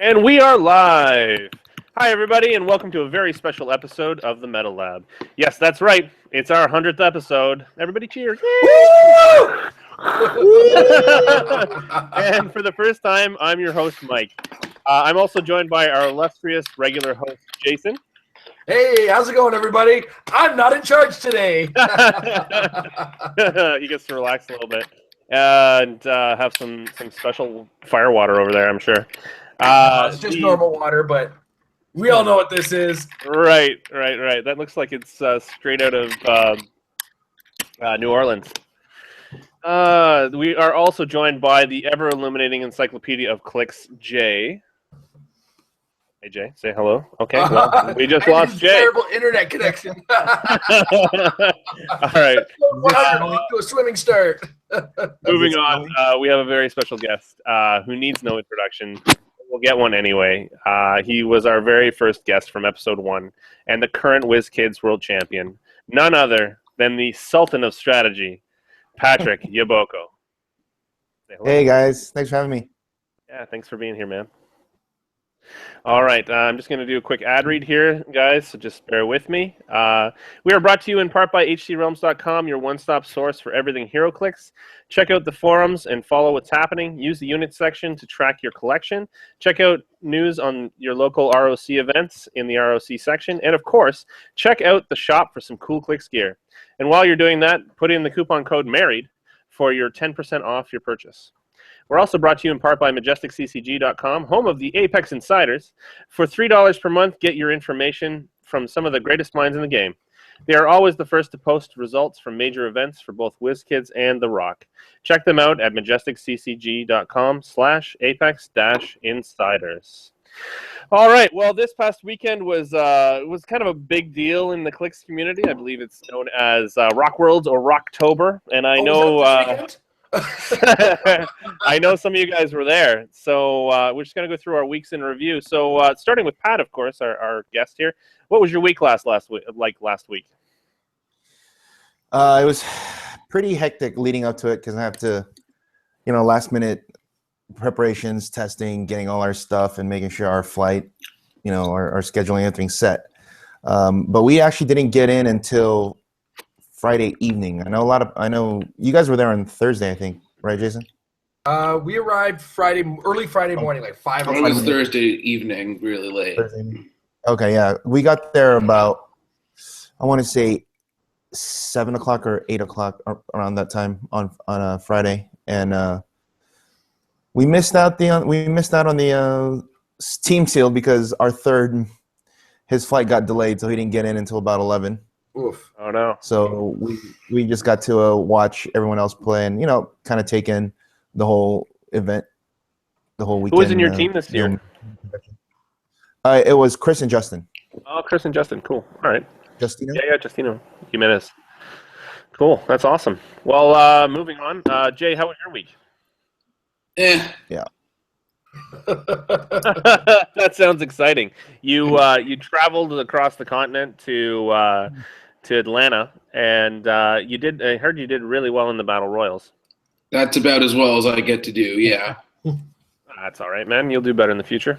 And we are live. Hi, everybody, and welcome to a very special episode of the Metal Lab. Yes, that's right. It's our 100th episode. Everybody cheer. And for the first time, I'm your host, Mike. I'm also joined by our illustrious regular host, Jason. Hey, how's it going, everybody? I'm not in charge today. He gets to relax a little bit and have some special fire water over there, I'm sure. It's just normal water, but we all know what this is. Right. That looks like it's straight out of New Orleans. We are also joined by the ever-illuminating encyclopedia of clicks, Jay. Hey, Jay, say hello. Okay, well, we just lost Jay. Terrible internet connection. All right. To a swimming start. Moving on, we have a very special guest who needs no introduction. We'll get one anyway. He was our very first guest from episode 1 and the current WizKids world champion. None other than the Sultan of Strategy, Patrick Yaboko. Hey, guys. Thanks for having me. Yeah, thanks for being here, man. All right, I'm just going to do a quick ad read here, guys, so just bear with me. We are brought to you in part by HCRealms.com, your one-stop source for everything Heroclix. Check out the forums and follow what's happening. Use the unit section to track your collection. Check out news on your local ROC events in the ROC section. And, of course, check out the shop for some cool Clicks gear. And while you're doing that, put in the coupon code MARRIED for your 10% off your purchase. We're also brought to you in part by MajesticCCG.com, home of the Apex Insiders. For $3 per month, get your information from some of the greatest minds in the game. They are always the first to post results from major events for both WizKids and the ROC. Check them out at MajesticCCG.com/Apex-Insiders. All right, well, this past weekend was kind of a big deal in the Clicks community. I believe it's known as Rock Worlds or Rocktober, and I know... I know some of you guys were there, so we're just going to go through our weeks in review. So starting with Pat, of course, our guest here. What was your week last week? It was pretty hectic leading up to it because I have to, last minute preparations, testing, getting all our stuff, and making sure our flight, our scheduling, everything's set. But we actually didn't get in until Friday evening. I know you guys were there on Thursday, I think, right, Jason? We arrived early Friday morning, like 5 o'clock. It was Thursday evening, really late. Okay, yeah. We got there about, I want to say 7 o'clock or 8 o'clock around that time on a Friday, and we missed out on the team seal because our third, his flight got delayed, so he didn't get in until about 11. Oof. Oh, no. So we just got to watch everyone else play and, kind of take in the whole event, the whole weekend. Who was in your team this year? It was Chris and Justin. Oh, Chris and Justin. Cool. All right. Justino? Yeah, Justino Jimenez. Cool. That's awesome. Well, moving on. Jay, how was your week? Yeah. That sounds exciting. You traveled across the continent to Atlanta, and I heard you did really well in the Battle Royals. That's about as well as I get to do, yeah. That's all right, man. You'll do better in the future.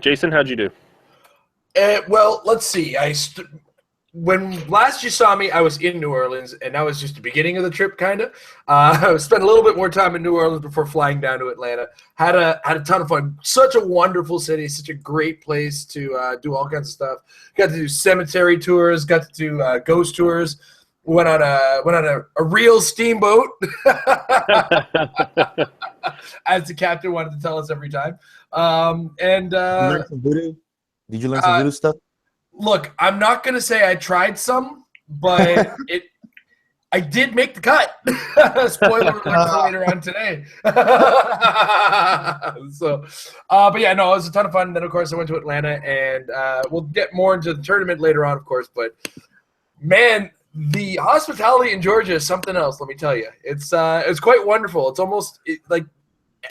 Jason, how'd you do? Well, let's see. When last you saw me, I was in New Orleans, and that was just the beginning of the trip, kind of. I spent a little bit more time in New Orleans before flying down to Atlanta. Had a ton of fun. Such a wonderful city, such a great place to do all kinds of stuff. Got to do cemetery tours, got to do ghost tours. Went on a real steamboat, as the captain wanted to tell us every time. Did you learn some voodoo stuff? Look, I'm not going to say I tried some, but I did make the cut. Spoiler alert for later on today. But yeah, no, it was a ton of fun. Then, of course, I went to Atlanta, and we'll get more into the tournament later on, of course. But, man, the hospitality in Georgia is something else, let me tell you. It's quite wonderful. It's almost like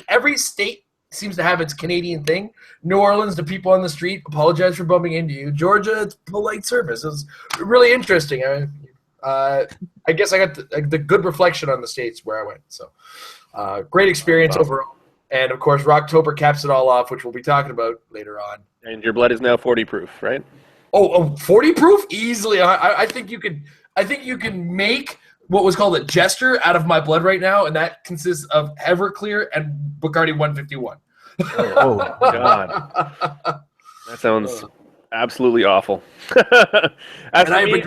every state seems to have its Canadian thing. New Orleans, the people on the street apologize for bumping into you. Georgia, it's polite service. It's really interesting. I guess I got the good reflection on the states where I went. So great experience overall. And of course, Rocktober caps it all off, which we'll be talking about later on. And your blood is now 40 proof, right? Oh, 40 proof easily. I think you could. I think you can make what was called a jester out of my blood right now, and that consists of Heroclix and Bacardi 151. Oh God, that sounds absolutely awful. As for me,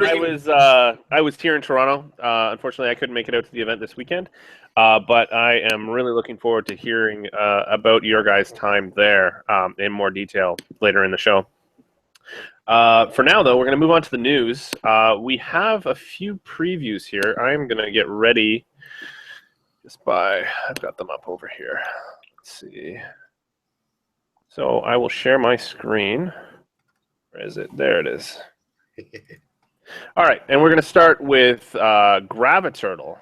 I was here in Toronto. Unfortunately, I couldn't make it out to the event this weekend, but I am really looking forward to hearing about your guys' time there in more detail later in the show. For now, though, we're going to move on to the news. We have a few previews here. I'm going to get ready I've got them up over here. Let's see. So I will share my screen. Where is it? There it is. All right, and we're going to start with Graviturtle.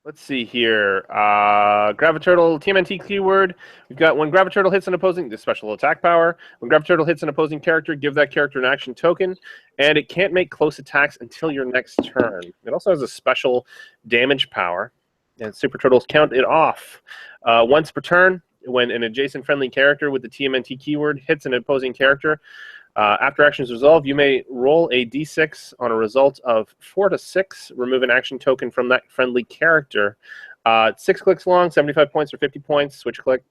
Let's see here. Graviturtle TMNT keyword. We've got when Graviturtle hits an opposing, the special attack power. When Graviturtle hits an opposing character, give that character an action token, and it can't make close attacks until your next turn. It also has a special damage power, and Super Turtles count it off. Once per turn, when an adjacent friendly character with the TMNT keyword hits an opposing character, after action is resolved, you may roll a d6 on a result of 4 to 6. Remove an action token from that friendly character. 6 clicks long, 75 points or 50 points. Switch click.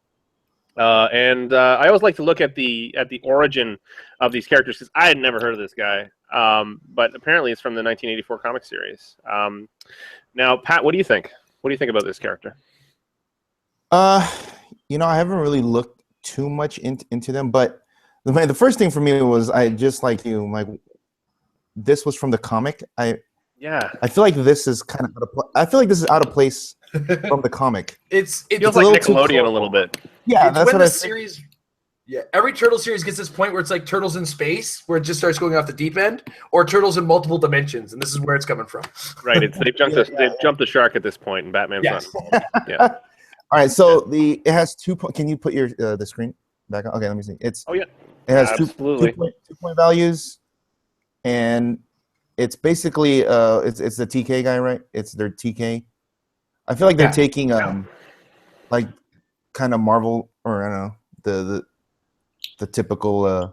And I always like to look at the origin of these characters because I had never heard of this guy, but apparently it's from the 1984 comic series. Now, Pat, what do you think? What do you think about this character? You know, I haven't really looked too much into them, but the first thing for me was I just like you, like this was from the comic. I feel like this is kind of I feel like this is out of place from the comic. It feels like Nickelodeon a little bit. Yeah, it's that's when what the series. Yeah, every Turtle series gets this point where it's like Turtles in space, where it just starts going off the deep end, or Turtles in multiple dimensions, and this is where it's coming from. Right, they've jumped the shark at this point, and Batman's not involved. Yeah. All right, so it has 2 points. Can you put your the screen back on? Okay, let me see. It has two point values, and it's basically it's the TK guy, right? It's their TK. I feel like they're taking like kind of Marvel, or I don't know, the typical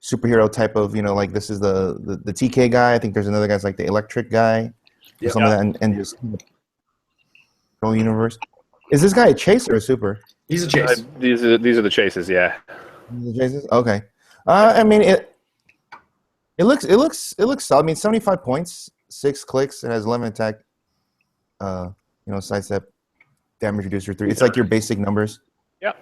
superhero type of, you know, like this is the TK guy. I think there's another guy's like the electric guy or some of that, and just whole universe. Is this guy a chase or a super? He's a chase. These are the chases, yeah. The chases? Okay. I mean it looks solid. I mean 75 points, 6 clicks, it has 11 attack, you know, sidestep, damage reducer 3. It's like your basic numbers. Yeah.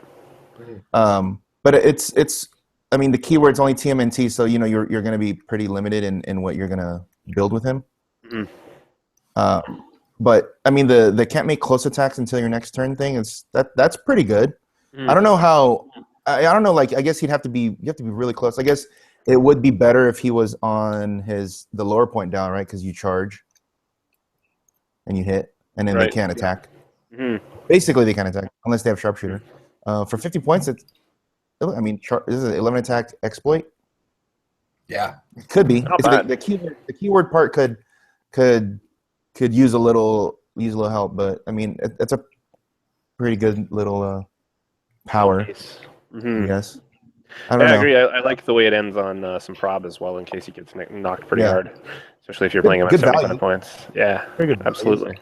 But it's I mean the keyword's only TMNT, so you know you're gonna be pretty limited in what you're gonna build with him. Mm-hmm. But I mean the can't make close attacks until your next turn thing that's pretty good. I don't know how I don't know, like I guess you have to be really close. I guess it would be better if he was on the lower point down, right? Because you charge and you hit, and then they can't attack. Mm-hmm. Basically, they can't attack unless they have sharpshooter. For 50 points, this is an 11 attack exploit. Yeah, it could be. The keyword part could use a little help, but I mean it's a pretty good little power. Mm-hmm. Yes. I agree. I like the way it ends on some prob as well, in case he gets knocked pretty hard, especially if you're playing him at 75 points. Yeah, very good. Absolutely.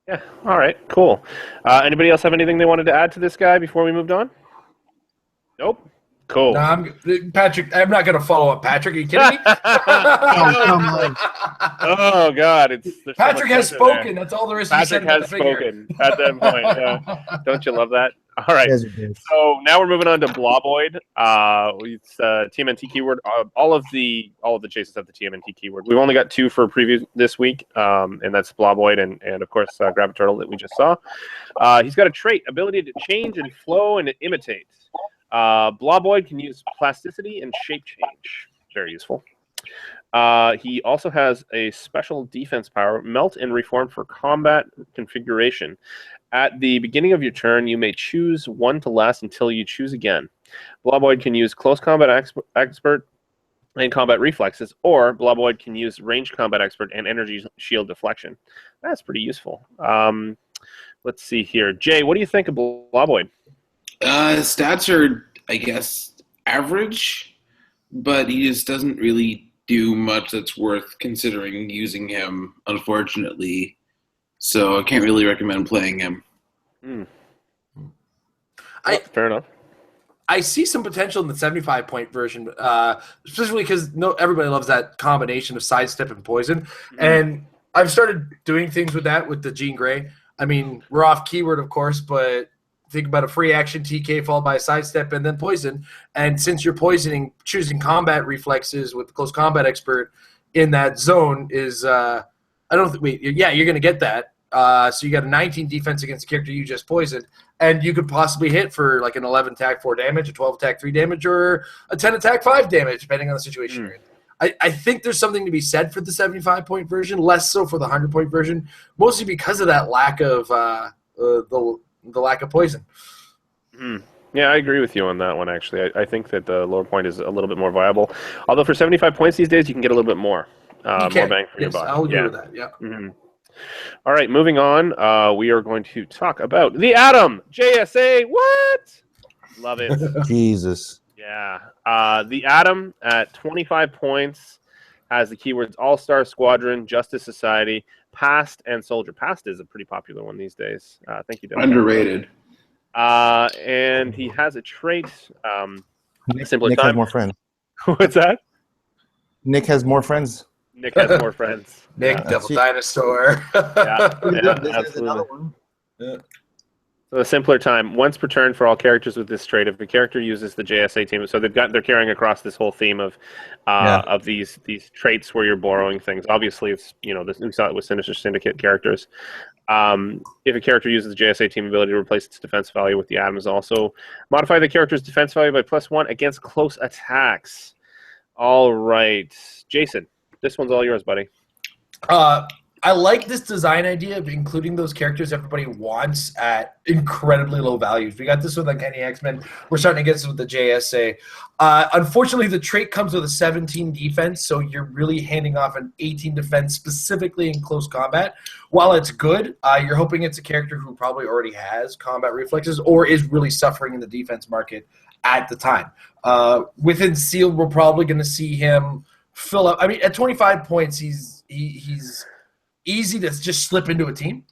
Yeah. All right. Cool. Anybody else have anything they wanted to add to this guy before we moved on? Nope. Cool. No, Patrick. I'm not going to follow up. Patrick, are you kidding me? Oh God! Patrick has spoken. That's all there is to be said. Patrick has spoken at that point. Yeah. Don't you love that? All right. So now we're moving on to Bloboid. It's TMNT keyword. All of the chases have the TMNT keyword. We've only got 2 for preview this week, and that's Bloboid and of course Graviturtle that we just saw. He's got a trait, ability to change and flow and imitate. Bloboid can use plasticity and shape change. Very useful. He also has a special defense power, melt and reform for combat configuration. At the beginning of your turn, you may choose one to last until you choose again. Bloboid can use close combat expert and combat reflexes, or Bloboid can use ranged combat expert and energy shield deflection. That's pretty useful. Let's see here. Jay, what do you think of Bloboid? Stats are, I guess, average, but he just doesn't really do much that's worth considering using him, unfortunately. So I can't really recommend playing him. Fair enough. I see some potential in the 75-point version, specifically because everybody loves that combination of sidestep and poison. And I've started doing things with that with the Jean Grey. I mean, we're off keyword, of course, but think about a free action TK followed by a sidestep and then poison. And since you're poisoning, choosing combat reflexes with the close combat expert in that zone is you're going to get that. So you got a 19 defense against the character you just poisoned, and you could possibly hit for like an 11 attack 4 damage, a 12 attack 3 damage, or a 10 attack 5 damage, depending on the situation you're in. I think there's something to be said for the 75-point version, less so for the 100-point version, mostly because of that lack of the lack of poison. Yeah, I agree with you on that one, actually. I think that the lower point is a little bit more viable. Although for 75 points these days, you can get a little bit more. More bang for your buck. I'll agree with that, yeah. All right, moving on. We are going to talk about the Atom JSA. What? Love it. Jesus. Yeah. The Atom at 25 points has the keywords All-Star Squadron, Justice Society, Past, and Soldier. Past is a pretty popular one these days. Thank you, Dennis. Underrated. And he has a trait. Simpler Nick time. has more friends. What's that? Nick has more friends. Nick has more friends. Nick, Devil Dinosaur. Absolutely. So a simpler time. Once per turn for all characters with this trait, if the character uses the JSA team, so they're carrying across this whole theme of these traits where you're borrowing things. Obviously, it's we saw it with Sinister Syndicate characters. If a character uses the JSA team ability to replace its defense value with the Atoms, also modify the character's defense value by +1 against close attacks. All right, Jason, this one's all yours, buddy. I like this design idea of including those characters everybody wants at incredibly low values. We got this with Uncanny X-Men. We're starting to get this with the JSA. Unfortunately, the trait comes with a 17 defense, so you're really handing off an 18 defense specifically in close combat. While it's good, you're hoping it's a character who probably already has combat reflexes or is really suffering in the defense market at the time. Within Sealed, we're probably going to see him fill up. I mean, at 25 points, he's easy to just slip into a team,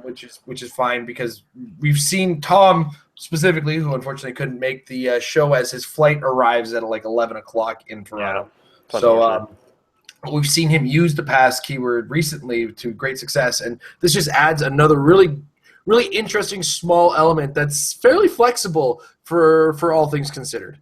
which is fine because we've seen Tom specifically, who unfortunately couldn't make the show as his flight arrives at like 11 o'clock in Toronto. Yeah, so we've seen him use the pass keyword recently to great success, and this just adds another really, really interesting small element that's fairly flexible for all things considered.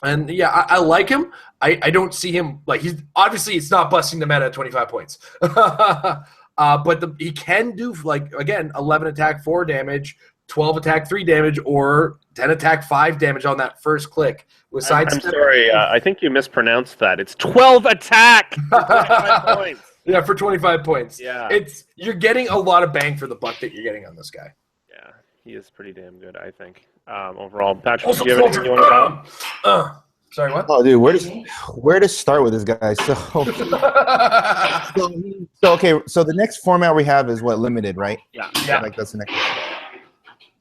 And yeah, I like him. I don't see him like he's obviously it's not busting the meta at 25 points, but he can do like again 11 attack 4 damage, 12 attack 3 damage, or 10 attack 5 damage on that first click with sidestep. I'm sorry, I think you mispronounced that. It's 12 attack for 25 points. Yeah, for 25 points. Yeah, you're getting a lot of bang for the buck that you're getting on this guy. Yeah, he is pretty damn good, I think. Overall, Patrick, do you have anything you want to add? Sorry, what? Oh, dude, where to start with this guy? So the next format we have is what, limited, right? Yeah. Like that's the next.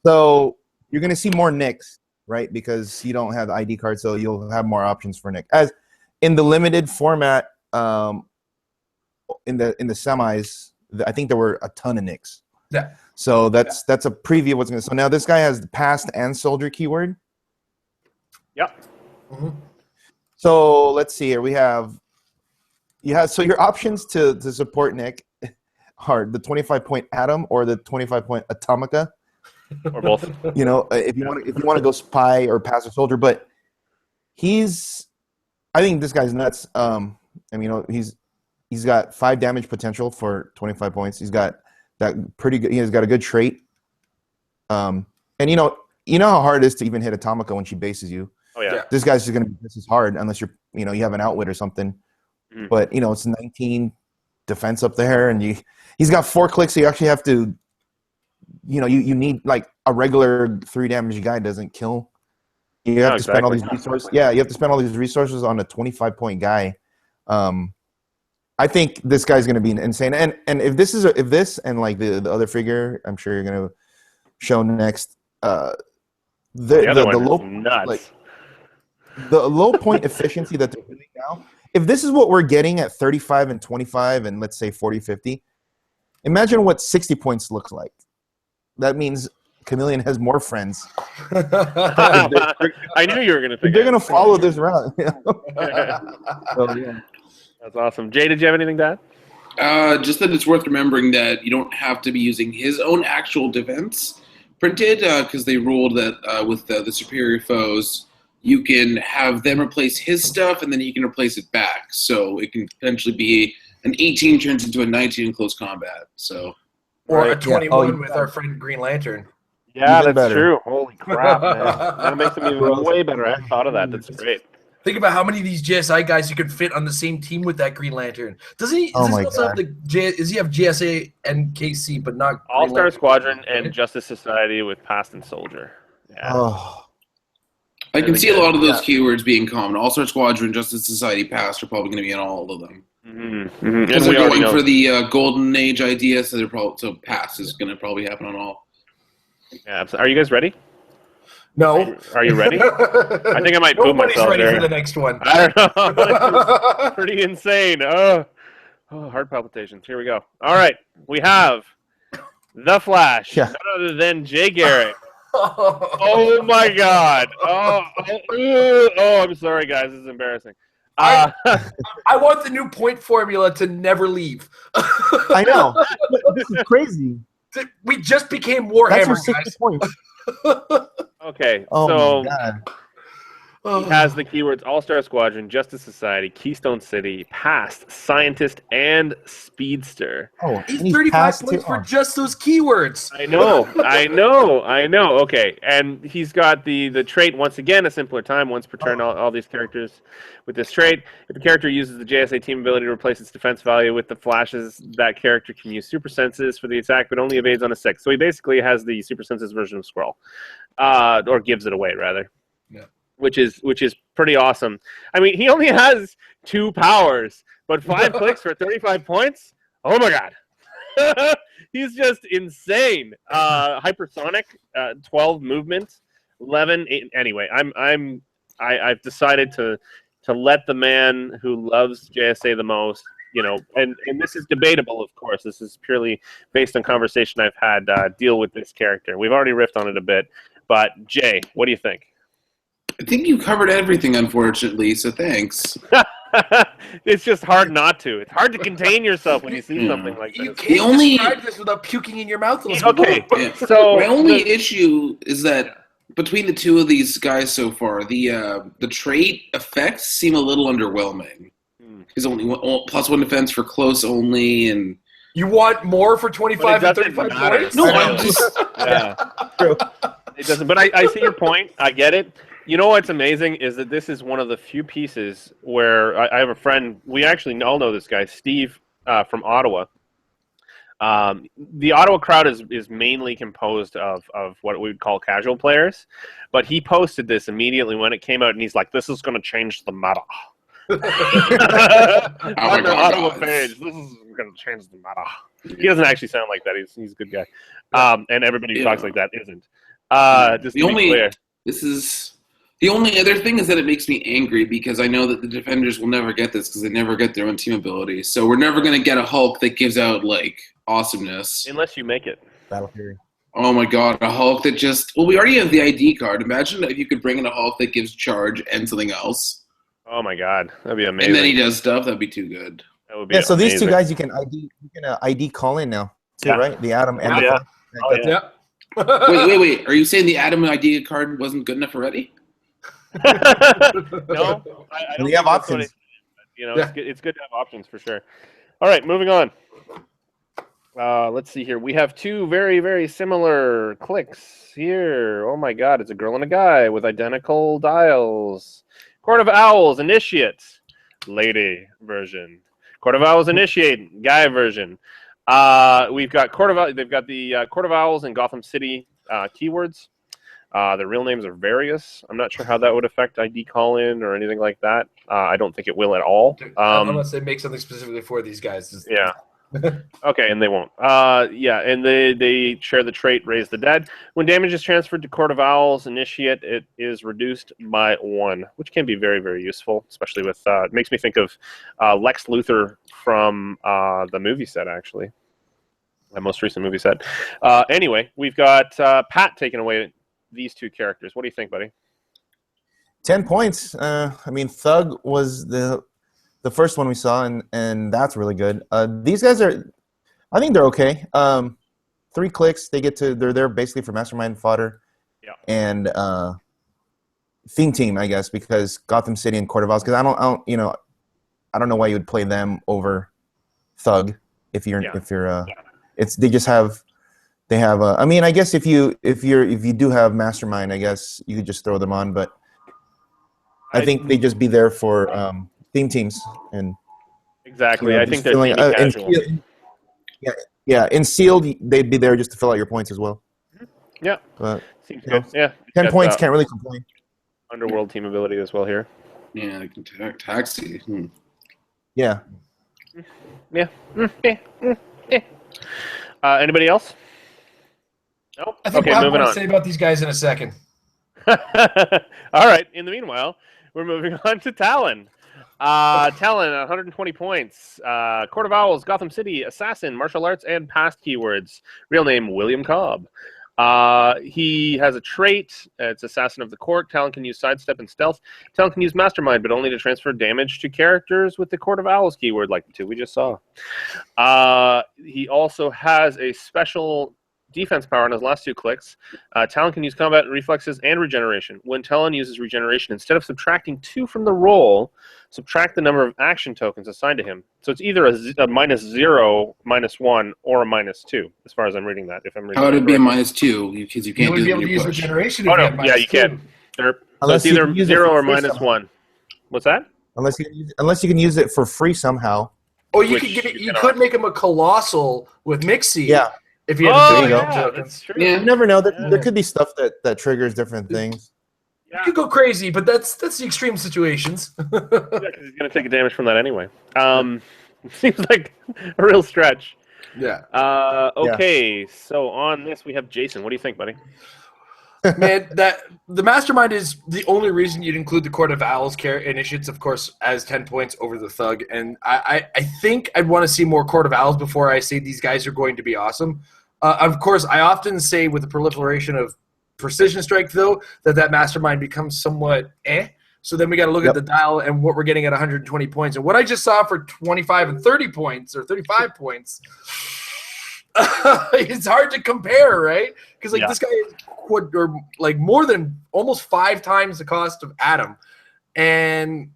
So you're gonna see more Nicks, right? Because you don't have the ID card, so you'll have more options for Nick. As in the limited format, in the semis, I think there were a ton of Nicks. Yeah. So that's a preview of what's gonna. So now this guy has the past and soldier keyword. Yep. Mm-hmm. So let's see here. So your options to support Nick are the 25-point Atom or the 25-point Atomica, or both. If you want to go spy or passive soldier, but I think this guy's nuts. He's got 5 damage potential for 25 points. He's got that pretty good. He's got a good trait. And you know how hard it is to even hit Atomica when she bases you. Oh yeah. This guy's just going to be just as hard unless you have an outwit or something. But it's 19 defense up there, and he's got 4 clicks, so you actually have to, you need like a regular 3 damage guy doesn't kill. You have to spend all these resources. Yeah, you have to spend all these resources on a 25-point guy. I think this guy's going to be insane. And if this and like the other figure, I'm sure you're going to show next. The The other one is low nuts. like the low point efficiency that they're doing now. If this is what we're getting at 35 and 25 and let's say 40, 50, imagine what 60 points looks like. That means Chameleon has more friends. I knew you were going to think They're going to that. follow this route. So, yeah. That's awesome. Jay, did you have anything to add? Just that it's worth remembering that you don't have to be using his own actual defense printed, because they ruled that with the superior foes, you can have them replace his stuff, and then he can replace it back. So it can potentially be an 18 turns into a 19 in close combat. So, Or Right. a 21 Yeah. with our friend Green Lantern. Yeah, Even that's better. true. Holy crap, man. That makes them even way better. I hadn't thought of that. That's great. Think about how many of these GSI guys you could fit on the same team with that Green Lantern. Does he? Oh Does my he also have God. does he have GSA and KC, but not Green All-Star Lantern? Squadron and Justice Society with Past and Soldier. Yeah. Oh, I can Really see a good. lot of those keywords being common. All-Star Squadron, Justice Society, Past are probably going to be in all of them. And Because we they're already going know. for the Golden Age idea, so Past is going to probably happen on all. Yeah, are you guys ready? No. Are you ready? I think I might poop Nobody's myself ready there. for the next one. I don't know. It's pretty insane. Oh, heart palpitations. Here we go. All right. We have The Flash. Yeah. None other than Jay Garrick. Oh, my God. Oh, I'm sorry, guys. This is embarrassing. I want the new point formula to never leave. I know. This is crazy. We just became That's Warhammer, for 60 guys. points. Okay. Oh So my God. he has the keywords All-Star Squadron, Justice Society, Keystone City, Past, Scientist, and Speedster. Oh, He's and he's 35 passed points too. for just those keywords. I know. Okay, and he's got the trait, once again, a simpler time, once per turn, all these characters with this trait. If the character uses the JSA team ability to replace its defense value with the Flash's, that character can use super senses for the attack, but only evades on a 6. So he basically has the super senses version of Skrull, or gives it away, rather. Yeah. Which is pretty awesome. I mean, he only has 2 powers, but 5 clicks for 35 points? Oh my God. He's just insane. Hypersonic, 12 movement, 11. Anyway, I've decided to let the man who loves JSA the most, and this is debatable, of course. This is purely based on conversation I've had, deal with this character. We've already riffed on it a bit, but Jay, what do you think? I think you covered everything, unfortunately, so thanks. It's just hard not to. It's hard to contain yourself when you see something like You this. can't describe this without puking in your mouth. Okay, Yeah. so My only issue is that between the two of these guys so far, the trait effects seem a little underwhelming. He's only +1 defense for close only, and You want more for 25 and 35 points? no, I'm just yeah, it doesn't. But I see your point. I get it. You know what's amazing is that this is one of the few pieces where I have a friend. We actually all know this guy, Steve, from Ottawa. The Ottawa crowd is mainly composed of what we would call casual players, but he posted this immediately when it came out, and he's like, "This is going to change the meta." On the Ottawa page, this is going to change the meta. He doesn't actually sound like that. He's a good guy, and everybody who talks like that isn't. Just to be clear. The only other thing is that it makes me angry because I know that the defenders will never get this because they never get their own team ability. So we're never going to get a Hulk that gives out, awesomeness. Unless you make it. Battle Fury. Oh my God, a Hulk that just... Well, we already have the ID card. Imagine if you could bring in a Hulk that gives charge and something else. Oh my God, that'd be amazing. And then he does stuff. That'd be too good. That would be Yeah, so these two amazing. guys you can ID call in now too, right? The Atom and the yeah. Flash. Oh, yeah. Wait. Are you saying the Adam ID card wasn't good enough already? No, I don't We have think that's what options. it's good to have options for sure. All right, moving on. Let's see here. We have 2 very, very similar clicks here. Oh my God, it's a girl and a guy with identical dials. Court of Owls, Initiate, lady version. Court of Owls, Initiate, guy version. We've got they've got the Court of Owls and Gotham City keywords. Their real names are various. I'm not sure how that would affect ID call-in or anything like that. I don't think it will at all. Unless they make something specifically for these guys. Yeah. Okay, and they won't. Yeah, and they share the trait Raise the Dead. When damage is transferred to Court of Owls Initiate, it is reduced by 1, which can be very, very useful, especially with... it makes me think of Lex Luthor from the movie set, actually. My most recent movie set. Anyway, we've got Pat taking away these two characters. What do you think, buddy? 10 points. I mean, Thug was the first one we saw, and that's really good. These guys are, I think they're okay. 3 clicks, they're there basically for mastermind fodder. Yeah. And theme team, I guess, because Gotham City and Court of Owls. Because I don't know why you would play them over Thug if you're I mean, I guess if you do have mastermind, I guess you could just throw them on, but I think they just be there for theme teams and exactly. I think they're casual. Yeah. In sealed, they'd be there just to fill out your points as well. Yeah, but seems good. Yeah, 10 points, can't really complain. Underworld team ability as well here. Yeah, like taxi. Yeah. Yeah. Anybody else? No. I think Okay, we'll have moving more on. to say about these guys in a second. All right. In the meanwhile, we're moving on to Talon. Talon, 120 points. Court of Owls, Gotham City, Assassin, Martial Arts, and Past keywords. Real name, William Cobb. He has a trait. It's Assassin of the Court. Talon can use Sidestep and Stealth. Talon can use Mastermind, but only to transfer damage to characters with the Court of Owls keyword, like the two we just saw. He also has a special defense power on his last 2 clicks. Talon can use combat reflexes and regeneration. When Talon uses regeneration, instead of subtracting 2 from the roll, subtract the number of action tokens assigned to him. So it's either a -0, -1, or a -2, as far as I'm reading that. If I'm reading How would it be a correctly. -2? Because you can't would do be it able when to you use push. regeneration. Oh, if no. you have Yeah, you -2. can. So Unless it's you either can use it 0 or for free somehow. -1. What's that? Unless you can use it for free somehow. Or you Which could give it. you You cannot. could make him a colossal with Mixie. Yeah. If you have Oh, There you go. yeah, tokens. that's true. Yeah. You never know. There Yeah. could be stuff that triggers different things. You could go crazy, but that's the extreme situations. Yeah, because he's going to take a damage from that anyway. Seems like a real stretch. Yeah. Okay, so on this we have Jason. What do you think, buddy? Man, that the Mastermind is the only reason you'd include the Court of Owls initiates, of course, as 10 points over the Thug. And I think I'd want to see more Court of Owls before I say these guys are going to be awesome. Of course, I often say with the proliferation of Precision Strike, though, that Mastermind becomes somewhat So then we got to look at the dial and what we're getting at 120 points. And what I just saw for 25 and 30 points or 35 points, it's hard to compare, right? Because this guy is more than almost 5 times the cost of Adam, and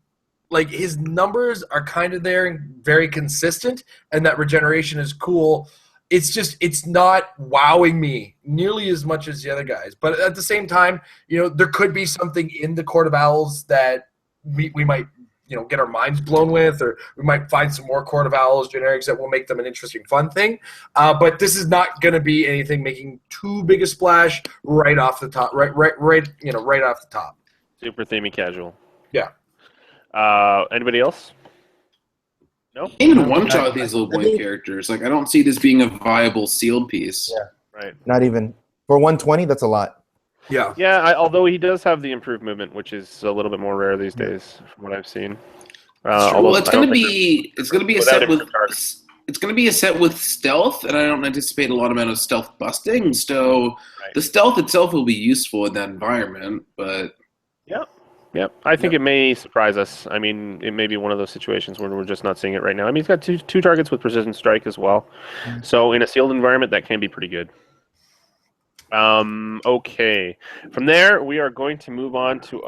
his numbers are kind of there and very consistent, and that regeneration is cool. It's not wowing me nearly as much as the other guys. But at the same time, there could be something in the Court of Owls that we might, get our minds blown with, or we might find some more Court of Owls generics that will make them an interesting, fun thing. But this is not going to be anything making too big a splash right off the top, right off the top. Super themey casual. Yeah. Anybody else? No. Even one-shot these little boy characters. I don't see this being a viable sealed piece. Yeah. Right. Not even for 120. That's a lot. Yeah. Yeah. Although he does have the improved movement, which is a little bit more rare these days, from what I've seen. Well, it's going to be a set with. target. It's going to be a set with stealth, and I don't anticipate a lot amount of stealth busting. So the stealth itself will be useful in that environment, but Yep. I think it may surprise us. I mean, it may be one of those situations where we're just not seeing it right now. I mean, he's got two targets with Precision Strike as well. So in a sealed environment, that can be pretty good. Okay. From there, we are going to move on to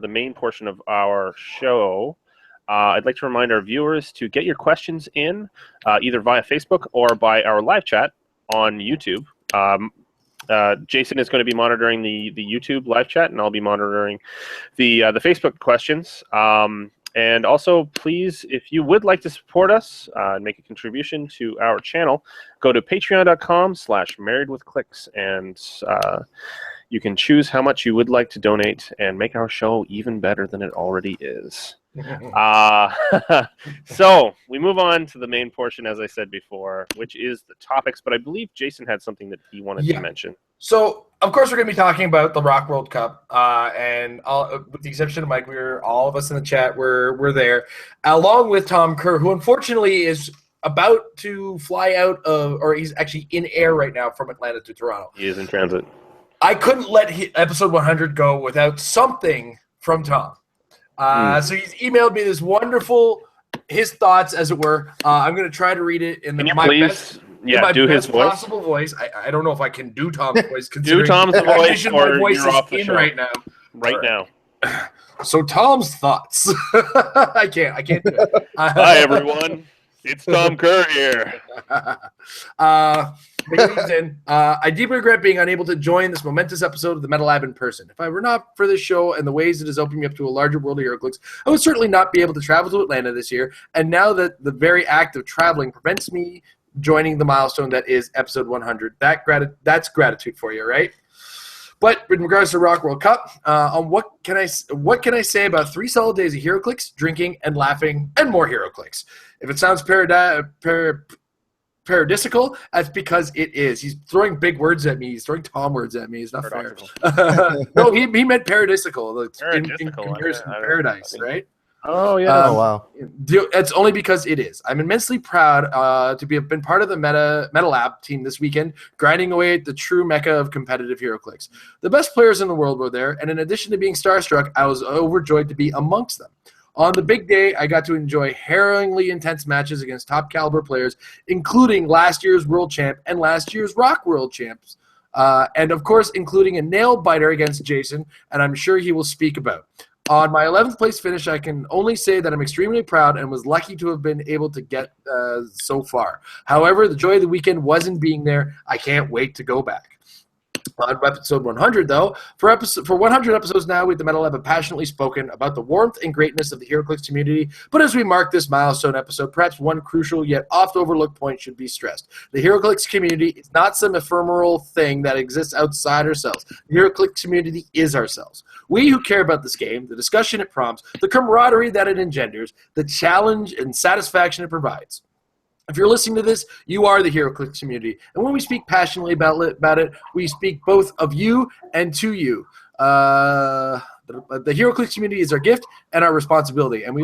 the main portion of our show. I'd like to remind our viewers to get your questions in either via Facebook or by our live chat on YouTube. Jason is going to be monitoring the YouTube live chat, and I'll be monitoring the Facebook questions. And also, please, if you would like to support us and make a contribution to our channel, go to patreon.com/marriedwithclicks, and you can choose how much you would like to donate and make our show even better than it already is. So we move on to the main portion, as I said before, which is the topics. But I believe Jason had something that he wanted to mention. So, of course, we're going to be talking about the ROC World Cup, and with the exception of Mike, all of us in the chat. We're there, along with Tom Kerr, who unfortunately is about to fly out of, or he's actually in air right now from Atlanta to Toronto. He is in transit. I couldn't let episode 100 go without something from Tom. So he's emailed me this wonderful, his thoughts, as it were. I'm going to try to read it in best possible voice. I don't know if I can do Tom's voice. Do Tom's voice, or my voice you're off the is show right now. Right now. So Tom's thoughts. I can't do it. Hi everyone, it's Tom Kerr here. I deeply regret being unable to join this momentous episode of the Metal Lab in person. If I were not for this show and the ways it has opened me up to a larger world of Heroclix, I would certainly not be able to travel to Atlanta this year. And now that the very act of traveling prevents me joining the milestone that is episode 100, that's gratitude for you, right? But in regards to ROC World Cup, what can I say about 3 solid days of Heroclix, drinking and laughing, and more Heroclix? If it sounds paradisical, that's because it is. He's throwing big words at me. He's throwing Tom words at me. It's not fair. No, he meant paradisical. In comparison to paradise, right? Oh, yeah. Oh, wow. It's only because it is. I'm immensely proud to have been part of the Metal Lab team this weekend, grinding away at the true mecca of competitive Heroclix. The best players in the world were there, and in addition to being starstruck, I was overjoyed to be amongst them. On the big day, I got to enjoy harrowingly intense matches against top caliber players, including last year's world champ and last year's ROC world champs. And of course, including a nail biter against Jason, and I'm sure he will speak about. On my 11th place finish, I can only say that I'm extremely proud and was lucky to have been able to get so far. However, the joy of the weekend wasn't being there. I can't wait to go back. On episode 100, though, for 100 episodes now, we at the Metal Lab have passionately spoken about the warmth and greatness of the Heroclix community. But as we mark this milestone episode, perhaps one crucial yet oft-overlooked point should be stressed. The Heroclix community is not some ephemeral thing that exists outside ourselves. The Heroclix community is ourselves. We who care about this game, the discussion it prompts, the camaraderie that it engenders, the challenge and satisfaction it provides. If you're listening to this, you are the Heroclix community. And when we speak passionately about it, we speak both of you and to you. The Heroclix community is our gift and our responsibility. And we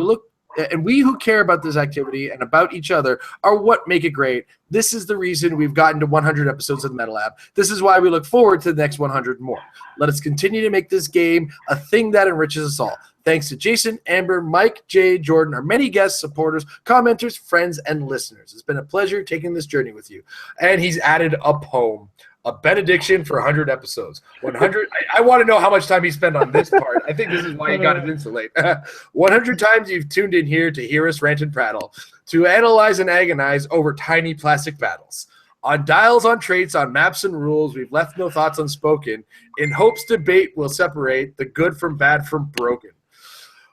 who care about this activity and about each other are what make it great. This is the reason we've gotten to 100 episodes of the Metal Lab. This is why we look forward to the next 100 more. Let us continue to make this game a thing that enriches us all. Thanks to Jason, Amber, Mike, Jay, Jordan, our many guests, supporters, commenters, friends, and listeners. It's been a pleasure taking this journey with you. And he's added a poem, a benediction for 100 episodes. 100. I want to know how much time he spent on this part. I think this is why he got it in so late. 100 times you've tuned in here to hear us rant and prattle, to analyze and agonize over tiny plastic battles. On dials, on traits, on maps and rules, we've left no thoughts unspoken. In hopes debate will separate the good from bad from broken.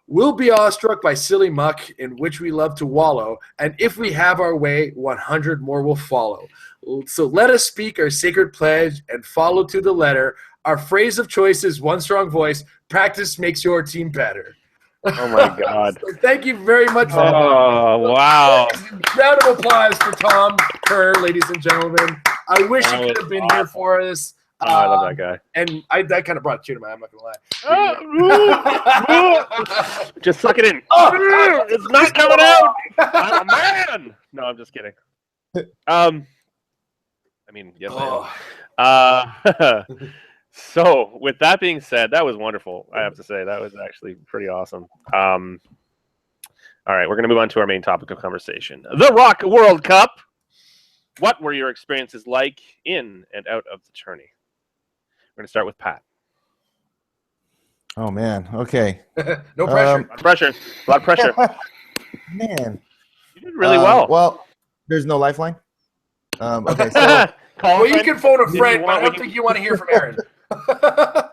We'll be awestruck by silly muck in which we love to wallow, and if we have our way, 100 more will follow. So let us speak our sacred pledge and follow to the letter. Our phrase of choice is one strong voice. Practice makes your team better. Oh, my God. So thank you very much. Oh, wow. Round of applause for Tom Kerr, ladies and gentlemen. I wish he could have been here for us. Oh, I love that guy. And that kind of brought a tear to my eye, I'm not going to lie. Just suck it in. Oh, it's not coming out. I'm a man. No, I'm just kidding. I mean, yes, I am. So, with that being said, that was wonderful. I have to say, that was actually pretty awesome. All right, we're going to move on to our main topic of conversation. The ROC World Cup. What were your experiences like in and out of the tourney? We're going to start with Pat. Oh, man. Okay. No pressure. A lot of pressure. Man. You did really well. Well, there's no lifeline. Okay, so... Well, you can phone a friend, but I don't think you want to hear from Aaron. I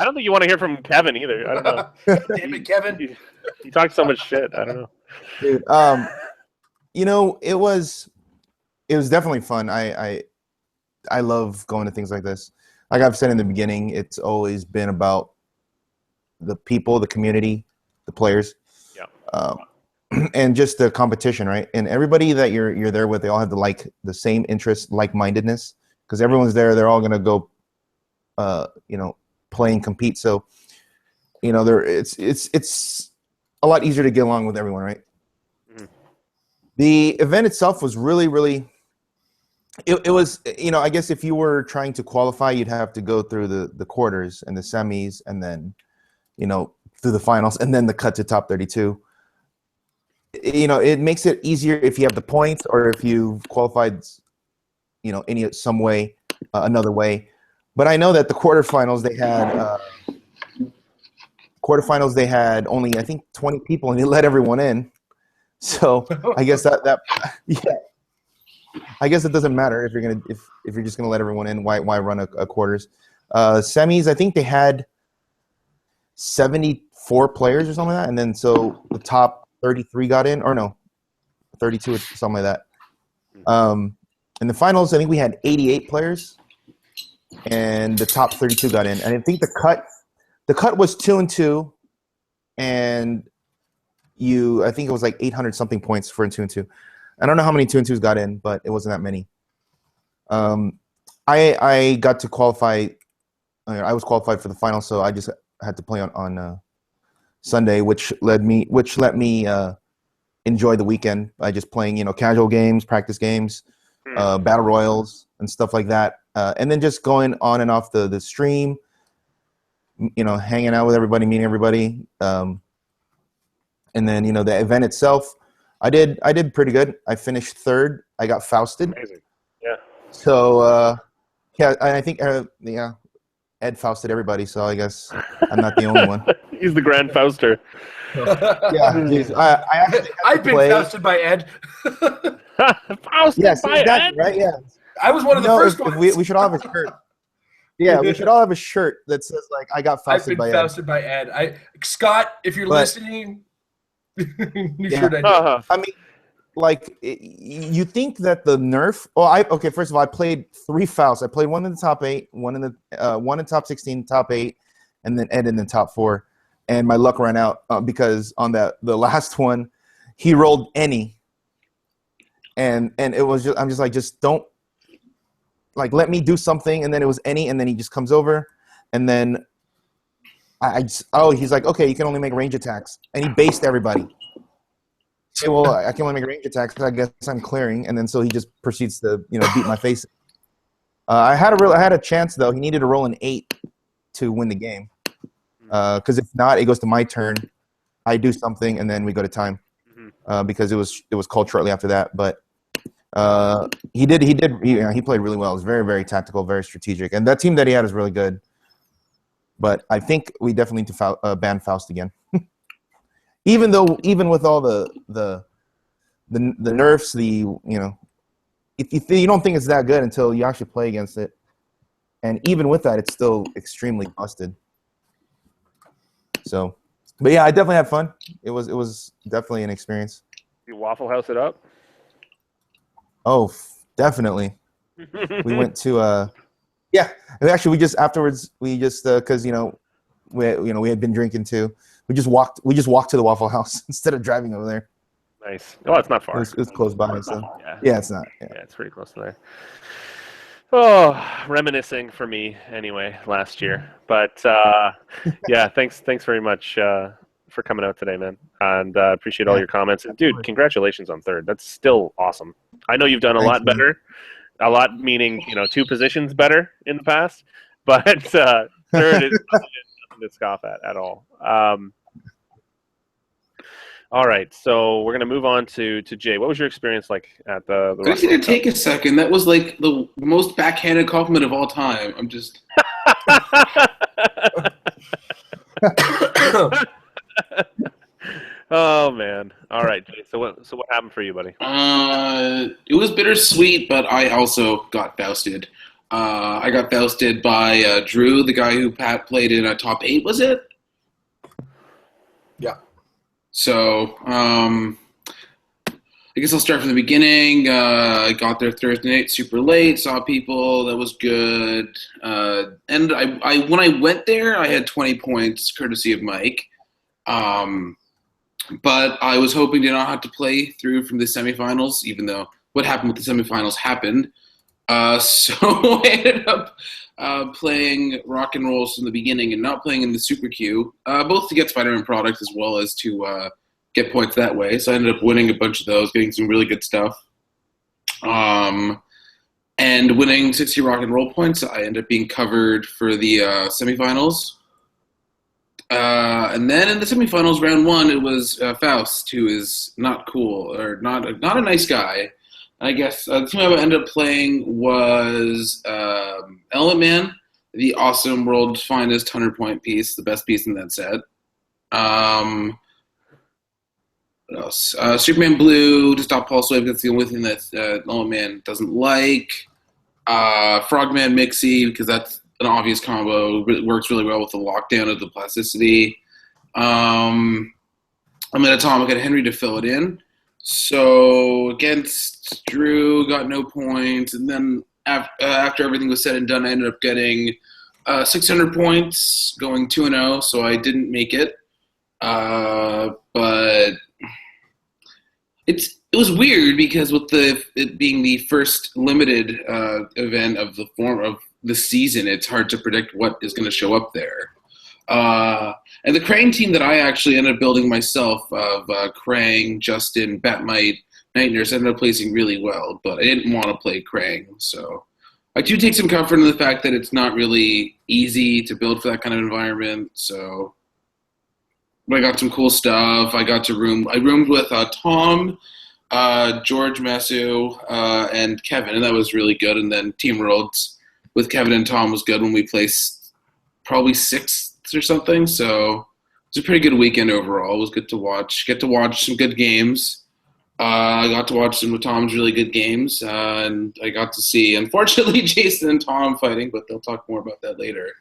don't think you want to hear from Kevin either. I don't know. Damn it, Kevin. You talk so much shit. I don't know. Dude, you know, it was definitely fun. I love going to things like this. Like I've said in the beginning, it's always been about the people, the community, the players. Yeah. and just the competition, right? And everybody that you're there with, they all have the same interest, like-mindedness, because everyone's there. They're all gonna go, play and compete. So, it's a lot easier to get along with everyone, right? Mm-hmm. The event itself was really, really. It was, I guess if you were trying to qualify, you'd have to go through the quarters and the semis, and then, through the finals, and then the cut to top 32. It makes it easier if you have the points, or if you've qualified, some way, another way. But I know that the quarterfinals they had only, I think, 20 people, and they let everyone in. So I guess that yeah. I guess it doesn't matter if you're just gonna let everyone in. Why run a quarters? Semis, I think they had 74 players or something like that, and then so the top 33 got in, or no, 32 or something like that. In the finals, I think we had 88 players, and the top 32 got in. And I think the cut was 2-2, and I think it was like 800 something points for a 2-2. I don't know how many 2-2s got in, but it wasn't that many. I got to qualify. I was qualified for the final, so I just had to play on Sunday, which let me enjoy the weekend by just playing, casual games, practice games, battle royals, and stuff like that, and then just going on and off the stream, hanging out with everybody, meeting everybody, and then the event itself. I did pretty good. I finished third. I got Fausted. Amazing. Yeah. So, I think, Ed Fausted everybody, so I guess I'm not the only one. He's the Grand Fauster. Yeah. Geez, I've been Fausted by Ed. Fausted by Ed? Right? Yeah. I was one of the first ones. We should all have a shirt. Yeah, we should all have a shirt that says, like, I got Fausted by Ed. I've been Fausted by Ed. Scott, if you're listening... Uh-huh. I mean, like, you think that the nerf? First of all, I played 3 Fausts. I played one in the top 8, one in top 16, top 8, and then Ed in the top 4. And my luck ran out because on the last one, he rolled any, and it was I'm just like, just don't, like, let me do something. And then it was any, and then he just comes over, and then he's like, okay, you can only make range attacks, and he based everybody. Okay, well, I can only make range attacks, so I guess I'm clearing, and then so he just proceeds to beat my face. I had a chance though. He needed to roll an 8 to win the game, because if not, it goes to my turn. I do something, and then we go to time, because it was called shortly after that. But he played really well. It was very, very tactical, very strategic, and that team that he had is really good. But I think we definitely need to ban Faust again. Even with all the nerfs, if you don't think it's that good until you actually play against it, and even with that, it's still extremely busted. So, but yeah, I definitely had fun. It was definitely an experience. You Waffle House it up? Oh, definitely. We went to yeah. Actually, we just afterwards because we had been drinking too. We just walked to the Waffle House instead of driving over there. Nice. Oh, it's not far. It was close by. So yeah, it's not. Yeah, it's pretty close to there. Oh, reminiscing for me anyway last year. But yeah, thanks very much for coming out today, man, and appreciate all your comments. And dude, congratulations on third. That's still awesome. I know you've done a lot better. A lot meaning 2 positions better in the past, but third is nothing to scoff at all. All right, so we're gonna move on to Jay. What was your experience like at the I just need to take a second. That was like the most backhanded compliment of all time. I'm just. Oh man! All right, Jay. So what happened for you, buddy? It was bittersweet, but I also got Fausted. I got Fausted by Drew, the guy who Pat played in a top 8. Was it? Yeah. So, I guess I'll start from the beginning. I got there Thursday night super late, saw people. That was good. And I when I went there, I had 20 points, courtesy of Mike. but I was hoping to not have to play through from the semifinals, even though what happened with the semifinals happened. So I ended up playing rock and rolls from the beginning and not playing in the Super Q, both to get Spider-Man product as well as to get points that way. So I ended up winning a bunch of those, getting some really good stuff. And winning 60 rock and roll points, I ended up being covered for the semifinals. And then in the semifinals, round one, it was Faust, who is not cool or not a nice guy. I guess the team I ended up playing was Element Man, the awesome world's finest 100-point piece, the best piece in that set. What else? Superman Blue to stop Pulse Wave. That's the only thing that Element Man doesn't like. Frogman Mixie, because that's an obvious combo. It works really well with the lockdown of the plasticity. I'm at Atomic and Henry to fill it in. So against Drew, got no points. And then after everything was said and done, I ended up getting 600 points, going 2-0. So I didn't make it. But it was weird because with it being the first limited event of the form of the season, it's hard to predict what is going to show up there. And the Krang team that I actually ended up building myself of Krang, Justin, Batmite, Night Nurse ended up placing really well, but I didn't want to play Krang. So I do take some comfort in the fact that it's not really easy to build for that kind of environment. So I got some cool stuff. I roomed with Tom, George Masu, and Kevin, and that was really good. And then Team Worlds with Kevin and Tom was good when we placed probably 6th or something. So it was a pretty good weekend overall. It was good to watch. Get to watch some good games. I got to watch some of Tom's really good games, and I got to see, unfortunately, Jason and Tom fighting, but they'll talk more about that later.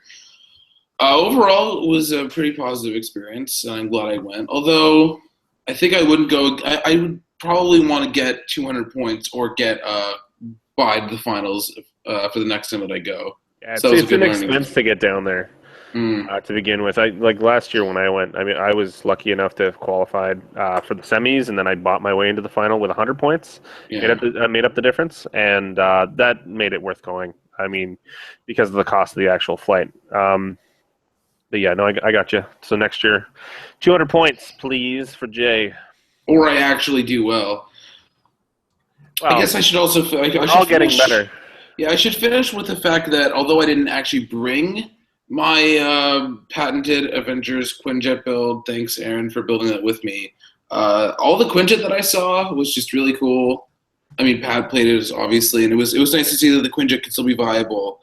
Overall, it was a pretty positive experience, and I'm glad I went. Although, I think I wouldn't go – I would probably want to get 200 points or get by the finals for the next time that I go. Yeah, so it's an expense to get down there to begin with. Like last year when I went, I mean, I was lucky enough to have qualified for the semis, and then I bought my way into the final with 100 points. Yeah. Made up the difference, and that made it worth going. I mean, because of the cost of the actual flight. But yeah, no, I got you. So next year, 200 points, please, for Jay. Or I actually do well. I guess I should also. All getting better. Yeah, I should finish with the fact that although I didn't actually bring my patented Avengers Quinjet build, thanks Aaron for building that with me. All the Quinjet that I saw was just really cool. I mean, Pat played it obviously, and it was nice to see that the Quinjet could still be viable.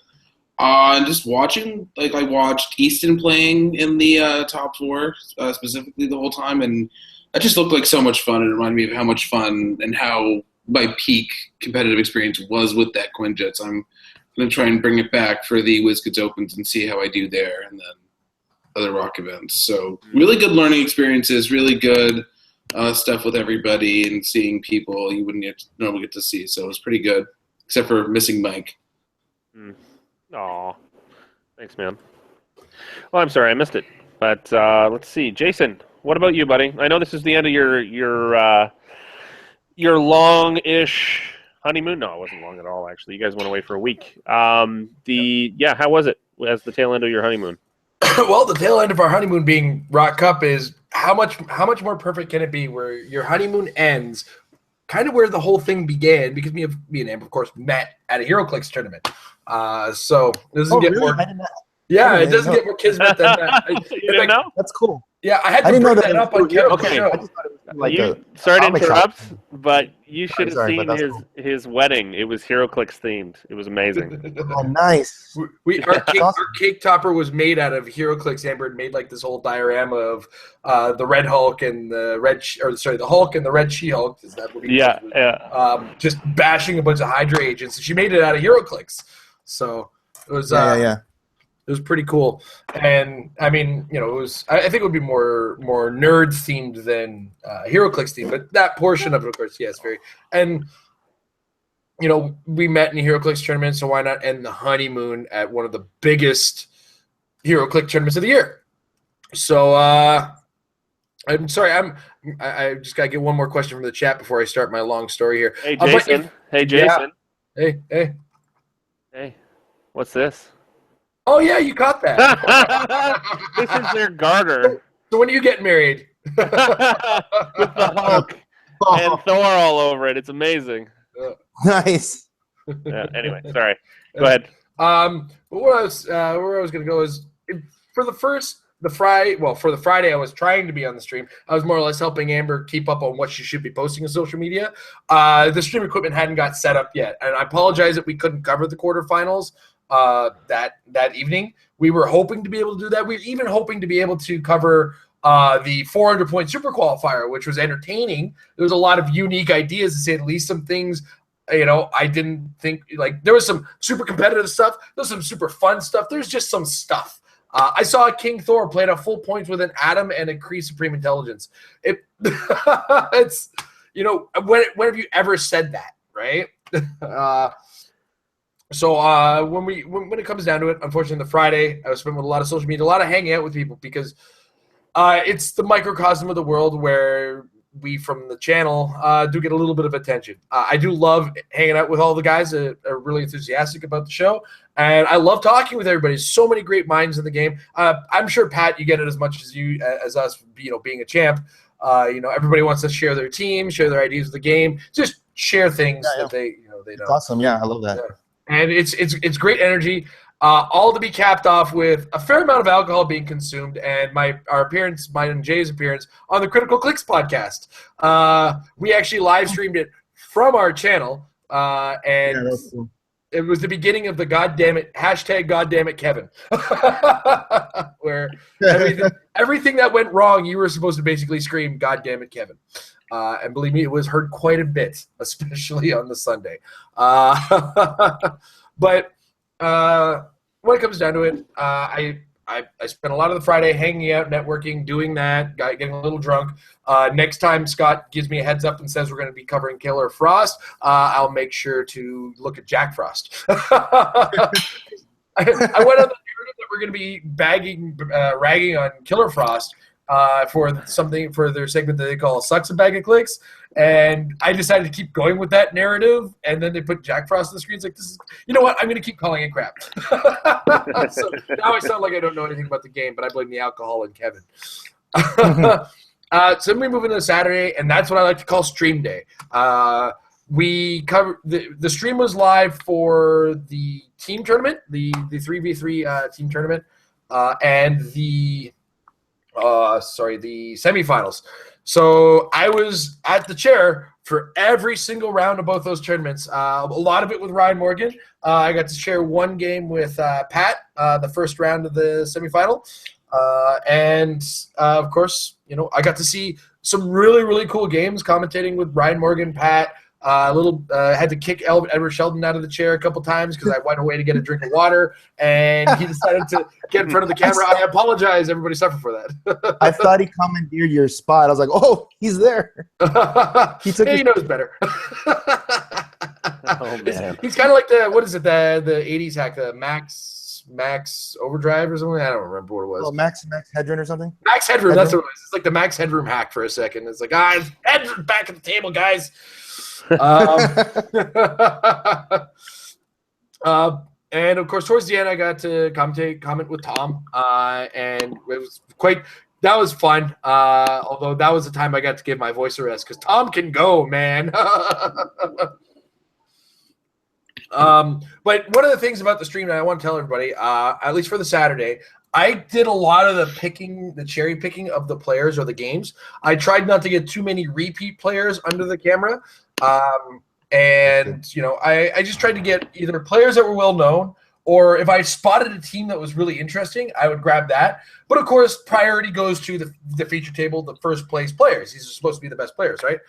And just watching, like I watched Easton playing in the top 4 specifically the whole time, and that just looked like so much fun. It reminded me of how much fun and how my peak competitive experience was with that Quinjet. So I'm going to try and bring it back for the WizKids Opens and see how I do there, and then other ROC events. So really good learning experiences, really good stuff with everybody, and seeing people you wouldn't normally get to see. So it was pretty good, except for missing Mike. Aw, thanks, man. Well, I'm sorry I missed it, but let's see, Jason. What about you, buddy? I know this is the end of your long-ish honeymoon. No, it wasn't long at all. Actually, you guys went away for a week. How was it as the tail end of your honeymoon? Well, the tail end of our honeymoon being ROC Cup is how much more perfect can it be? Where your honeymoon ends, kind of where the whole thing began, because me and Amber, of course, met at a Heroclix tournament. So it doesn't get more. It doesn't get more kismet than that. You didn't know? That's cool. Yeah, I had to bring that up on camera. Okay. I just thought it was like sorry to interrupt, shop. but you should have Sorry, seen his wedding. It was Heroclix themed. It was amazing. Oh, nice. Our cake topper was made out of Heroclix. Amber had made like this whole diorama of the Red Hulk and the the Hulk and the Red She-Hulk. Is that what he Yeah. just bashing a bunch of Hydra agents. She made it out of Heroclix. So it was It was pretty cool, and I mean, it was. I think it would be more nerd themed than Heroclix themed, but that portion of it, of course, yes, very. And we met in a Heroclix tournament, so why not end the honeymoon at one of the biggest Heroclix tournaments of the year? So I'm sorry. I just gotta get one more question from the chat before I start my long story here. Hey, Jason. Hey, Jason. Yeah. Hey. Hey, what's this? Oh yeah, you caught that. This is their garter. So when are you getting married? With the Hulk and Thor all over it. It's amazing. Nice. Yeah. Anyway, sorry. Go ahead. But where I was going to go is for the Friday I was trying to be on the stream. I was more or less helping Amber keep up on what she should be posting on social media. The stream equipment hadn't got set up yet, and I apologize that we couldn't cover the quarterfinals that evening. We were hoping to be able to do that. We were even hoping to be able to cover the 400-point super qualifier, which was entertaining. There was a lot of unique ideas, to say the least. Some things, I didn't think, like, there was some super competitive stuff. There's some super fun stuff. There's just some stuff. I saw King Thor played at full points with an Atom and a Kree Supreme Intelligence. It's, when have you ever said that, right? So when it comes down to it, unfortunately, the Friday I was spent with a lot of social media, a lot of hanging out with people, because it's the microcosm of the world where we from the channel do get a little bit of attention. I do love hanging out with all the guys that are really enthusiastic about the show, and I love talking with everybody. So many great minds in the game. I'm sure, Pat, you get it as much as us, being a champ. Everybody wants to share their team, share their ideas of the game, just share things that they know. It's awesome. Yeah, I love that. Yeah. And it's great energy. All to be capped off with a fair amount of alcohol being consumed, and our appearance, mine and Jay's appearance on the Critical Clicks podcast. We actually live streamed it from our channel, and cool. It was the beginning of the #goddammit Kevin, where everything that went wrong, you were supposed to basically scream "goddammit Kevin." And believe me, it was heard quite a bit, especially on the Sunday. But when it comes down to it, I spent a lot of the Friday hanging out, networking, doing that, getting a little drunk. Next time Scott gives me a heads up and says we're going to be covering Killer Frost, I'll make sure to look at Jack Frost. I went on the narrative that we're going to be ragging on Killer Frost for their segment that they call Sucks a Bag of Clicks. And I decided to keep going with that narrative, and then they put Jack Frost on the screen. It's like, you know what? I'm going to keep calling it crap. So now I sound like I don't know anything about the game, but I blame the alcohol and Kevin. So then we move into Saturday, and that's what I like to call Stream Day. We covered the stream was live for the team tournament, the 3v3 team tournament, and the semifinals. So I was at the chair for every single round of both those tournaments. A lot of it with Ryan Morgan. I got to share one game with Pat, the first round of the semifinal. And of course, I got to see some really, really cool games commentating with Ryan Morgan, Pat. Had to kick Edward Sheldon out of the chair a couple times because I went away to get a drink of water, and he decided to get in front of the camera. I apologize. Everybody suffered for that. I thought he commandeered your spot. I was like, oh, he's there. He knows better. Oh, man. He's kind of like the 80s hack, the Max Overdrive or something. I don't remember what it was. Oh, Max Headroom or something? Max Headroom, that's what it was. It's like the Max Headroom hack for a second. It's like, Headroom back at the table, guys. And of course, towards the end, I got to comment with Tom, and it was that was fun. Although that was the time I got to give my voice a rest because Tom can go, man. But one of the things about the stream that I want to tell everybody, at least for the Saturday, I did a lot of the cherry picking of the players or the games. I tried not to get too many repeat players under the camera. I just tried to get either players that were well known, or if I spotted a team that was really interesting, I would grab that. But of course, priority goes to the feature table, the first place players. These are supposed to be the best players, right?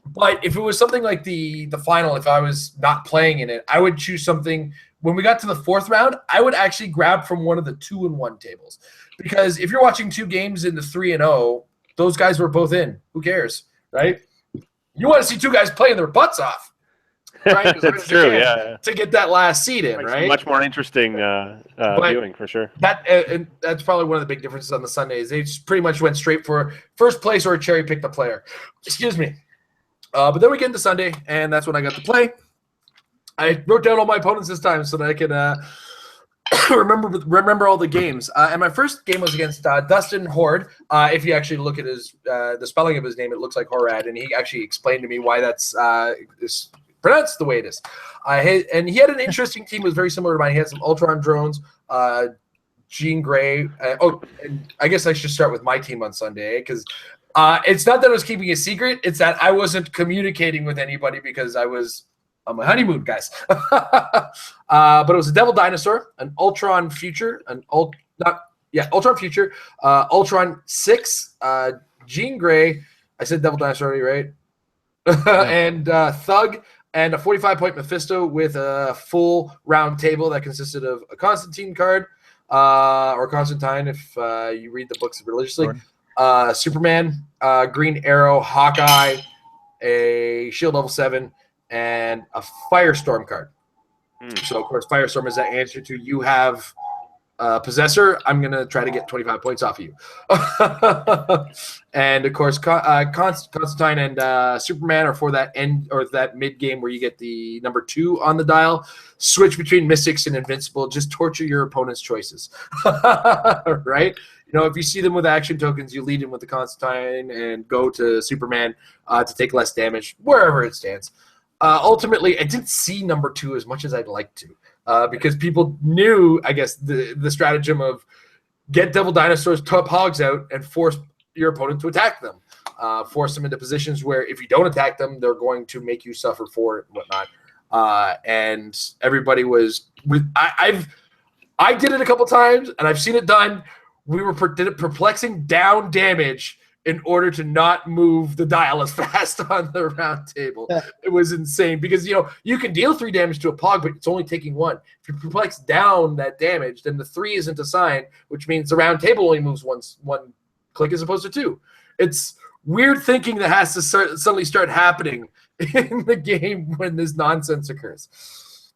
But if it was something like the final, if I was not playing in it, I would choose something. When we got to the fourth round, I would actually grab from one of the 2-1 tables. Because if you're watching two games in the 3-0, those guys were both in. Who cares, right? You want to see two guys playing their butts off. trying as hard That's as true. they can Yeah, to get that last seed in, Makes right? much more interesting viewing for sure. And that's probably one of the big differences on the Sundays. They just pretty much went straight for first place or cherry picked the player. Excuse me. But then we get into Sunday, and that's when I got to play. I wrote down all my opponents this time so that I could remember all the games. And my first game was against Dustin Horde. If you actually look at his the spelling of his name, it looks like Horad, and he actually explained to me why that's is pronounced the way it is. And he had an interesting team. It was very similar to mine. He had some Ultron drones, Jean Grey. And I guess I should start with my team on Sunday because it's not that I was keeping a secret. It's that I wasn't communicating with anybody because I was on my honeymoon, guys. But it was a Devil Dinosaur, an Ultron Future, Ultron Future, Ultron 6, Jean Grey. I said Devil Dinosaur already, right? And Thug, and a 45-point Mephisto with a full round table that consisted of a Constantine card, or Constantine if you read the books religiously, Superman, Green Arrow, Hawkeye, a Shield level 7, and a Firestorm card. So, of course, Firestorm is that answer to you have Possessor. I'm going to try to get 25 points off of you. And, of course, Constantine and Superman are for that end or that mid game where you get the number 2 on the dial. Switch between Mystics and Invincible. Just torture your opponent's choices. Right? You know, if you see them with action tokens, you lead in with the Constantine and go to Superman to take less damage wherever it stands. Ultimately, I didn't see number 2 as much as I'd like to because people knew, I guess, the stratagem of get Devil Dinosaurs, top hogs out, and force your opponent to attack them. Force them into positions where if you don't attack them, they're going to make you suffer for it and whatnot. And everybody was with. I did it a couple times, and I've seen it done. We did it perplexing down damage in order to not move the dial as fast on the round table. It was insane because, you know, you can deal 3 damage to a pog, but it's only taking 1. If you perplex down that damage, then the 3 isn't assigned, which means the round table only moves one click as opposed to 2. It's weird thinking that has to suddenly start happening in the game when this nonsense occurs.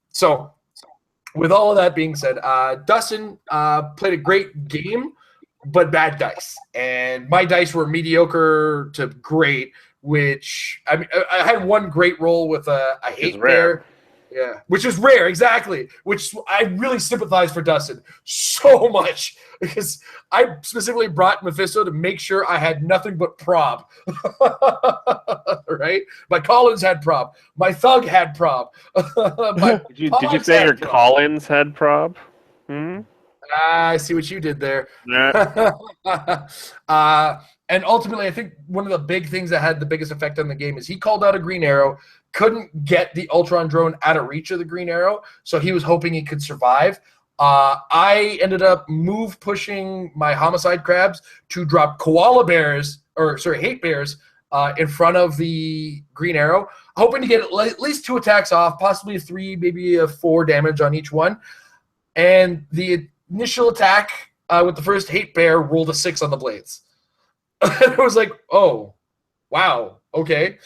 So with all of that being said, Dustin played a great game, but bad dice, and my dice were mediocre to great. Which I mean, I had one great roll with a hate bear, which is rare, exactly. Which I really sympathize for Dustin so much because I specifically brought Mephisto to make sure I had nothing but prob. Right? My Collins had prob. My Thug had prob. Did you say your Collins had prob? I see what you did there. Yeah. And ultimately, I think one of the big things that had the biggest effect on the game is he called out a Green Arrow, couldn't get the Ultron drone out of reach of the Green Arrow, so he was hoping he could survive. I ended up pushing my Homicide Crabs to drop hate bears in front of the Green Arrow, hoping to get at least 2 attacks off, possibly 3, maybe a 4 damage on each one. And the initial attack with the first hate bear rolled a 6 on the blades. And I was like, oh, wow, okay.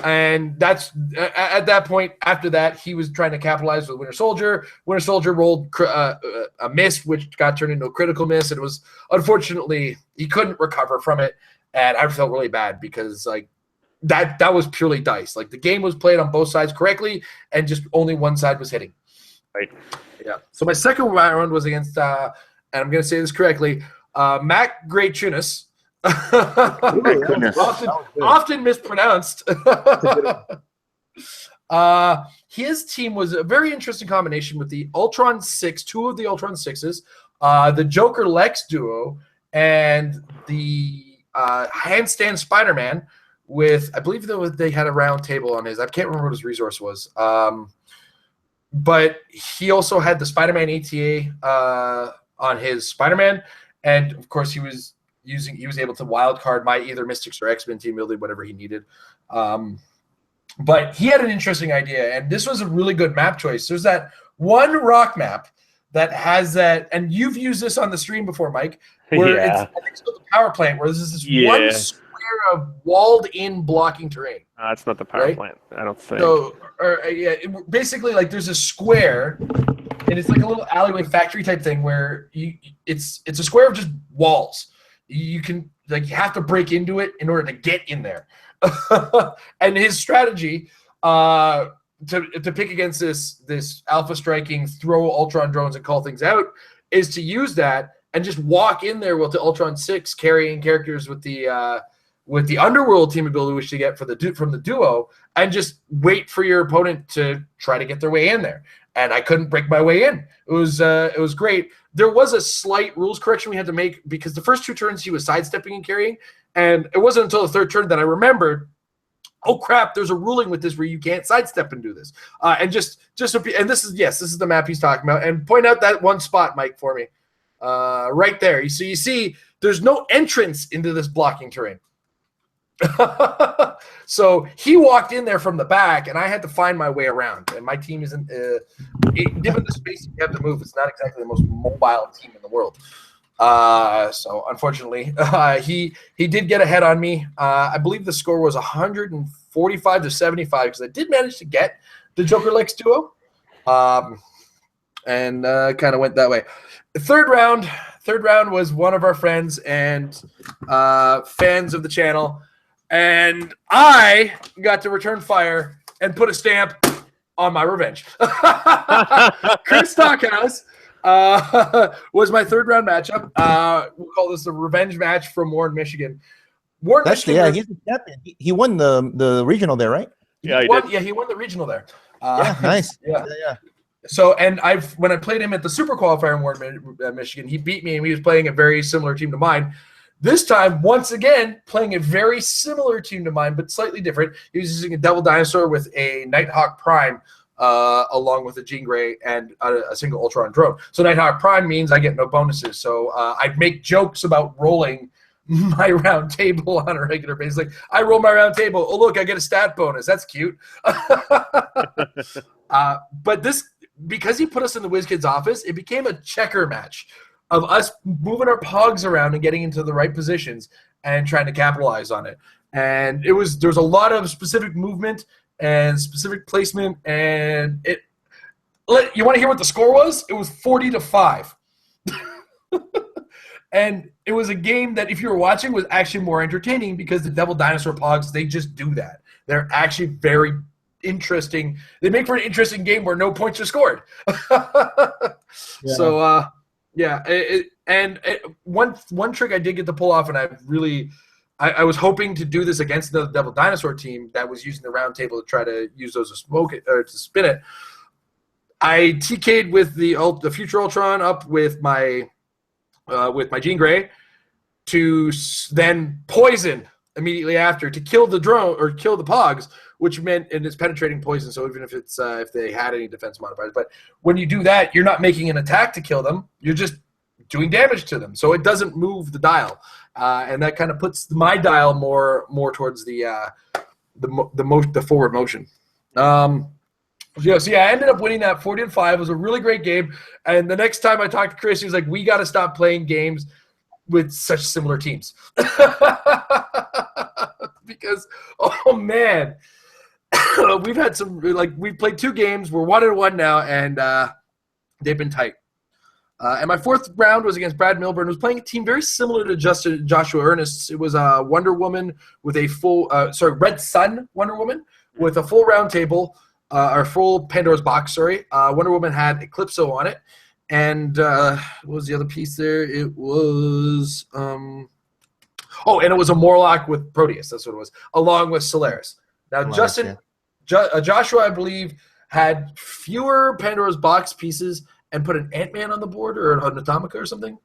And that's at that point. After that, he was trying to capitalize with Winter Soldier. Winter Soldier rolled a miss, which got turned into a critical miss. And it was, unfortunately, he couldn't recover from it. And I felt really bad because like that was purely dice. Like the game was played on both sides correctly, and just only one side was hitting. Right. Yeah. So my second round was against, and I'm going to say this correctly, Mac Great Tunis. Often mispronounced. His team was a very interesting combination with the Ultron 6, 2 of the Ultron 6s, the Joker Lex duo, and the handstand Spider-Man with, I believe they had a round table on his. I can't remember what his resource was. But he also had the Spider-Man ETA on his Spider-Man, and of course he was able to wild card my either Mystics or X-Men team building, whatever he needed. But he had an interesting idea, and this was a really good map choice. There's that one ROC map that has that, and you've used this on the stream before, Mike, where it's, I think it's called the power plant, where this is this one square of walled-in blocking terrain. It's not the power Right? plant. I don't think. So, basically, like there's a square, and it's like a little alleyway factory type thing where it's a square of just walls. You can you have to break into it in order to get in there. And his strategy to pick against this alpha striking, throw Ultron drones and call things out is to use that and just walk in there with the Ultron 6 carrying characters with the Underworld team ability, which you get from the duo, and just wait for your opponent to try to get their way in there. And I couldn't break my way in. It was great. There was a slight rules correction we had to make because the first 2 turns he was sidestepping and carrying, and it wasn't until the 3rd turn that I remembered, oh crap, there's a ruling with this where you can't sidestep and do this. And this is the map he's talking about. And point out that one spot, Mike, for me, right there. You see, there's no entrance into this blocking terrain. So he walked in there from the back, and I had to find my way around. And my team isn't, given the space you have to move, it's not exactly the most mobile team in the world. So unfortunately, he did get ahead on me. I believe the score was 145 to 75 because I did manage to get the Jokerlex duo, and kind of went that way. The third round was one of our friends and fans of the channel. And I got to return fire and put a stamp on my revenge. Chris Stockhouse was my 3rd round matchup. We'll call this the revenge match from Warren, Michigan. He's the captain. He won the regional there, right? Yeah, he won. Yeah, he won the regional there. Nice. Yeah. So, and when I played him at the Super Qualifier in Warren, Michigan, he beat me, and he was playing a very similar team to mine. This time, once again, playing a very similar team to mine, but slightly different. He was using a Devil Dinosaur with a Nighthawk Prime, along with a Jean Grey and a single Ultron drone. So Nighthawk Prime means I get no bonuses. So I'd make jokes about rolling my round table on a regular basis. Like, I roll my round table. Oh, look, I get a stat bonus. That's cute. But this, because he put us in the WizKids office, it became a checker match of us moving our pogs around and getting into the right positions and trying to capitalize on it. And there was a lot of specific movement and specific placement. And you want to hear what the score was? It was 40-5. And it was a game that, if you were watching, was actually more entertaining because the Devil Dinosaur pogs, they just do that. They're actually very interesting. They make for an interesting game where no points are scored. So, one trick I did get to pull off, and I was hoping to do this against the Devil Dinosaur team that was using the round table to try to use those to smoke it or to spin it. I TK'd with the Future Ultron up with my Jean Grey to then poison immediately after to kill the drone or kill the pogs, which meant, and it's penetrating poison, so even if it's if they had any defense modifiers. But when you do that, you're not making an attack to kill them. You're just doing damage to them. So it doesn't move the dial. And that kind of puts my dial more towards the forward motion. I ended up winning that 40-5. It was a really great game. And the next time I talked to Chris, he was like, we got to stop playing games with such similar teams. Because, oh man, we've had some, we've played 2 games. We're 1-1 now, and they've been tight. And my 4th round was against Brad Milburn, who was playing a team very similar to Joshua Ernest. It was a Wonder Woman with a full, Red Sun Wonder Woman with a full round table, or full Pandora's box, Wonder Woman had Eclipso on it. And what was the other piece there? It was, and it was a Morlock with Proteus. That's what it was, along with Solaris. Now, Joshua, I believe, had fewer Pandora's box pieces and put an Ant-Man on the board or an Atomica or something.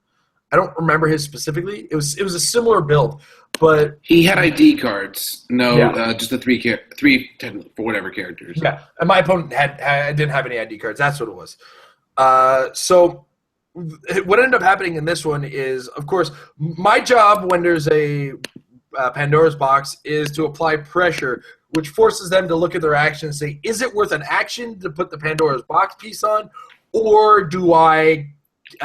I don't remember his specifically. It was a similar build, but he had ID cards. No, just the three for whatever characters. Yeah, and my opponent didn't have any ID cards. That's what it was. So what ended up happening in this one is, of course, my job when there's a Pandora's box is to apply pressure, which forces them to look at their action and say, is it worth an action to put the Pandora's box piece on, or do I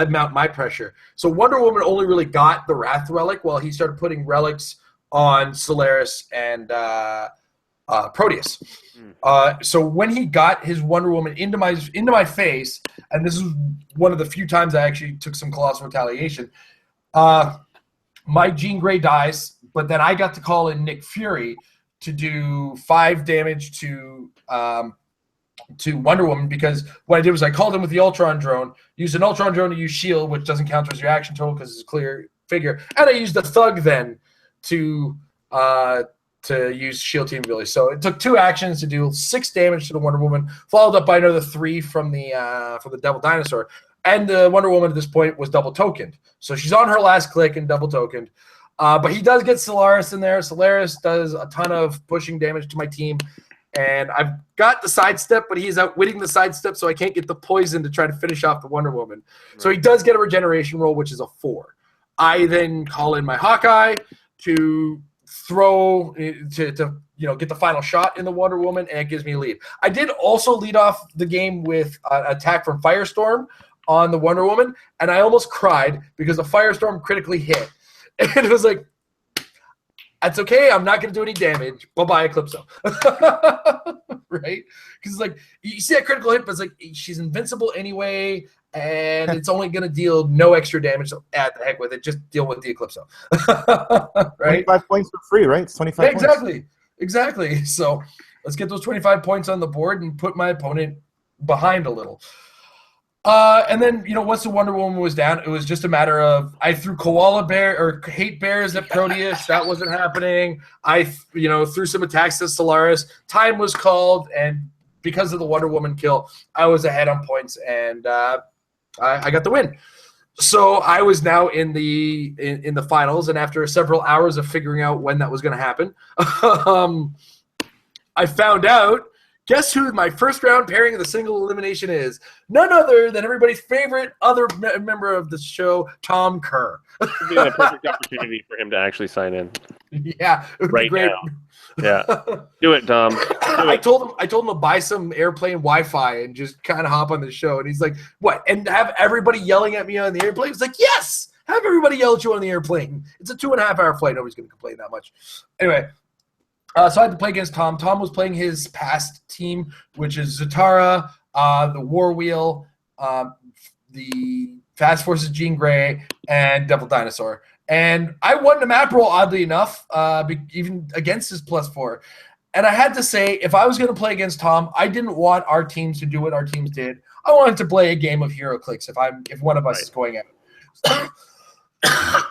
mount my pressure? So Wonder Woman only really got the Wrath Relic while he started putting relics on Solaris and Proteus. So when he got his Wonder Woman into my face, and this is one of the few times I actually took some colossal retaliation, my Jean Grey dies, but then I got to call in Nick Fury to do 5 damage to Wonder Woman, because what I did was I called him with the Ultron drone, used an Ultron drone to use shield, which doesn't count as reaction total because it's a clear figure, and I used the Thug then to use shield team ability. So it took 2 actions to do 6 damage to the Wonder Woman, followed up by another 3 from the Devil Dinosaur. And the Wonder Woman at this point was double tokened. So she's on her last click and double tokened. But he does get Solaris in there. Solaris does a ton of pushing damage to my team. And I've got the sidestep, but he's outwitting the sidestep, so I can't get the poison to try to finish off the Wonder Woman. Right. So he does get a regeneration roll, which is a 4. I then call in my Hawkeye to throw to get the final shot in the Wonder Woman, and it gives me a lead. I did also lead off the game with an attack from Firestorm on the Wonder Woman, and I almost cried because the Firestorm critically hit. And it was like, that's okay, I'm not going to do any damage. Bye-bye, Eclipso. Right? Because it's like, you see that critical hit, but it's like, she's invincible anyway, and it's only going to deal no extra damage, so the heck with it. Just deal with the Eclipso. Right? 25 points for free, right? It's 25 points. Exactly. So let's get those 25 points on the board and put my opponent behind a little. And then, once the Wonder Woman was down, it was just a matter of I threw koala bear or hate bears at Proteus. That wasn't happening. I, threw some attacks at Solaris. Time was called, and because of the Wonder Woman kill, I was ahead on points, and I got the win. So I was now in the finals, and after several hours of figuring out when that was going to happen, I found out. Guess who my first round pairing of the single elimination is? None other than everybody's favorite other member of the show, Tom Kerr. This would be a perfect opportunity for him to actually sign in. Yeah, it would be great. Now. Yeah, do it, Tom. I told him to buy some airplane Wi-Fi and just kind of hop on the show, and he's like, "What?" And have everybody yelling at me on the airplane. It's like, "Yes, have everybody yell at you on the airplane." It's a 2.5-hour flight. Nobody's going to complain that much. Anyway. So I had to play against Tom. Tom was playing his past team, which is Zatara, the War Wheel, the Fast Forces Jean Grey, and Devil Dinosaur. And I won the map roll, oddly enough, even against his +4. And I had to say, if I was going to play against Tom, I didn't want our teams to do what our teams did. I wanted to play a game of Heroclix if one of us is going out.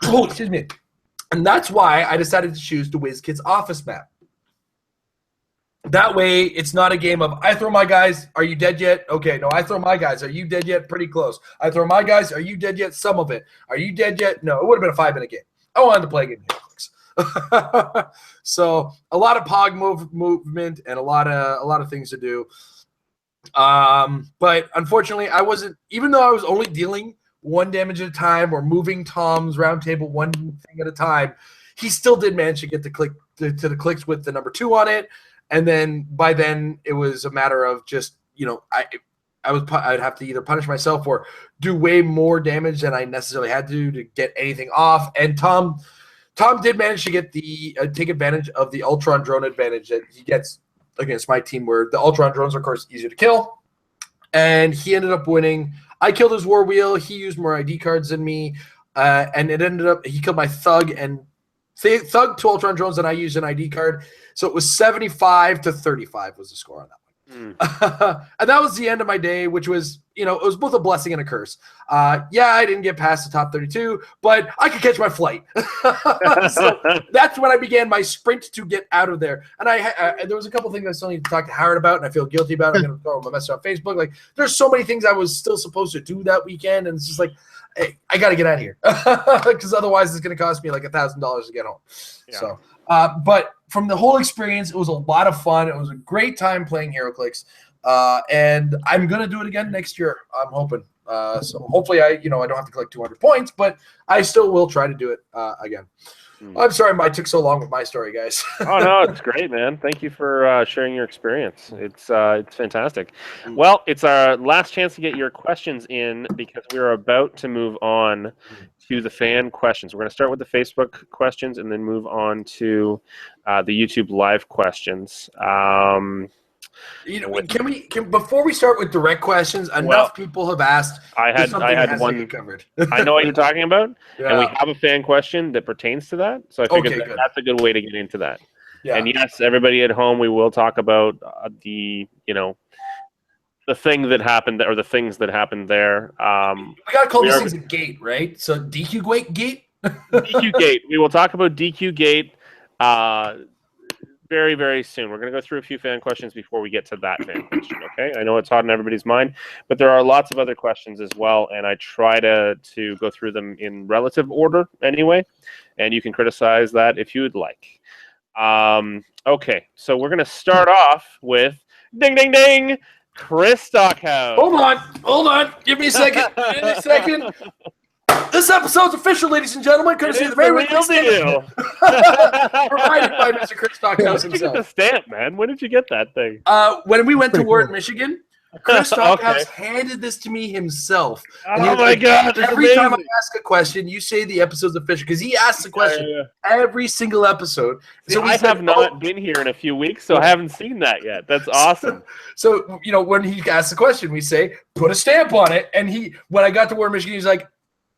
Oh, excuse me. And that's why I decided to choose the WizKids Office map. That way, it's not a game of, I throw my guys, are you dead yet? Okay, no, I throw my guys, are you dead yet? Pretty close. I throw my guys, are you dead yet? Some of it. Are you dead yet? No, it would have been a 5-minute game. I wanted to play a game of Heroclix. So, a lot of pog movement and a lot of things to do. But unfortunately, I wasn't, even though I was only dealing 1 damage at a time or moving Tom's round table 1 thing at a time, he still did manage to get to the clicks with the number 2 on it. And then by then it was a matter of just, I'd have to either punish myself or do way more damage than I necessarily had to get anything off. And Tom did manage to get take advantage of the Ultron drone advantage that he gets against my team, where the Ultron drones are, of course, easier to kill. And he ended up winning. I killed his War Wheel. He used more ID cards than me. And it ended up, he killed my Thug and Thug to Ultron drones, and I used an ID card. So it was 75-35 was the score on that one. And that was the end of my day, which was, it was both a blessing and a curse. I didn't get past the top 32, but I could catch my flight. So that's when I began my sprint to get out of there. And there was a couple things I still need to talk to Howard about, and I feel guilty about it. I'm going to throw him a message on Facebook. Like, there's so many things I was still supposed to do that weekend, and it's just like, hey, I got to get out of here because otherwise it's going to cost me like $1,000 to get home. Yeah. So, but from the whole experience, it was a lot of fun. It was a great time playing Heroclix, and I'm going to do it again next year. I'm hoping. So hopefully I don't have to collect 200 points, but I still will try to do it again. I'm sorry I took so long with my story, guys. Oh no, it's great, man. Thank you for sharing your experience. It's fantastic. Well, it's our last chance to get your questions in because we're about to move on to the fan questions. We're going to start with the Facebook questions and then move on to the YouTube live questions. Can before we start with direct questions, enough people have asked. I had one to get covered. I know what you're talking about, Yeah. and we have a fan question that pertains to that. So I figured Okay, good. that's a good way to get into that. Yeah. And yes, everybody at home, we will talk about the thing that happened or the things that happened there. We gotta call these things a gate, right? So DQ gate. DQ gate. We will talk about DQ gate very, very soon. We're going to go through a few fan questions before we get to that fan question, okay? I know it's hot in everybody's mind, but there are lots of other questions as well, and I try to go through them in relative order anyway, and you can criticize that if you would like. Okay, so we're going to start off with ding, ding, ding, Chris Stockhouse. Hold on. Give me a second. This episode's official, ladies and gentlemen. Courtesy of the very real deal. Provided by Mr. Chris Stockhouse When did you himself. get the stamp, man? When did you get that thing? When we went to war in Michigan, Chris Stockhouse handed this to me himself. And he Oh was my like, God! that's every time I amazing. ask a question, you say the episode's official because he asks the question every single episode. See, I have not been here in a few weeks, so I haven't seen that yet. That's awesome. So when he asks the question, we say put a stamp on it. And when I got to war in Michigan, he's like,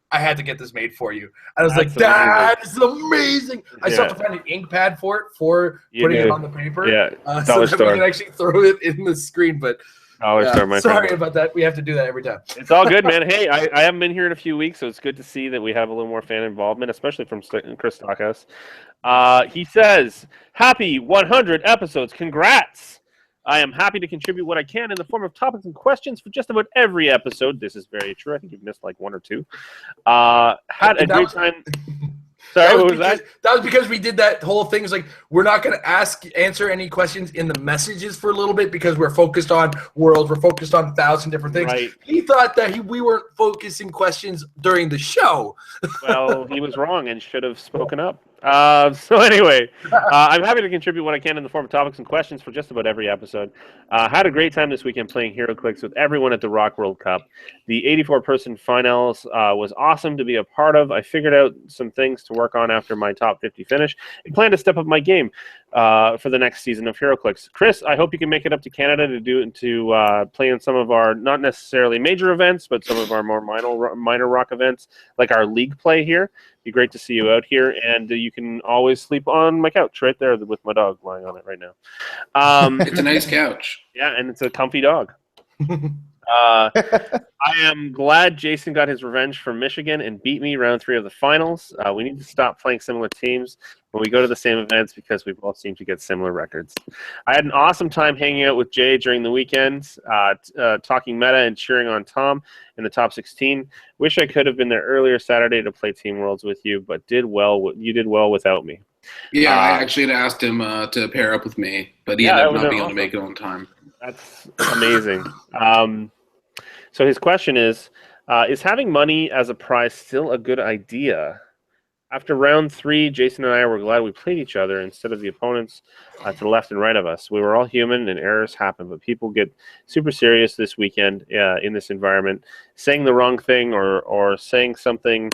I had to get this made for you. And I was like, that is amazing. I still have to find an ink pad for it putting it on the paper. Yeah, so that we can actually throw it in the screen. But sorry about that. We have to do that every time. It's all good, man. Hey, I haven't been here in a few weeks, so it's good to see that we have a little more fan involvement, especially from Chris Stockhouse. He says, happy 100 episodes. Congrats. I am happy to contribute what I can in the form of topics and questions for just about every episode. This is very true. I think you've missed like one or two. Had a great time. Sorry, what was that? That was because we did that whole thing. It's like we're not going to answer any questions in the messages for a little bit because we're focused on world. We're focused on 1,000 different things. Right. He thought that we weren't focusing questions during the show. Well, he was wrong and should have spoken up. So anyway, I'm happy to contribute what I can in the form of topics and questions for just about every episode. Had a great time this weekend playing Heroclix with everyone at the ROC World Cup. The 84-person finals was awesome to be a part of. I figured out some things to work on after my top 50 finish and plan to step up my game for the next season of Heroclix. Chris, I hope you can make it up to Canada to play in some of our not necessarily major events, but some of our more minor ROC events, like our league play here. Be great to see you out here, and you can always sleep on my couch right there with my dog lying on it right now. It's a nice couch. Yeah, and it's a comfy dog. I am glad Jason got his revenge from Michigan and beat me round 3 of the finals. We need to stop playing similar teams when we go to the same events because we both seem to get similar records. I had an awesome time hanging out with Jay during the weekends, talking meta and cheering on Tom in the top 16. Wish I could have been there earlier Saturday to play Team Worlds with you, but you did well without me. Yeah, I actually had asked him to pair up with me, but he ended up not being able to make it on time. That's amazing. So his question is having money as a prize still a good idea? After round 3, Jason and I were glad we played each other instead of the opponents to the left and right of us. We were all human and errors happen, but people get super serious this weekend in this environment. Saying the wrong thing or saying something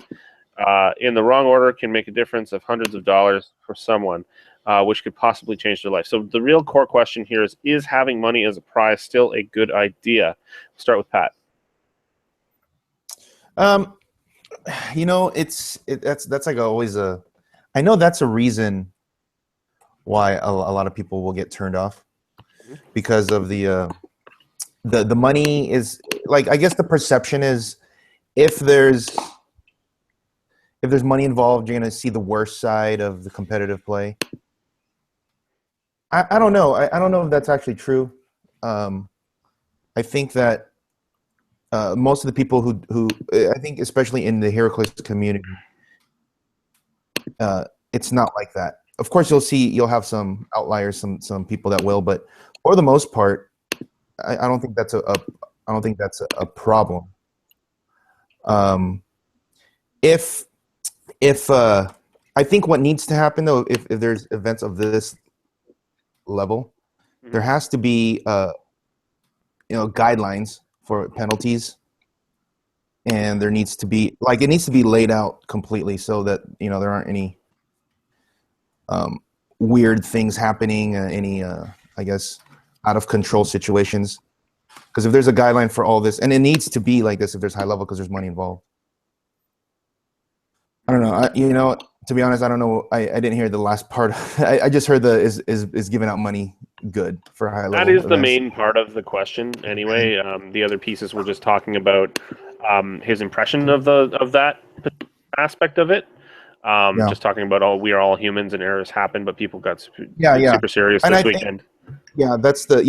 in the wrong order can make a difference of hundreds of dollars for someone, which could possibly change their life. So the real core question here is having money as a prize still a good idea? We'll start with Pat. That's like always I know that's a reason why a lot of people will get turned off because of the money is like, I guess the perception is if there's money involved, you're going to see the worst side of the competitive play. I don't know. I don't know if that's actually true. I think that most of the people who I think, especially in the Heroclix community, it's not like that. Of course, you'll have some outliers, some people that will, but for the most part, I don't think that's a problem. If I think what needs to happen though, if there's events of this level, there has to be guidelines for penalties, and there needs to be it needs to be laid out completely so that there aren't any weird things happening, any I guess out of control situations. Because if there's a guideline for all this, and it needs to be like this if there's high level, because there's money involved. I don't know. To be honest, I don't know. I didn't hear the last part. I just heard is giving out money good for high level. That is the events. main part of the question, anyway. The other pieces we're just talking about his impression of that aspect of it. Just talking about we are all humans and errors happen, but people got super serious this weekend. That's the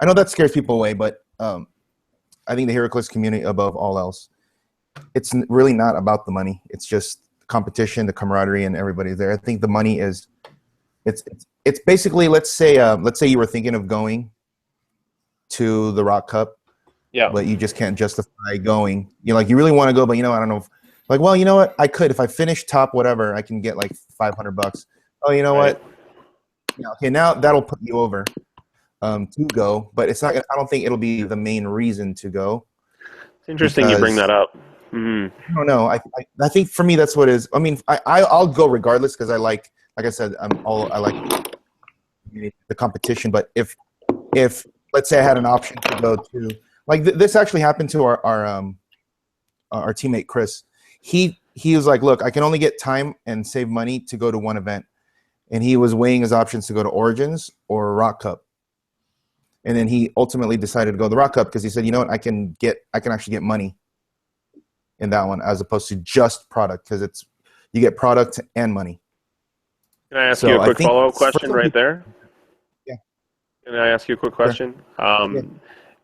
I know that scares people away, but I think the Heroclix community above all else, it's really not about the money. It's just competition, the camaraderie, and everybody's there. I think the money is, it's basically, let's say you were thinking of going to the ROC Cup, but you just can't justify going. You really want to go, but I don't know. You know what? I could if I finish top whatever, I can get like $500. Oh, you know what? Yeah, okay, now that'll put you over to go, but it's not. I don't think it'll be the main reason to go. It's interesting you bring that up. I don't know. I think for me that's what it is. I mean, I'll go regardless because I like I said, I like the competition. But if let's say I had an option to go to this actually happened to our teammate Chris. He was like, look, I can only get time and save money to go to one event, and he was weighing his options to go to Origins or ROC Cup. And then he ultimately decided to go to the ROC Cup because he said, you know what, I can actually get money in that one as opposed to just product, because you get product and money. Can I ask you a quick follow-up question right there? Yeah. Can I ask you a quick question? Sure.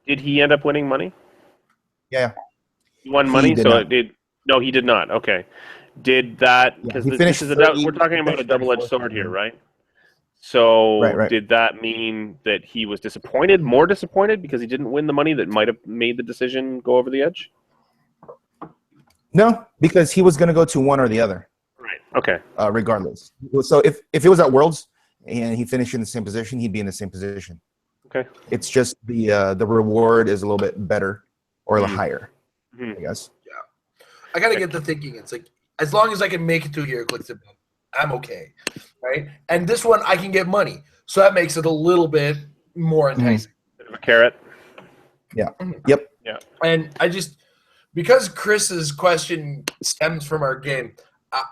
Did he end up winning money? Yeah. He won money, No, he did not. Okay. Did that, because this is we're talking about a double-edged sword here, right? So right. Did that mean that he was more disappointed because he didn't win the money that might have made the decision go over the edge? No, because he was going to go to one or the other. Right. Okay. Regardless. So if it was at Worlds and he finished in the same position, he'd be in the same position. Okay. It's just the reward is a little bit better or a little higher, I guess. Yeah. I got to get the thinking. It's like, as long as I can make it to Heroclix, I'm okay, right? And this one, I can get money. So that makes it a little bit more enticing. Bit of a carrot. Yeah. Yep. Yeah. And because Chris's question stems from our game,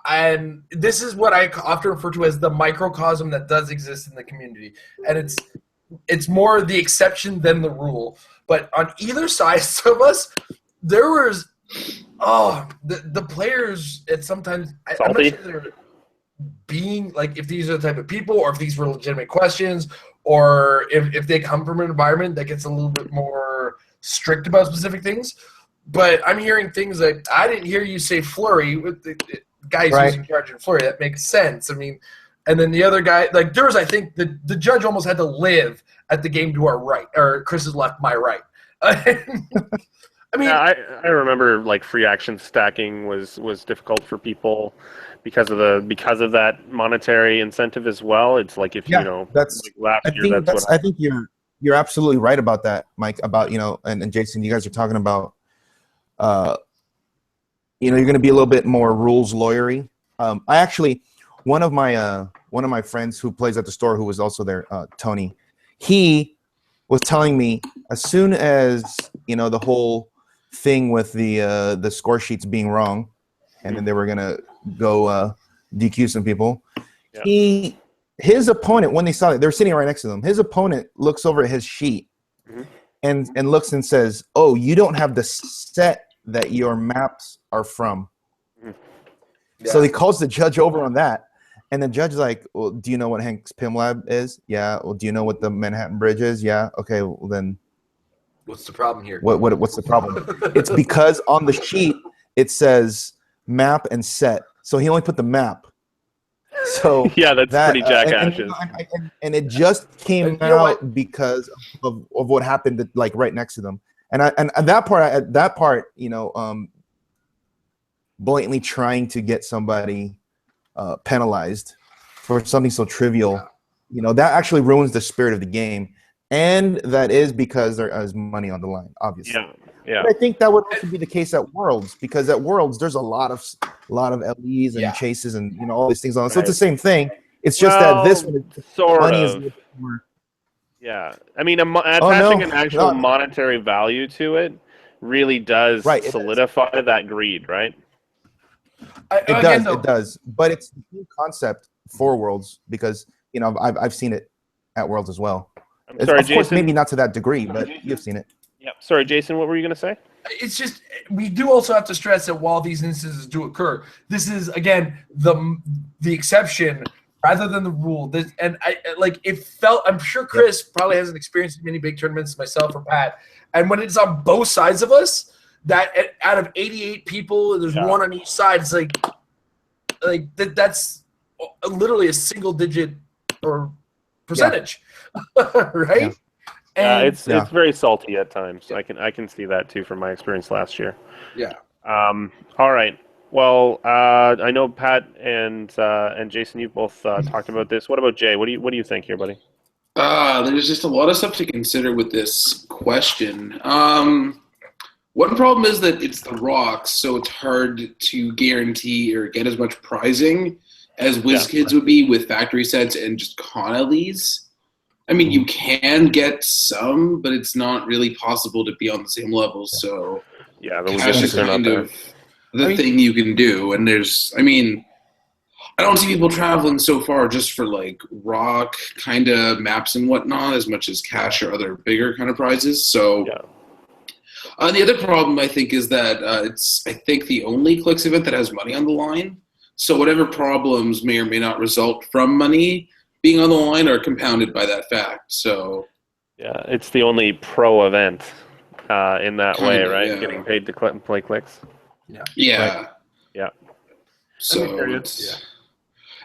and this is what I often refer to as the microcosm that does exist in the community. And it's more the exception than the rule. But on either side of us, there was the players. It's sometimes I'm not sure they're being like, if these are the type of people, or if these were legitimate questions, or if they come from an environment that gets a little bit more strict about specific things. But I'm hearing things like, I didn't hear you say flurry with the guys using charge and flurry. That makes sense. I mean, and then the other guy, like there was, I think the judge almost had to live at the game to our right, or Chris's left, my right. I mean, I remember like free action stacking was difficult for people because of that monetary incentive as well. It's like if that's like last year. I think you're absolutely right about that, Mike. About and Jason, you guys are talking about you're going to be a little bit more rules lawyery. I actually one of my friends who plays at the store, who was also there, Tony, he was telling me as soon as the whole thing with the score sheets being wrong, and then they were gonna go DQ some people. Yeah. His opponent, when they saw it, they were sitting right next to them. His opponent looks over at his sheet and looks and says, "Oh, you don't have the set that your maps are from." Yeah. So he calls the judge over on that, and the judge is like, "Well, do you know what Hank's Pim Lab is? Yeah. Well, do you know what the Manhattan Bridge is? Yeah. Okay. Well, then." What's the problem here? What's the problem? It's because on the sheet it says map and set, so he only put the map. So yeah, that's pretty jackashes. And it just came out because of what happened, like right next to them. And that part, blatantly trying to get somebody penalized for something so trivial, that actually ruins the spirit of the game. And that is because there is money on the line, obviously. Yeah. But I think that would also be the case at Worlds, because at Worlds there's a lot of LEs and chases and all these things on. So it's the same thing. It's just that this one, money is a little bit more. Yeah, I mean, attaching an actual monetary value to it really does solidify that greed, right? It does. But it's the same concept for Worlds, because I've seen it at Worlds as well. I'm sorry, of course, maybe not to that degree, but you've seen it. Yeah. Sorry, Jason, what were you going to say? It's just, we do also have to stress that while these instances do occur, this is, again, the exception rather than the rule. It felt, I'm sure Chris probably hasn't experienced many big tournaments, myself or Pat, and when it's on both sides of us, that out of 88 people, there's one on each side, it's that's literally a single digit or percentage, right? Yeah. It's very salty at times. I can see that too from my experience last year. Yeah. All right. Well, I know Pat and Jason, you both talked about this. What about Jay? What do you think here, buddy? There's just a lot of stuff to consider with this question. One problem is that it's the ROC, so it's hard to guarantee or get as much prizing as WizKids would be with factory sets and just Connolly's. I mean, you can get some, but it's not really possible to be on the same level. So the cash is kind of the thing you can do. And I don't see people traveling so far just for ROC kind of maps and whatnot as much as cash or other bigger kind of prizes. So the other problem I think is that it's the only Clicks event that has money on the line. So whatever problems may or may not result from money being on the line are compounded by that fact. So it's the only pro event in that way, right? Yeah. Getting paid to play Clicks. Yeah. Yeah. So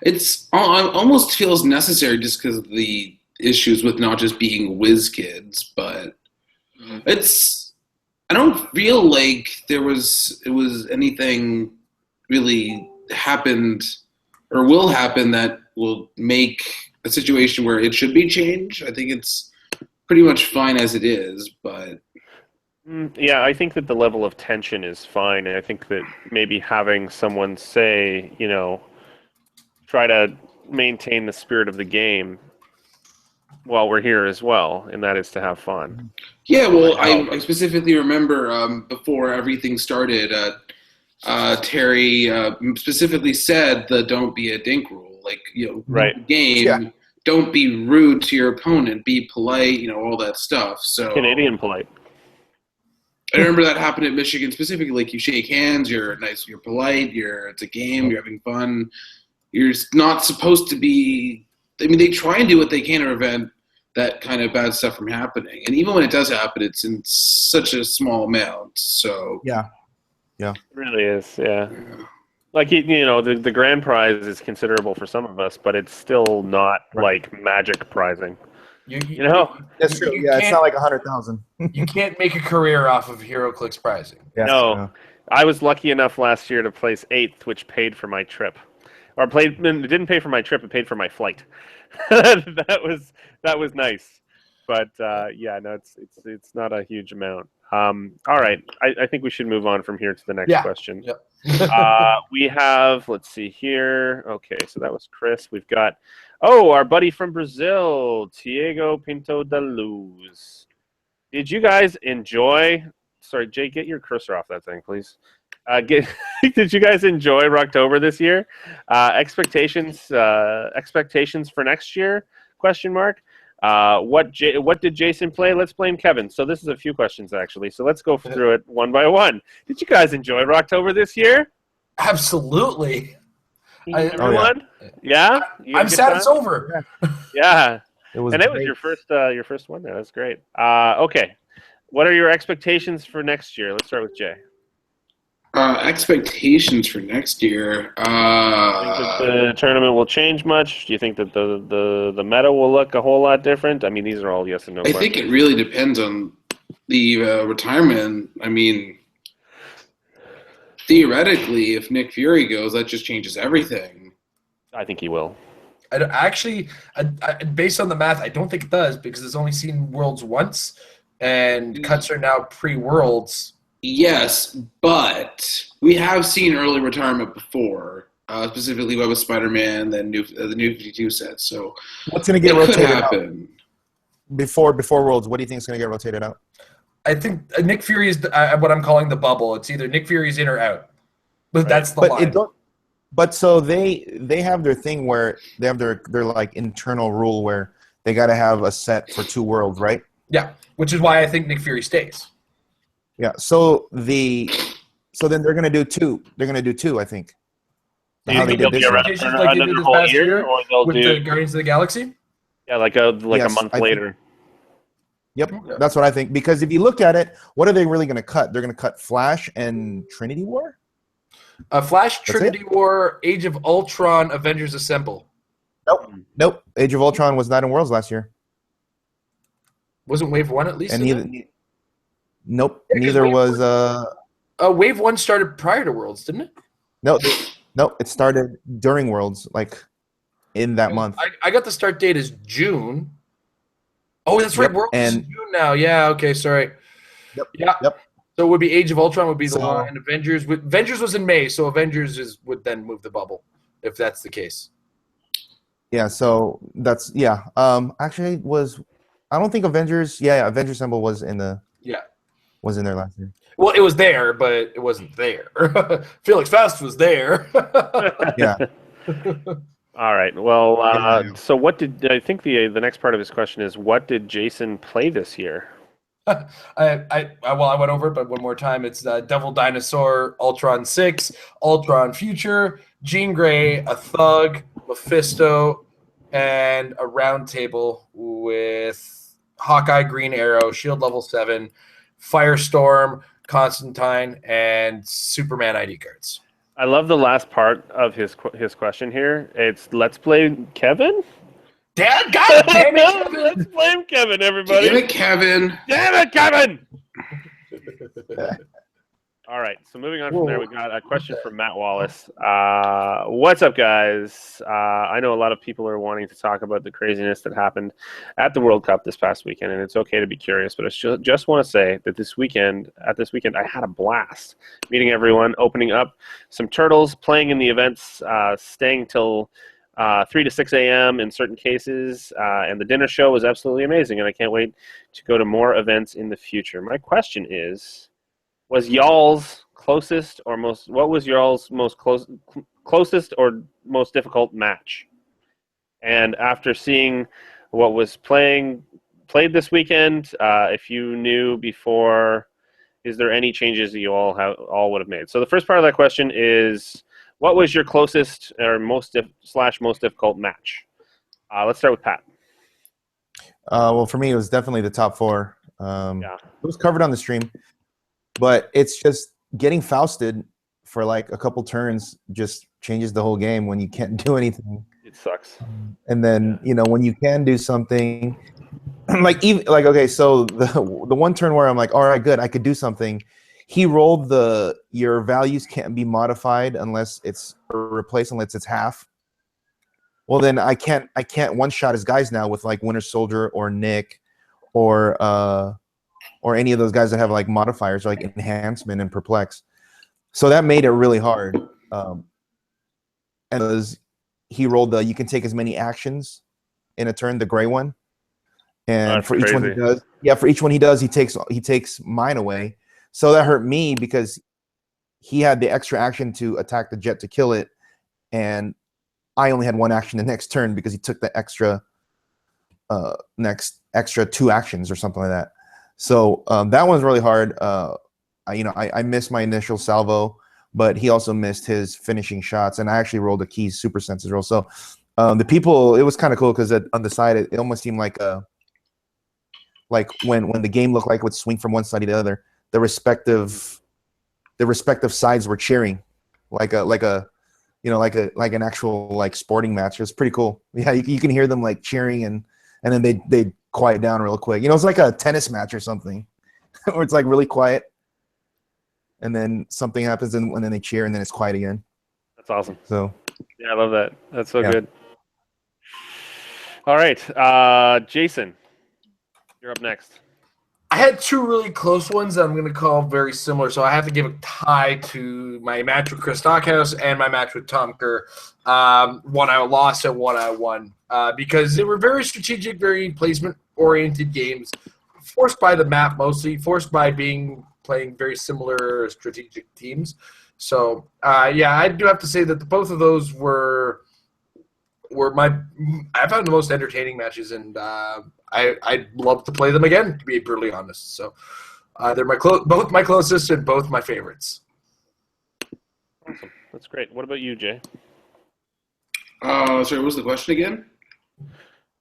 it's almost feels necessary just because of the issues with not just being WizKids, but I don't feel like it was anything really happened or will happen that will make a situation where it should be changed. I think it's pretty much fine as it is, but I think that the level of tension is fine, and I think that maybe having someone say, try to maintain the spirit of the game while we're here as well, and that is to have fun. Yeah, well, I specifically remember before everything started, Terry specifically said the "don't be a dink" rule. Game, don't be rude to your opponent, be polite, all that stuff. So Canadian polite. I remember that happened at Michigan specifically. You shake hands, you're nice, you're polite, it's a game, you're having fun. You're not supposed to be. They try and do what they can to prevent that kind of bad stuff from happening. And even when it does happen, it's in such a small amount. So yeah, it really is. Yeah. The grand prize is considerable for some of us, but it's still not like magic prizing. That's true. It's not like 100,000. You can't make a career off of Heroclix prizing. Yeah, no, I was lucky enough last year to place 8th, which paid for my trip. It didn't pay for my trip; it paid for my flight. that was nice, but it's not a huge amount. All right, I think we should move on from here to the next question. Yep. We have, let's see here. Okay, so that was Chris. We've got, our buddy from Brazil, Tiago Pinto da Luz. Did you guys enjoy? Sorry, Jay, get your cursor off that thing, please. Did you guys enjoy Rocktober this year? Expectations for next year? ? What did Jason play? Let's blame Kevin. So this is a few questions actually. So let's go through it one by one. Did you guys enjoy Rocktober this year? Absolutely. Everyone? Yeah. I'm sad it's over. Yeah. It was your first one there. That's great. Okay. What are your expectations for next year? Let's start with Jay. Expectations for next year. Do you think that the tournament will change much? Do you think that the meta will look a whole lot different? I mean, these are all yes and no questions. I think it really depends on the retirement. I theoretically, if Nick Fury goes, that just changes everything. I think he will. Based on the math, I don't think it does because it's only seen Worlds once, and cuts are now pre-Worlds. Yes, but we have seen early retirement before, specifically Web of Spider-Man, then the New 52 set. So what's going to get it could rotated happen. out before Worlds? What do you think is going to get rotated out? I think Nick Fury is what I'm calling the bubble. It's either Nick Fury's in or out. But that's the line. But so they have their thing where they have their like internal rule where they got to have a set for 2 Worlds, right? Yeah, which is why I think Nick Fury stays. Yeah. So then they're going to do 2. They're going to do 2, I think. Do you think they'll be around for another whole year, or they'll with do the Guardians of the Galaxy? Yeah, like a month later. Yep, that's what I think. Because if you look at it, what are they really going to cut? They're going to cut Flash and Trinity War? Flash, Trinity War, Age of Ultron, Avengers Assemble. Nope. Age of Ultron was not in Worlds last year. Wasn't Wave 1 at least? And Yeah, neither was... Wave 1 started prior to Worlds, didn't it? No, it started during Worlds, like in that month. I got the start date as June. Oh, that's right. Worlds is in June now. Yeah, okay, sorry. Yep. So it would be Age of Ultron would be the line. Avengers was in May, so Avengers would then move the bubble, if that's the case. Yeah, so that's actually I don't think Avengers Avengers Assemble was in there last year. Well, it was there, but it wasn't there. Felix Faust was there. Yeah. All right. Well, so what did I think the next part of his question is? What did Jason play this year? I went over it, but one more time. It's Devil Dinosaur, Ultron 6, Ultron Future, Jean Grey, a Thug, Mephisto, and a round table with Hawkeye, Green Arrow, Shield Level 7, Firestorm, Constantine, and Superman ID cards. I love the last part of his question here. It's let's play Kevin. Dad, God damn it, Kevin! Let's blame Kevin, everybody. Damn it, Kevin! Damn it, Kevin! All right, so moving on from there, we got a question from Matt Wallace. What's up, guys? I know a lot of people are wanting to talk about the craziness that happened at the World Cup this past weekend, and it's okay to be curious, but I just want to say that this weekend, I had a blast meeting everyone, opening up some turtles, playing in the events, staying till 3 to 6 a.m. in certain cases, and the dinner show was absolutely amazing, and I can't wait to go to more events in the future. My question is, what was y'all's closest or most closest or most difficult match? And after seeing what was played this weekend, if you knew before, is there any changes that you all would have made? So the first part of that question is, what was your closest or most difficult match? Let's start with Pat. Well, for me, it was definitely the top 4. It was covered on the stream, but it's just getting Fausted for like a couple turns just changes the whole game when you can't do anything. It sucks. And then when you can do something, okay, so the one turn where I'm like, all right, good, I could do something. He rolled your values can't be modified unless it's replaced unless it's half. Well, then I can't one shot his guys now with like Winter Soldier or Nick or any of those guys that have like modifiers like enhancement and perplex. So that made it really hard. And he rolled you can take as many actions in a turn, the gray one. And for each one he does, he takes mine away. So that hurt me because he had the extra action to attack the jet to kill it, and I only had one action the next turn because he took the extra 2 actions or something like that. So that one's really hard. I missed my initial salvo, but he also missed his finishing shots, and I actually rolled a key super senses roll. So the people, it was kind of cool because on the side it almost seemed like when the game looked like it would swing from one side to the other. The respective sides were cheering, like an actual like sporting match. It was pretty cool. Yeah, you can hear them like cheering, and then they quiet down real quick. It's like a tennis match or something, where it's like really quiet. and then something happens, and then they cheer, and then it's quiet again. That's awesome. So Yeah, I love that. That's so Yeah. good. All right, Jason, you're up next. I had two really close ones that I'm going to call very similar, so I have to give a tie to my match with Chris Stockhouse and my match with Tom Kerr. One I lost and one I won because they were very strategic, very placement-oriented games, forced by the map mostly, forced by playing very similar strategic teams. So, I do have to say that both of those were I found the most entertaining matches, and I'd love to play them again, to be brutally honest. So they're both my closest and both my favorites. Awesome. That's great. What about you, Jay? Sorry, what was the question again?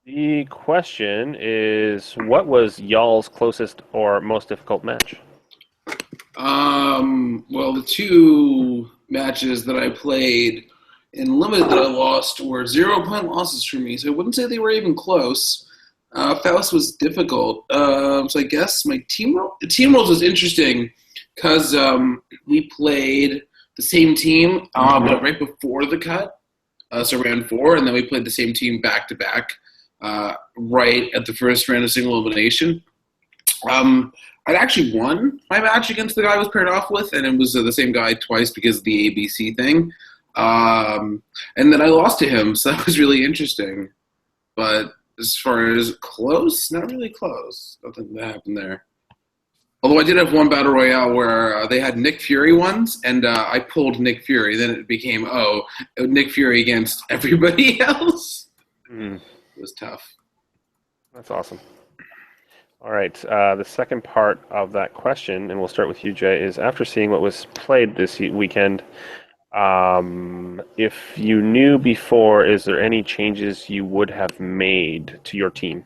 The question is, what was y'all's closest or most difficult match? Well, the two matches that I played in Limited that I lost were 0-point losses for me, so I wouldn't say they were even close. Faust was difficult. So I guess my team rolls was interesting because we played the same team but right before the cut, so round 4, and then we played the same team back-to-back right at the first round of single elimination. I'd actually won my match against the guy I was paired off with, and it was the same guy twice because of the ABC thing. And then I lost to him, so that was really interesting. But as far as close, not really close. Nothing that happened there. Although I did have one battle royale where they had Nick Fury ones, and I pulled Nick Fury. Then it became, Nick Fury against everybody else. It was tough. That's awesome. All right, the second part of that question, and we'll start with you, Jay, is after seeing what was played this weekend, if you knew before, is there any changes you would have made to your team?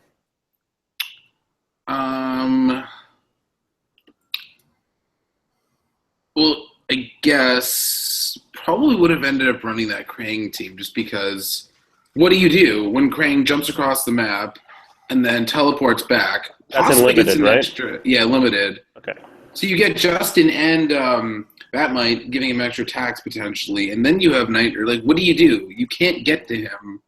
Well, I guess probably would have ended up running that Krang team just because what do you do when Krang jumps across the map and then teleports back? That's Possibly in gets limited, an right? Limited. Okay. So you get Justin and Batmite giving him extra attacks potentially, and then you have Nightmare. Like, what do? You can't get to him.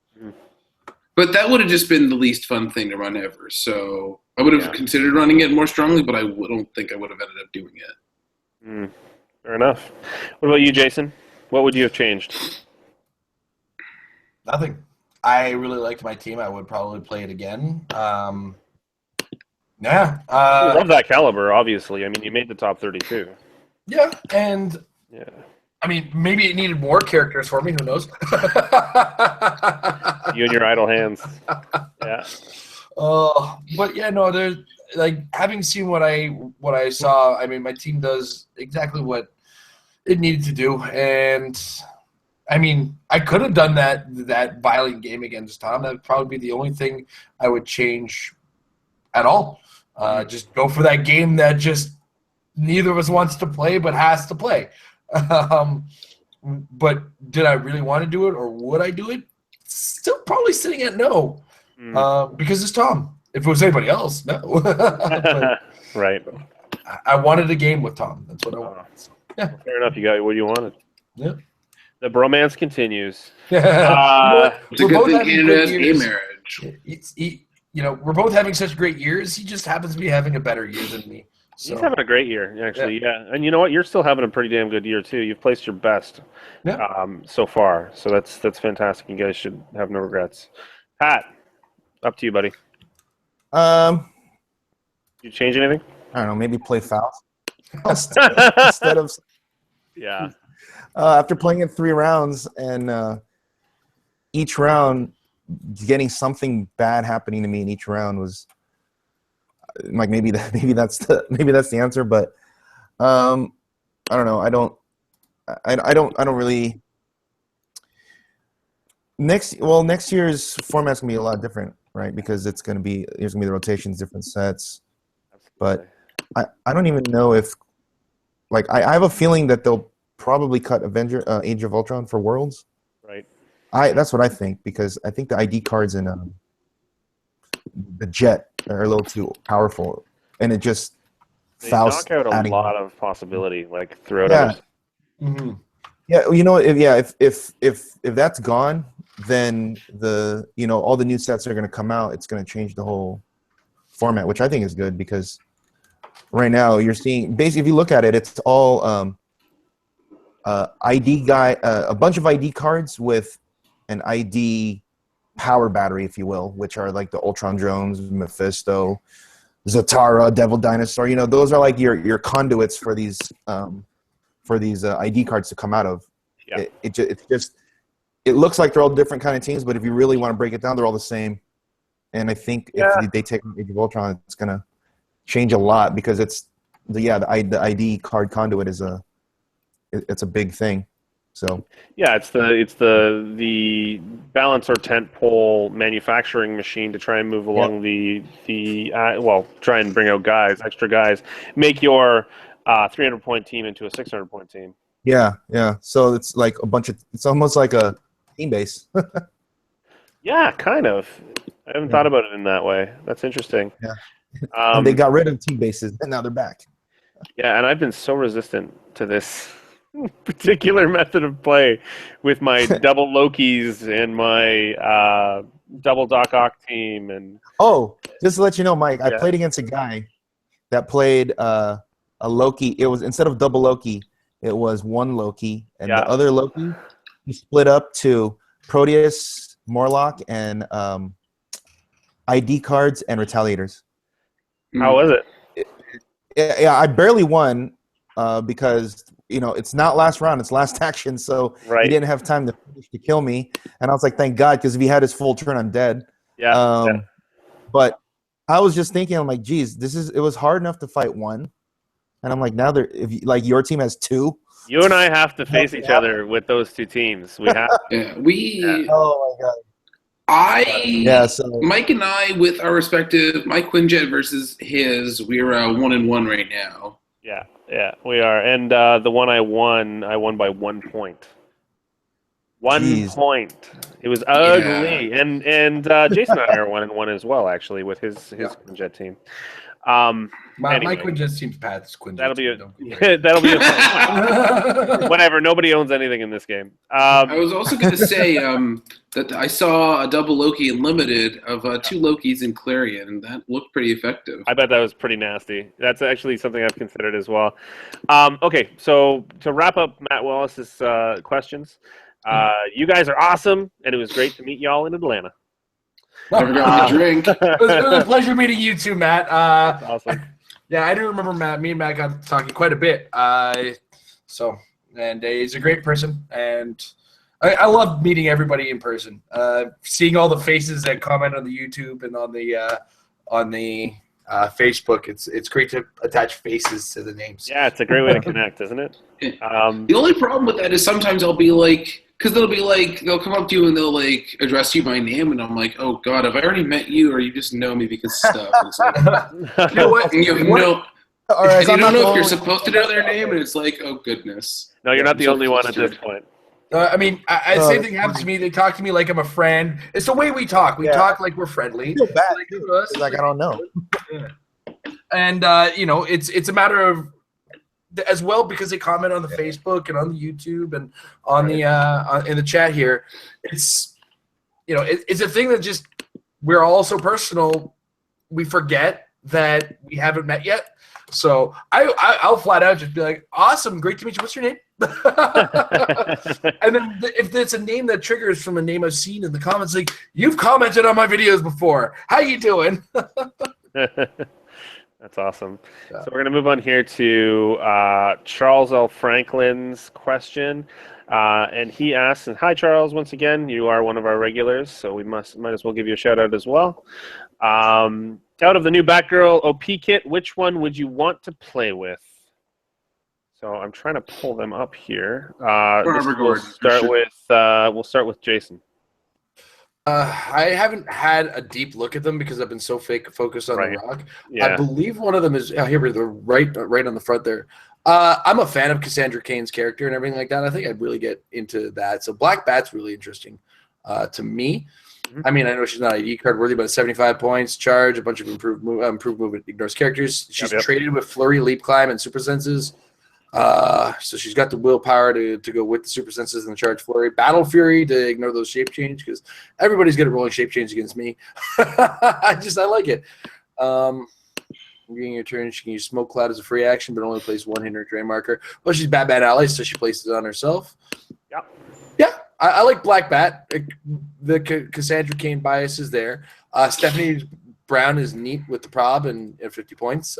But that would have just been the least fun thing to run ever. So I would have considered running it more strongly, but I don't think I would have ended up doing it. Fair enough. What about you, Jason? What would you have changed? Nothing. I really liked my team. I would probably play it again. You love that caliber, obviously. I mean, you made the top 32. Yeah, and I mean, maybe it needed more characters for me. Who knows? You and your idle hands. Yeah. But yeah, no. There's like having seen what I saw. I mean, my team does exactly what it needed to do, and I mean, I could have done that violent game against Tom. That would probably be the only thing I would change at all. Just go for that game that just neither of us wants to play but has to play. But did I really want to do it or would I do it? Still probably sitting at no because it's Tom. If it was anybody else, no. Right. I wanted a game with Tom. That's what I wanted. So, yeah. Fair enough. You got what you wanted. Yeah. The bromance continues. It's a good thing Canada has gay marriage. We're both having such great years. He just happens to be having a better year than me. So. He's having a great year, actually. Yeah. And you know what? You're still having a pretty damn good year too. You've placed your best so far. So that's fantastic. You guys should have no regrets. Pat, up to you, buddy. You change anything? I don't know. Maybe play Faust instead of. Yeah. After playing it 3 rounds and each round getting something bad happening to me in each round was like maybe that's the answer, but I don't know. I don't really. Next year's format's gonna be a lot different, right? Because there's gonna be the rotations, different sets. But I don't even know if I have a feeling that they'll probably cut Age of Ultron for Worlds. Right. That's what I think, because I think the ID cards in the Jet are a little too powerful, and it just They Faust knock out a adding. lot of possibility, like throughout Yeah. others. Mm-hmm. Yeah, if that's gone, then all the new sets are going to come out. It's going to change the whole format, which I think is good because right now you're seeing basically if you look at it, it's all a bunch of ID cards with an ID power battery, if you will, which are like the Ultron drones, Mephisto, Zatara, Devil Dinosaur. Those are like your conduits for these ID cards to come out of. Yeah. It looks like they're all different kind of teams, but if you really want to break it down, they're all the same. And I think if they take Age of Ultron, it's going to change a lot because the ID card conduit it's a big thing. So yeah, it's the balance or tent pole manufacturing machine to try and move along try and bring out extra guys, make your 300-point team into a 600-point team. Yeah. So it's like it's almost like a team base. Yeah, kind of. I haven't thought about it in that way. That's interesting. Yeah. And they got rid of team bases, and now they're back. Yeah, and I've been so resistant to this particular method of play with my double Lokis and my double Doc Ock team. And just to let you know, Mike, I played against a guy that played a Loki. It was instead of double Loki, it was one Loki, and the other Loki he split up to Proteus, Morlock, and ID cards and Retaliators. How was it? Yeah, I barely won because it's not last round, it's last action, so he didn't have time to finish to kill me, and I was like, thank God, because if he had his full turn, I'm dead. But I was just thinking, I'm like, geez, it was hard enough to fight one, and I'm like, now your team has two. You and I have to face each other with those two teams. We have. Oh my God. Mike and I, with our respective, my Quinjet versus his, we're 1-1 right now. Yeah, we are. And the one I won by 1 point. 1 point. It was ugly. Yeah. And Jason and I are 1-1 as well, actually, with his Quinjet team. My Quinjet seems Pat's Quinjet. That'll be a whatever. Nobody owns anything in this game. I was also going to say that I saw a double Loki in limited of 2 Lokis in Clarion, and that looked pretty effective. I bet that was pretty nasty. That's actually something I've considered as well. Okay, so to wrap up Matt Wallace's questions, you guys are awesome, and it was great to meet y'all in Atlanta. Never got a drink. It was a pleasure meeting you too, Matt. Awesome. Yeah, I do remember Matt. Me and Matt got talking quite a bit. He's a great person, and I love meeting everybody in person. Seeing all the faces that comment on the YouTube and on the Facebook. It's great to attach faces to the names. Yeah, it's a great way to connect, isn't it? The only problem with that is sometimes I'll be like, because they'll come up to you and they'll like address you by name, and I'm like, oh God, have I already met you, or you just know me because of stuff? It's like, You know what? and you don't know if you're supposed to know their Okay. name, and it's like, oh goodness. No, you're not the only one at this point. Same thing happens to me. They talk to me like I'm a friend. It's the way we talk. We talk like we're friendly. I feel bad, Like, too. us. It's like I don't know. And it's a matter of as well because they comment on the Facebook and on the YouTube and on the in the chat here. It's it's a thing that just we're all so personal. We forget that we haven't met yet. So I'll flat out just be like, awesome, great to meet you. What's your name? And then if it's a name that triggers from a name I've seen in the comments, like, you've commented on my videos before. How you doing? That's awesome. So we're going to move on here to Charles L. Franklin's question. And he asks, and hi, Charles, once again, you are one of our regulars, so we might as well give you a shout out as well. Out of the new Batgirl OP kit, which one would you want to play with? So I'm trying to pull them up here. We'll start with Jason. I haven't had a deep look at them because I've been so focused on the ROC. Yeah. I believe one of them is here. We're right on the front there. I'm a fan of Cassandra Cain's character and everything like that. I think I'd really get into that. So Black Bat's really interesting. to me. Mhm. I mean, I know she's not ID card worthy, but 75 points, charge, a bunch of improved movement, ignores characters. She's Yep. traded with Flurry, Leap, Climb, and Super Senses. So she's got the willpower to go with the Super Senses and the Charge Flurry. Battle Fury to ignore those shape change because everybody's good at rolling shape change against me. I like it. Beginning your turn, she can use Smoke Cloud as a free action, but only place one hidden or terrain marker. Well, she's Batman ally, so she places it on herself. Yep. Yeah, I like Black Bat. The Cassandra Cain bias is there. Stephanie Brown is neat with the prob and 50 points.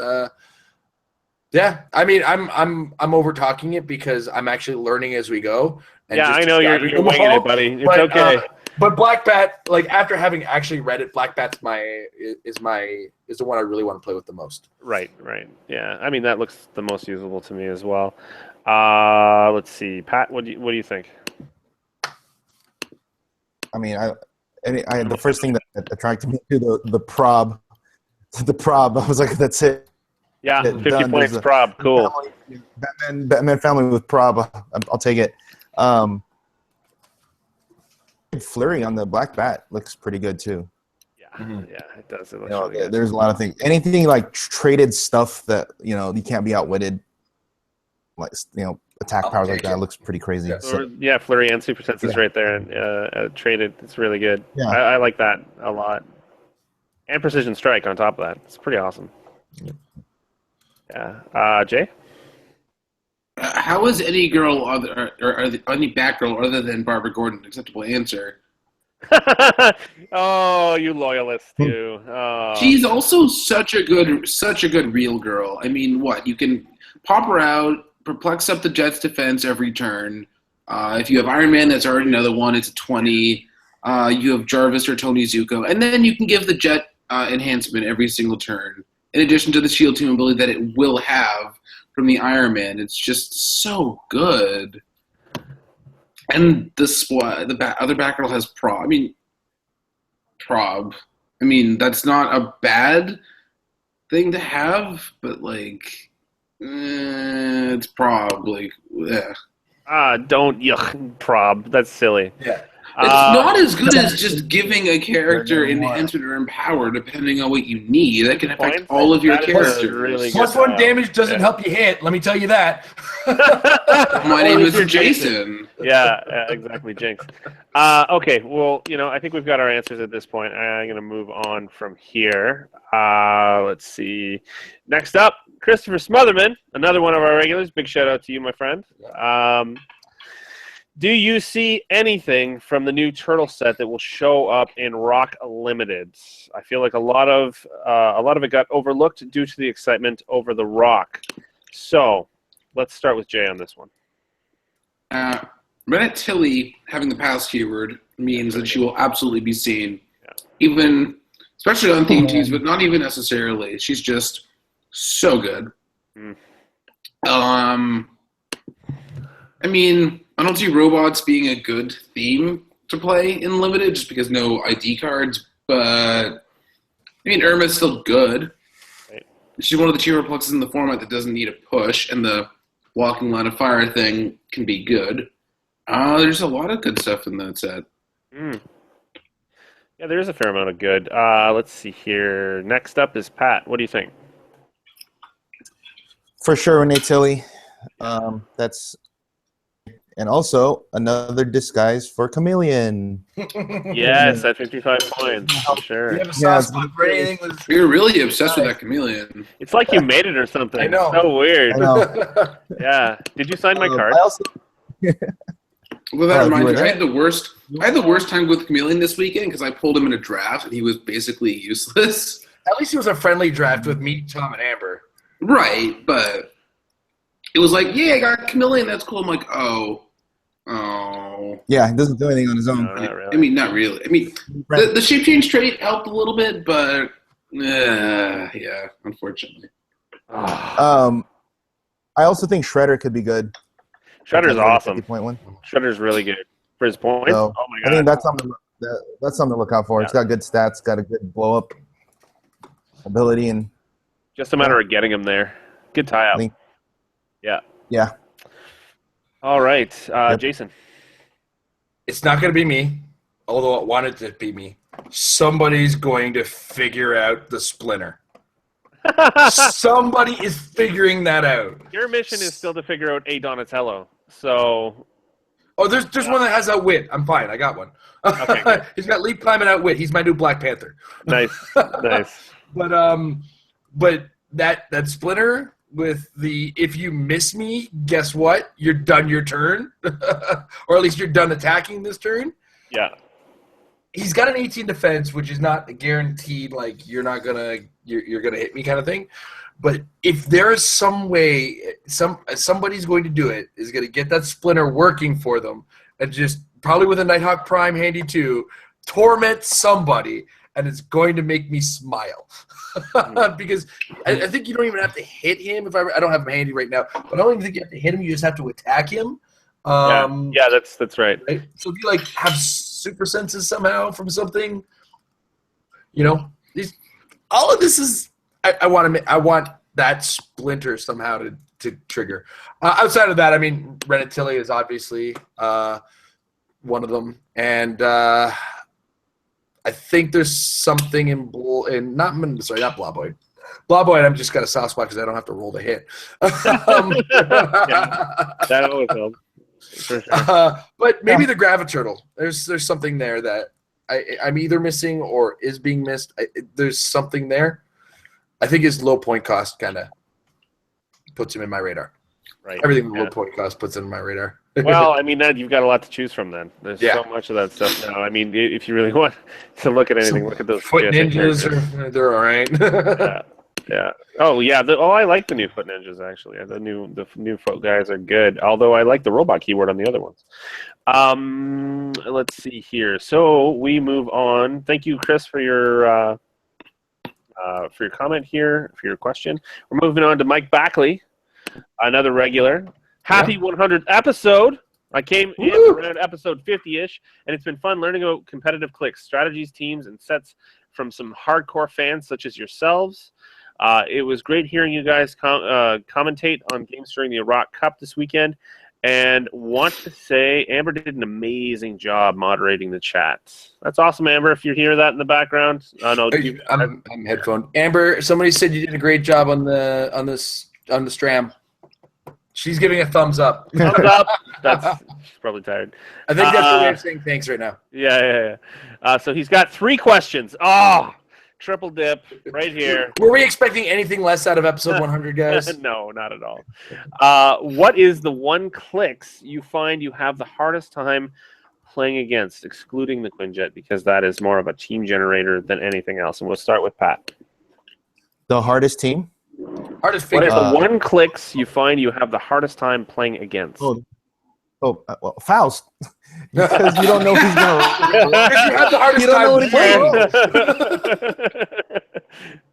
Yeah, I mean, I'm over talking it because I'm actually learning as we go. And Yeah, just I know you're describing them winging all. it, buddy. It's But, okay. But Black Bat, like after having actually read it, Black Bat's is the one I really want to play with the most. Right. Yeah, I mean that looks the most usable to me as well. Let's see, Pat. What do you think? I mean, the first thing that attracted me to the prob, I was like, that's it. Yeah, Yeah, 50 done. points There's a prob. Cool. Batman family with prob. I'll take it. Flurry on the Black Bat looks pretty good too. Yeah, it does. It looks You know, really good. there's a lot of things. Anything like traded stuff that you can't be outwitted. Like attack I'll powers like take that it. looks pretty crazy. Yeah. So, Yeah, Flurry and Super Senses Yeah. right there, and traded. It's really good. Yeah. I like that a lot. And Precision Strike on top of that. It's pretty awesome. Yeah. Jay? How is any girl or any Batgirl other than Barbara Gordon an acceptable answer? Oh, you loyalist, you. Oh. She's also such a good real girl. I mean, what? You can pop her out, perplex up the Jet's defense every turn. If you have Iron Man, that's already another one. It's a 20. You have Jarvis or Tony Zuko. And then you can give the Jet enhancement every single turn. In addition to the Shield 2 ability that it will have from the Iron Man. It's just so good. And the other Batgirl has prob. I mean, that's not a bad thing to have, but like, it's prob. Like, yeah. Don't yuck prob. That's silly. Yeah. It's not as good as just giving a character enhancement or empower, depending on what you need. That can affect Point. all of your That is characters. really Plus good. one damage doesn't help you hit. Let me tell you that. My name is You're Jason. Yeah, exactly, Jinx. Okay, well, I think we've got our answers at this point. I'm going to move on from here. Let's see. Next up, Christopher Smotherman, another one of our regulars. Big shout out to you, my friend. Do you see anything from the new Turtle set that will show up in ROC Limited? I feel like a lot of it got overlooked due to the excitement over the ROC. So, let's start with Jay on this one. Reddit Tilly having the pass keyword means that she will absolutely be seen, even especially on theme teams, but not even necessarily. She's just so good. I mean, I don't see robots being a good theme to play in limited, just because no ID cards. But I mean, Irma's still good. Right. She's one of the cheaper pluxes in the format that doesn't need a push, and the walking line of fire thing can be good. There's a lot of good stuff in that set. Yeah, there is a fair amount of good. Let's see here. Next up is Pat. What do you think? for sure, Renee Tilly. And also another disguise for Chameleon. Yes, at 55 points. For Do sure. you have a soft spot for anything with You're really obsessed with that chameleon. It's like you made it or something. I know. It's so weird. I know. Yeah. Did you sign my card? I also, Well, that Oh, you reminds were me. I there? had the worst time with Chameleon this weekend because I pulled him in a draft and he was basically useless. At least it was a friendly draft with me, Tom, and Amber. Right, but it was like, yeah, I got Chameleon. That's cool. I'm like, oh. yeah, he doesn't do anything on his own. No, not really. I mean, not really. I mean, the shape change trait helped a little bit, but yeah, unfortunately. I also think Shredder could be good. Shredder's awesome. 50.1. Shredder's really good for his points. So, Oh my I think god. that's something to look out for. It's got good stats, got a good blow up ability, and Just a matter of getting him there. Good tie up. Link. Yeah. yeah. All right, Yep. Jason. It's not going to be me. although it wanted to be me, somebody's going to figure out the splinter. Somebody is figuring that out. Your mission is still to figure out a Donatello. So. Oh, there's one that has outwit. I'm fine. I got one. Okay, He's got leap, climb, and outwit. He's my new Black Panther. Nice. But that splinter with the if you miss me, guess what? You're done your turn, or at least you're done attacking this turn. Yeah. He's got an 18 defense, which is not guaranteed. Like you're gonna hit me kind of thing. But if there is some way, somebody's going to do it, is going to get that splinter working for them, and just probably with a Nighthawk Prime handy too, torment somebody, and it's going to make me smile. Because I think you don't even have to hit him. I don't have him handy right now, but I don't even think you have to hit him. You just have to attack him. Yeah, that's right. So if you like have super senses somehow from something, all of this is. I want that splinter somehow to trigger. Outside of that, I mean, Renatilli is obviously one of them, and I think there's something in not Blobboid. Blobboid, I'm just got a soft spot because I don't have to roll to hit. That always helps. For sure. But maybe the Graviturtle. There's something there that I'm either missing or is being missed. There's something there. I think his low point cost kind of puts him in my radar. Right. Everything with low point cost puts him in my radar. Well, I mean, you've got a lot to choose from then. There's so much of that stuff now. I mean, if you really want to look at anything, look at those Foot Ninjas. They're all right. Yeah. Oh, yeah. I like the new Foot Ninjas, actually. The new Foot guys are good, although I like the robot keyword on the other ones. Let's see here. So we move on. Thank you, Chris, for your comment here, for your question. We're moving on to Mike Backley, another regular. Happy 100th episode. I came in around episode 50-ish, and it's been fun learning about competitive clicks, strategies, teams, and sets from some hardcore fans such as yourselves. It was great hearing you guys commentate on games during the ROC Cup this weekend, and want to say Amber did an amazing job moderating the chat. That's awesome, Amber. If you hear that in the background, no, I'm headphone. Amber, somebody said you did a great job on the stram. She's giving a thumbs up. Thumbs up. She's probably tired. I think that's the way of saying thanks right now. Yeah. So he's got 3 questions. Oh, triple dip right here. Were we expecting anything less out of episode 100, guys? No, not at all. What is the one clicks you find you have the hardest time playing against, excluding the Quinjet, because that is more of a team generator than anything else? And we'll start with Pat. The hardest team? Hardest What figure. is the one clicks you find you have the hardest time playing against? Well, Faust. Because you don't know if he's going to... Because you have the hardest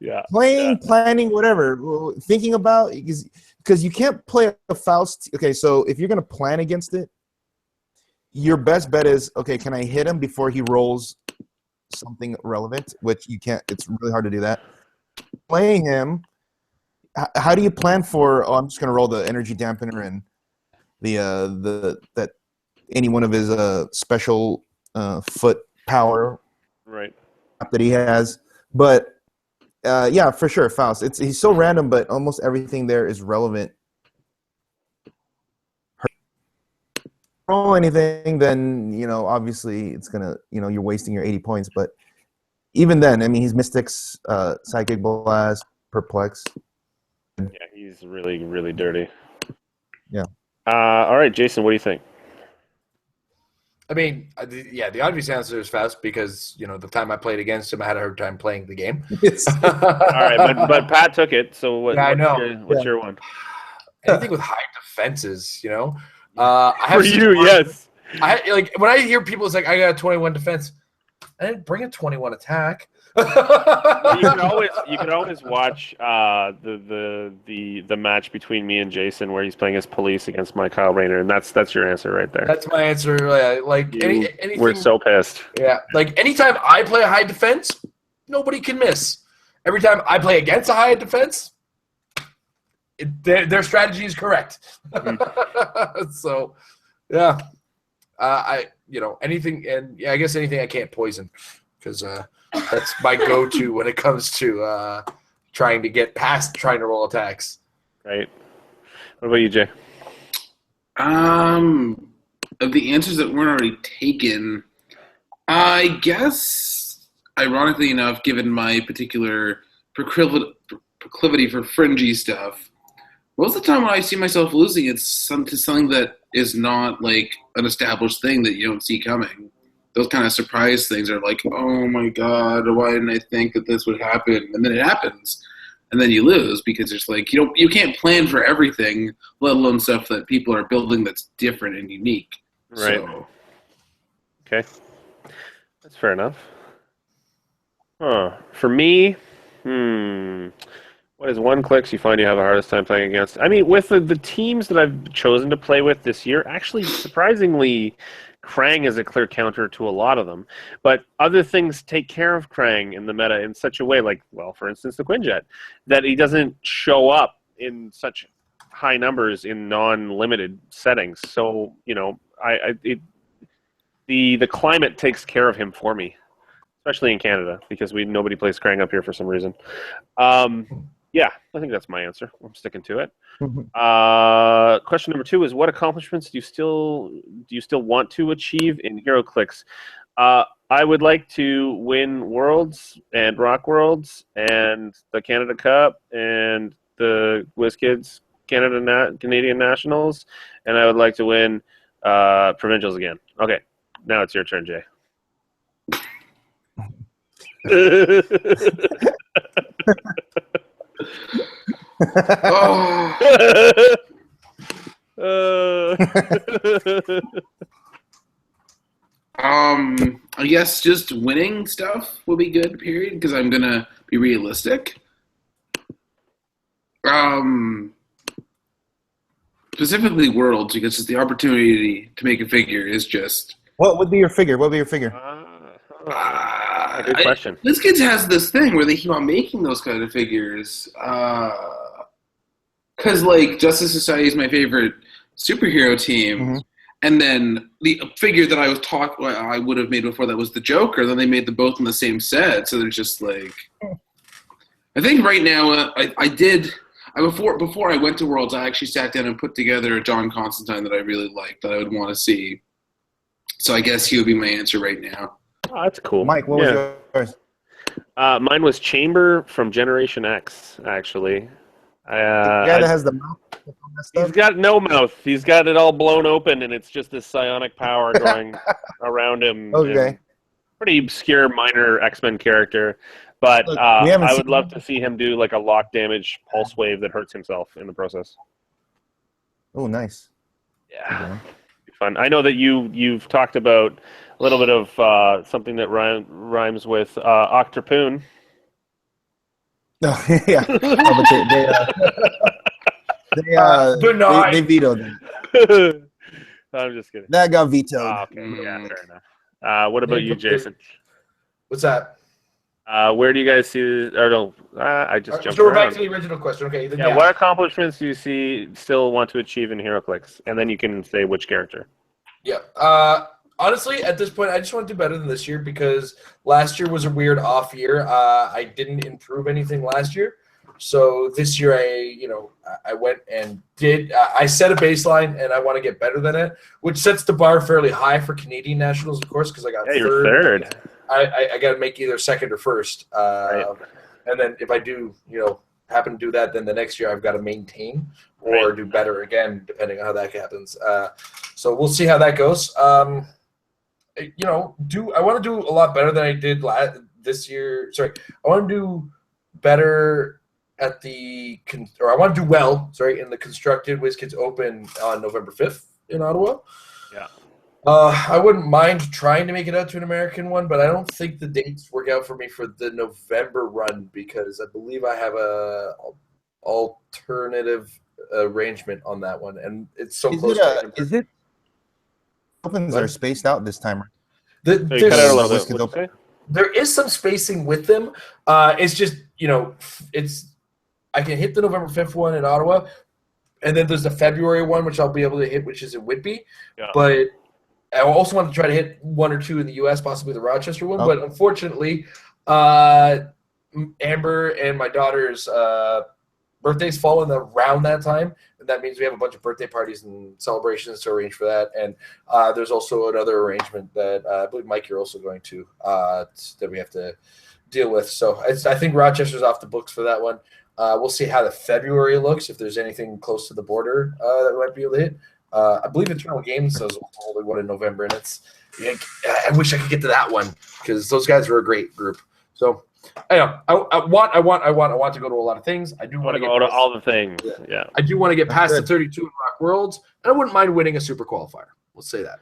Yeah. Playing, planning, whatever. Thinking about... Because you can't play a Faust... Okay, so if you're going to plan against it, your best bet is, okay, can I hit him before he rolls something relevant? Which you can't... It's really hard to do that. Playing him... How do you plan for? Oh, I'm just going to roll the energy dampener and that any one of his special foot power, right? That he has. But yeah, for sure, Faust. He's so random, but almost everything there is relevant. Roll anything, then obviously it's gonna you're wasting your 80 points. But even then, I mean, he's Mystics, Psychic Blast, Perplex. Yeah, he's really, really dirty. Yeah. All right, Jason, what do you think? I mean, the obvious answer is Faust because, the time I played against him, I had a hard time playing the game. All right, but Pat took it, so what's your one? Anything with high defenses, I have For you, yes. When I hear people, it's like, I got a 21 defense. I didn't bring a 21 attack. You can always watch the match between me and Jason where he's playing as police against my Kyle Rayner, and that's your answer right there. That's my answer. Anything, we're so pissed. Yeah, anytime I play a high defense, nobody can miss. Every time I play against a high defense, their strategy is correct. So, yeah. anything, and I guess anything I can't poison, because that's my go-to when it comes to trying to get past trying to roll attacks. Right. What about you, Jay? Of the answers that weren't already taken, I guess, ironically enough, given my particular proclivity for fringy stuff, most of the time when I see myself losing, it's to something that is not like an established thing that you don't see coming. Those kind of surprise things are like, oh my god, why didn't I think that this would happen? And then it happens. And then you lose because it's like you can't plan for everything, let alone stuff that people are building that's different and unique. Right. So, Okay. That's fair enough. For me, what is one clicks you find you have the hardest time playing against? I mean, with the teams that I've chosen to play with this year, actually, surprisingly, Krang is a clear counter to a lot of them. But other things take care of Krang in the meta in such a way, like, well, for instance, the Quinjet, that he doesn't show up in such high numbers in non-limited settings. So, the climate takes care of him for me, especially in Canada, because nobody plays Krang up here for some reason. Yeah, I think that's my answer. I'm sticking to it. Question number 2 is, what accomplishments do you still want to achieve in Heroclix? I would like to win Worlds and Rock Worlds and the Canada Cup and the WizKids Canadian Nationals, and I would like to win Provincials again. Okay, now it's your turn, Jay. I guess just winning stuff will be good, period, because I'm gonna be realistic. Specifically Worlds, because it's the opportunity to make a figure is just... What would be your figure? Good question. WizKids has this thing where they keep on making those kind of figures. Because, like, Justice Society is my favorite superhero team. And then the figure that I would have made before that was the Joker. Then they made them both in the same set. So they're just like... I think right now, before I went to Worlds, I actually sat down and put together a John Constantine that I really liked, that I would want to see. So I guess he would be my answer right now. Oh, that's cool. Mike, what was yours? Mine was Chamber from Generation X, actually. The guy that has the mouth. He's got no mouth. He's got it all blown open, and it's just this psionic power going around him. Okay. Pretty obscure, minor X-Men character. But Look, I would love to see him do like a lock damage pulse wave that hurts himself in the process. Oh, nice. Yeah. Okay. Fun. I know that you've talked about a little bit of something that rhymes with Octopoon. No, yeah. They vetoed it. I'm just kidding. That got vetoed. Oh, okay. Yeah, fair enough. What about you, Jason? What's that? Where do you guys see? I just jumped So we're around. back to the original question. Okay. Then, Yeah, what accomplishments do you still want to achieve in Heroclix? And then you can say which character. Yeah. Honestly, at this point, I just want to do better than this year, because last year was a weird off year. I didn't improve anything last year. So this year, I went and I set a baseline, and I want to get better than it, which sets the bar fairly high for Canadian Nationals, of course, because I got third. You're third. I got to make either second or first. Right. And then if I do, happen to do that, then the next year I've got to maintain or do better again, depending on how that happens. So we'll see how that goes. I want to do a lot better than I did this year. Sorry, I want to do better at I want to do well, in the Constructed WizKids Open on November 5th in Ottawa. Yeah. I wouldn't mind trying to make it out to an American one, but I don't think the dates work out for me for the November run, because I believe I have a alternative arrangement on that one, and it's so close. Is it? Opens are spaced out this time. So you cut out a little bit. What'd you say? There is some spacing with them. It's just I can hit the November 5th one in Ottawa, and then there's the February one, which I'll be able to hit, which is in Whitby. Yeah. But I also want to try to hit 1 or 2 in the U.S., possibly the Rochester one. Oh. But unfortunately, Amber and my daughter's birthdays fall in around that time. And that means we have a bunch of birthday parties and celebrations to arrange for that. And there's also another arrangement that I believe, Mike, you're also going to that we have to deal with. So I think Rochester's off the books for that one. We'll see how the February looks, if there's anything close to the border that we might be able to hit. I believe Eternal Games does only one in November, and I wish I could get to that one because those guys were a great group. So I want to go to a lot of things. I do want to go to all the things. Yeah. I do want to get past the 32 in Rock Worlds, and I wouldn't mind winning a super qualifier. Let's say that.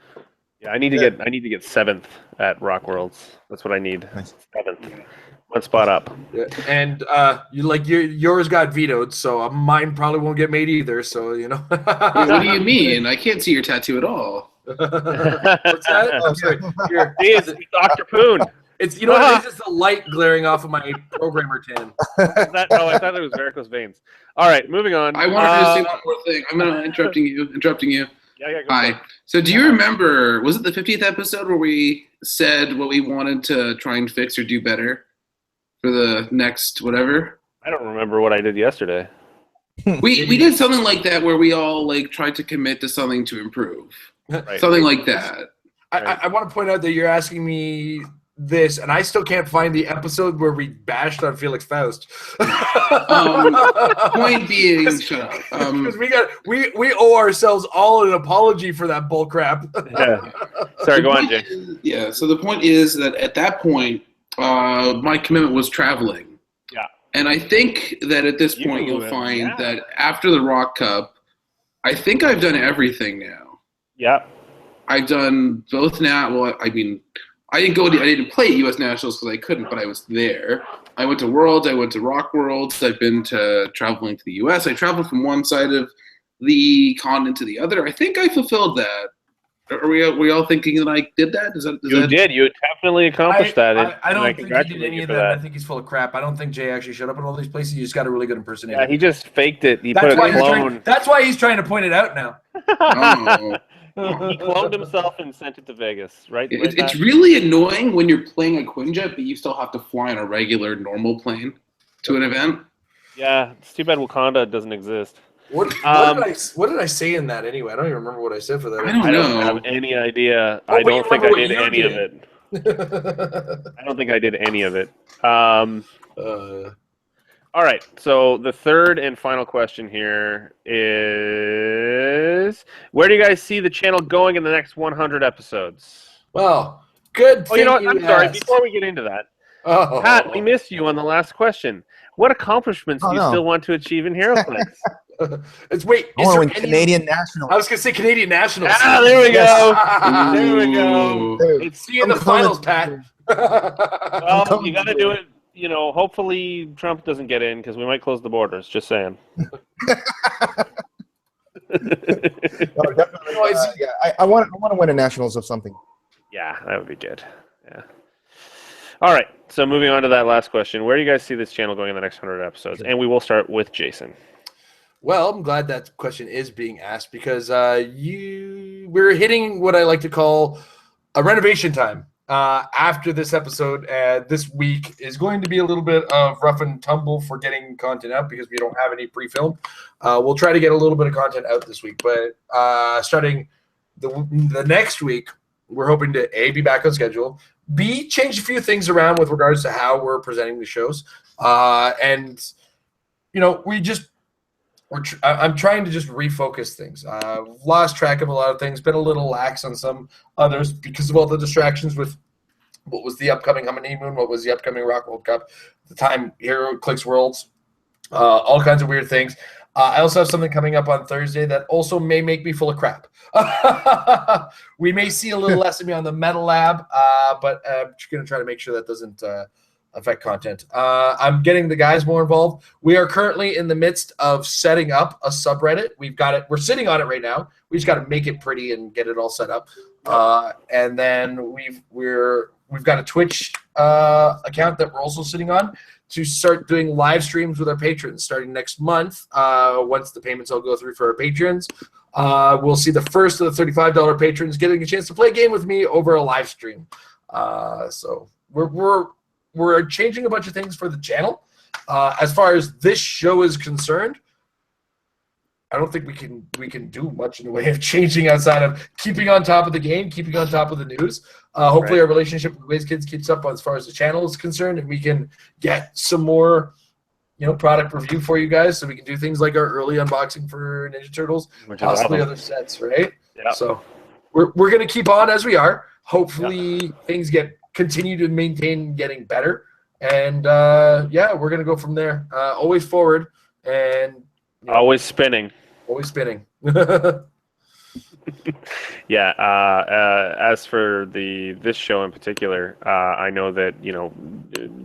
Yeah, I need to get 7th at Rock Worlds. That's what I need. 7th. One spot up. Yeah. And yours got vetoed, so mine probably won't get made either. So What do you mean? I can't see your tattoo at all. What's that? I'm sorry. Here. It's Dr. Poon. It's it's just the light glaring off of my programmer tan. No, I thought it was varicose veins. All right, moving on. I wanted to say one more thing. I'm gonna interrupting you. Yeah, go Hi. So do you remember, was it the 50th episode where we said what we wanted to try and fix or do better for the next whatever? I don't remember what I did yesterday. We did something like that where we all tried to commit to something to improve. Right. Something like that. I want to point out that you're asking me this, and I still can't find the episode where we bashed on Felix Faust. Point being, shut up. Because we owe ourselves all an apology for that bull crap. Yeah. Sorry, go on, Jay. So the point is that at that point, my commitment was traveling. Yeah. And I think that at this point you'll find that after the Rock Cup, I think I've done everything now. Yeah. I've done both now. Well, I mean, I didn't play at U.S. Nationals because I couldn't, but I was there. I went to Worlds. I went to Rock Worlds. I've been traveling to the U.S. I traveled from one side of the continent to the other. I think I fulfilled that. Are we all thinking that I did that? You did. You definitely accomplished that. I don't think he did any of that. I think he's full of crap. I don't think Jay actually showed up in all these places. He just got a really good impersonator. Yeah, he just faked it. He put a clone. That's why he's trying to point it out now. Oh. He cloned himself and sent it to Vegas, right? It's really annoying when you're playing a Quinjet, but you still have to fly on a regular, normal plane to an event. Yeah, it's too bad Wakanda doesn't exist. What did I say in that anyway? I don't even remember what I said for that. I don't have any idea. I don't think I did any of it. I don't think I did any of it. All right, so the third and final question here is, where do you guys see the channel going in the next 100 episodes? Well, good. Oh, you know what? I'm sorry. Before we get into that, Pat, we missed you on the last question. What accomplishments do you still want to achieve in Heroclix? I want to win Canadian Nationals. I was going to say Canadian Nationals. There we go. There we go. See you in the finals, Pat. Well, you got to do it. Hopefully Trump doesn't get in because we might close the borders. Just saying. Definitely. I want to win a Nationals of something. Yeah, that would be good. Yeah. All right. So moving on to that last question, where do you guys see this channel going in the next 100 episodes? And we will start with Jason. Well, I'm glad that question is being asked because we're hitting what I like to call a renovation time. After this episode, this week is going to be a little bit of rough and tumble for getting content out because we don't have any pre-film. We'll try to get a little bit of content out this week, but starting the next week, we're hoping to A, be back on schedule, B, change a few things around with regards to how we're presenting the shows, and I'm trying to just refocus things. Lost track of a lot of things, been a little lax on some others because of all the distractions with what was the upcoming honeymoon, what was the upcoming Rock World Cup, the time Heroclix Worlds, all kinds of weird things. I also have something coming up on Thursday that also may make me full of crap. We may see a little less of me on the Metal Lab, but I'm just going to try to make sure that doesn't affect content. I'm getting the guys more involved. We are currently in the midst of setting up a subreddit. We've got it. We're sitting on it right now. We just got to make it pretty and get it all set up. And then we've got a Twitch account that we're also sitting on to start doing live streams with our patrons starting next month. Once the payments all go through for our patrons, we'll see the first of the $35 patrons getting a chance to play a game with me over a live stream. So we're changing a bunch of things for the channel. As far as this show is concerned, I don't think we can do much in the way of changing outside of keeping on top of the game, keeping on top of the news. Hopefully, our relationship with WizKids keeps up as far as the channel is concerned, and we can get some more, product review for you guys, so we can do things like our early unboxing for Ninja Turtles, possibly other sets, right? Yeah. So we're gonna keep on as we are. Hopefully, things continue to maintain getting better, and we're gonna go from there. Always forward and always spinning. Always spinning. Yeah. As for this show in particular, I know that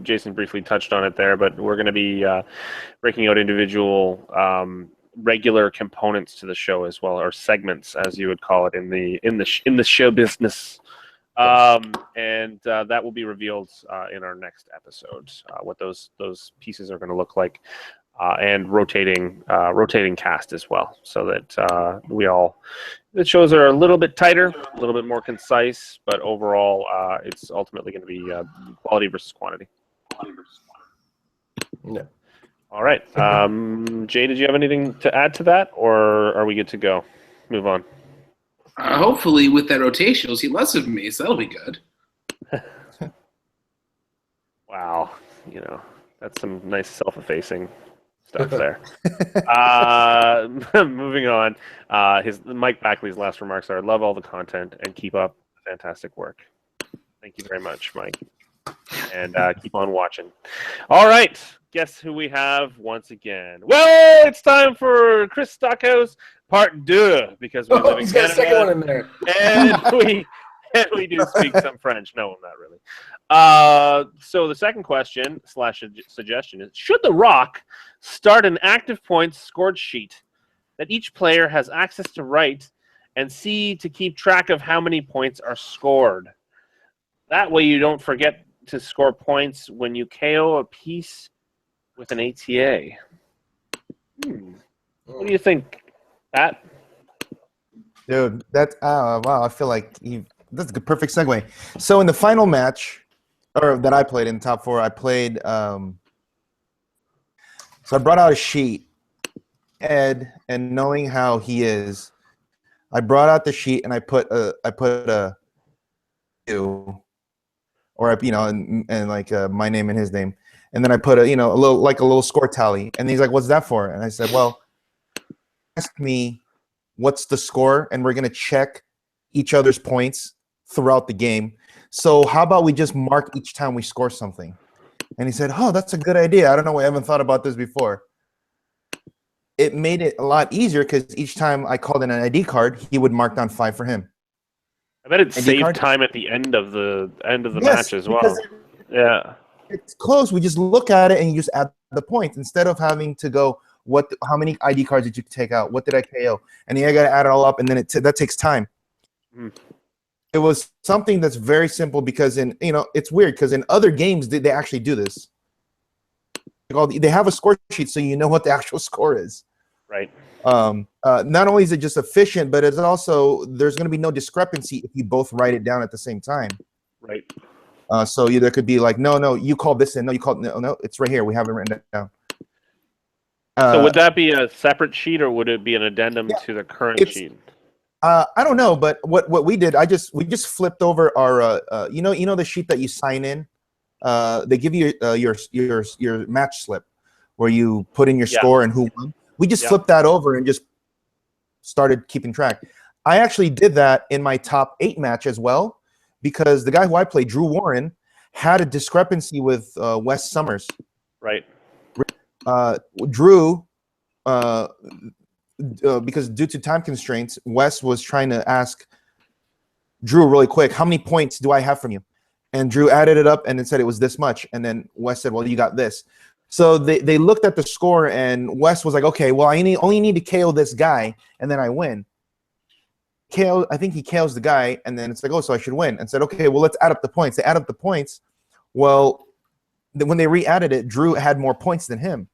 Jason briefly touched on it there, but we're going to be breaking out individual regular components to the show as well, or segments, as you would call it in the show business. And that will be revealed in our next episode. What those pieces are going to look like. And rotating cast as well, so that the shows are a little bit tighter, a little bit more concise, but overall, it's ultimately going to be quality versus quantity. Yeah. All right, Jay, did you have anything to add to that, or are we good to go? Move on. Hopefully, with that rotation, you'll see less of me, so that'll be good. Wow, that's some nice self-effacing stuff there. Moving on. Mike Backley's last remarks are: love all the content and keep up the fantastic work. Thank you very much, Mike. And keep on watching. All right. Guess who we have once again? Well, it's time for Chris Stockhouse Part 2, because we live in he's got a second one in there. And we do speak some French. No, not really. So the second question / suggestion is: should the ROC start an active points scored sheet that each player has access to write and see to keep track of how many points are scored? That way you don't forget to score points when you KO a piece with an ATA. What do you think, Pat? Dude, that's wow! I feel like that's a perfect segue. So in the final match, or that I played in top 4, I played. So I brought out a sheet, Ed, and knowing how he is, I brought out the sheet and I put a or and like my name and his name, and then I put a little score tally, and he's like, "What's that for?" And I said, "Well, ask me what's the score, and we're gonna check each other's points throughout the game. So how about we just mark each time we score something?" And he said, "Oh, that's a good idea. I don't know. I haven't thought about this before." It made it a lot easier because each time I called in an ID card, he would mark down 5 for him. I bet it saved time at the end of the match as well. Yeah, it's close. We just look at it and you just add the points instead of having to go, how many ID cards did you take out? What did I KO? And then I got to add it all up, and then that takes time. It was something that's very simple because it's weird because in other games they actually do this. They have a score sheet so you know what the actual score is. Right. Not only is it just efficient, but it's also there's going to be no discrepancy if you both write it down at the same time. Right. So there could be like, no, you called this in. No, you called no, it's right here. We haven't written it down. So would that be a separate sheet or would it be an addendum to the current sheet? I don't know, but what we did, we just flipped over our the sheet that you sign in. They give you your match slip where you put in your score and who won. We just flipped that over and just started keeping track. I actually did that in my top 8 match as well because the guy who I played, Drew Warren, had a discrepancy with Wes Summers. Right. Drew, because due to time constraints, Wes was trying to ask Drew really quick, how many points do I have from you? And Drew added it up and it said it was this much. And then Wes said, well, you got this. So they looked at the score and Wes was like, okay, well, I only need to KO this guy and then I win. I think he KOs the guy and then it's like, oh, so I should win. And said, okay, well, let's add up the points. They add up the points. Well, when they re-added it, Drew had more points than him.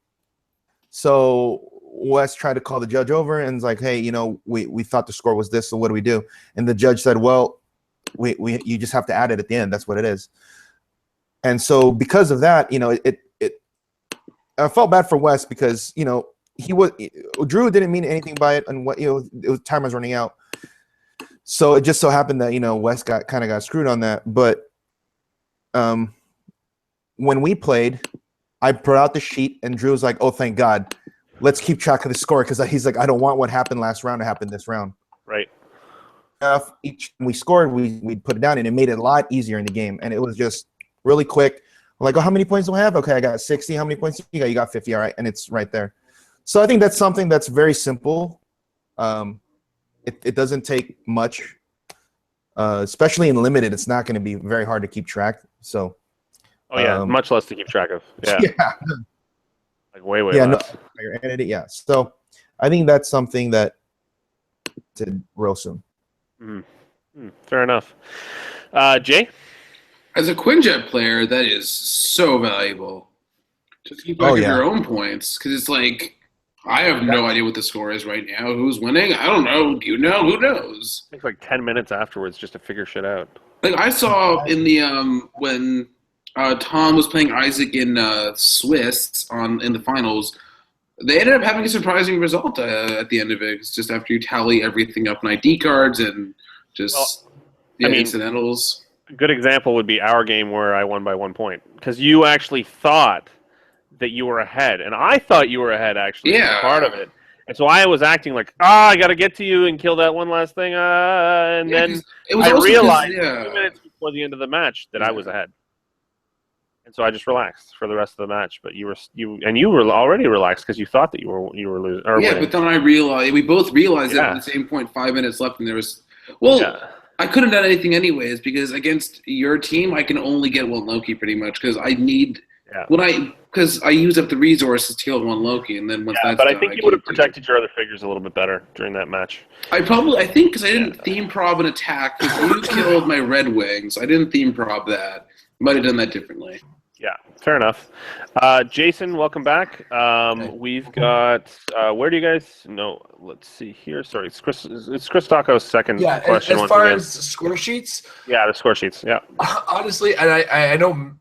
So Wes tried to call the judge over and was like, hey, we thought the score was this, so what do we do? And the judge said, well, you just have to add it at the end. That's what it is. And so because of that, I felt bad for Wes because, Drew didn't mean anything by it, and time was running out. So it just so happened that, Wes kind of got screwed on that. But when we played, I brought out the sheet, and Drew was like, oh, thank God. Let's keep track of the score, because he's like, I don't want what happened last round to happen this round. Right. Each time we scored, we'd put it down, and it made it a lot easier in the game. And it was just really quick. I'm like, oh, how many points do I have? Okay, I got 60. How many points you got? You got 50. All right, and it's right there. So I think that's something that's very simple. It doesn't take much, especially in limited. It's not going to be very hard to keep track. So. Oh yeah, much less to keep track of. Yeah. Yeah. Like way less. Yeah. So I think that's something that to real soon. Fair enough. Jay? As a Quinjet player, that is so valuable. Just keep track of your own points, because it's like, I have no idea what the score is right now. Who's winning? I don't know. Do you know? Who knows? It takes like 10 minutes afterwards just to figure shit out. Like I saw in the when Tom was playing Isaac in Swiss in the finals, they ended up having a surprising result at the end of it. It's just after you tally everything up in ID cards and just incidentals. A good example would be our game where I won by 1 point, because you actually thought that you were ahead, and I thought you were ahead actually. Yeah. Part of it. And so I was acting like, I got to get to you and kill that one last thing, and then I realized 2 minutes before the end of the match that I was ahead. And so I just relaxed for the rest of the match. But you were already relaxed because you thought that you were losing. Yeah, but then we both realized that at the same point, 5 minutes left, and there was I couldn't have done anything anyways, because against your team, I can only get one Loki pretty much, because I need because I use up the resources to kill one Loki, and then once that's but done, I think you would have protected your other figures a little bit better during that match. I think because I didn't theme prob an attack, because you killed my Red Wings. I didn't theme prob that. Might have done that differently. Yeah, fair enough. Jason, welcome back. We've got where do you guys? No, let's see here. Sorry, it's Chris Taco's second question. As far as score sheets. Yeah, the score sheets. Yeah. Honestly, and I know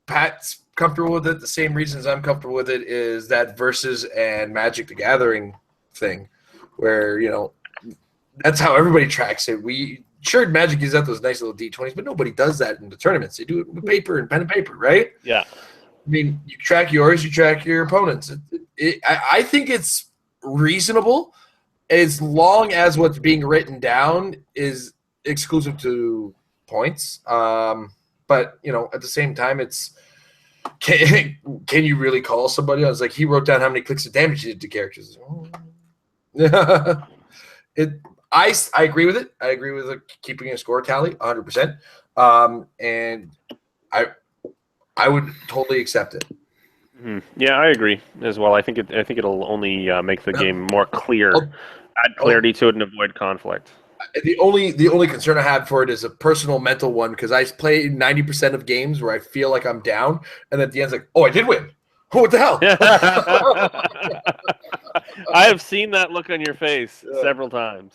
Pat's comfortable with it. The same reasons I'm comfortable with it is that Versus and Magic the Gathering thing, where that's how everybody tracks it. Sure, Magic gives out those nice little D20s, but nobody does that in the tournaments. They do it with paper and pen and paper, right? Yeah. I mean, you track yours, you track your opponents. I think it's reasonable as long as what's being written down is exclusive to points. But, at the same time, it's can you really call somebody? I was like, he wrote down how many clicks of damage he did to characters. I agree with it. I agree with keeping a score tally 100%. And I would totally accept it. Mm-hmm. Yeah, I agree as well. I think it'll only make the game more clear, add clarity to it, and avoid conflict. The only concern I have for it is a personal mental one, because I play 90% of games where I feel like I'm down, and at the end's like, oh, I did win. What the hell? I have seen that look on your face several times.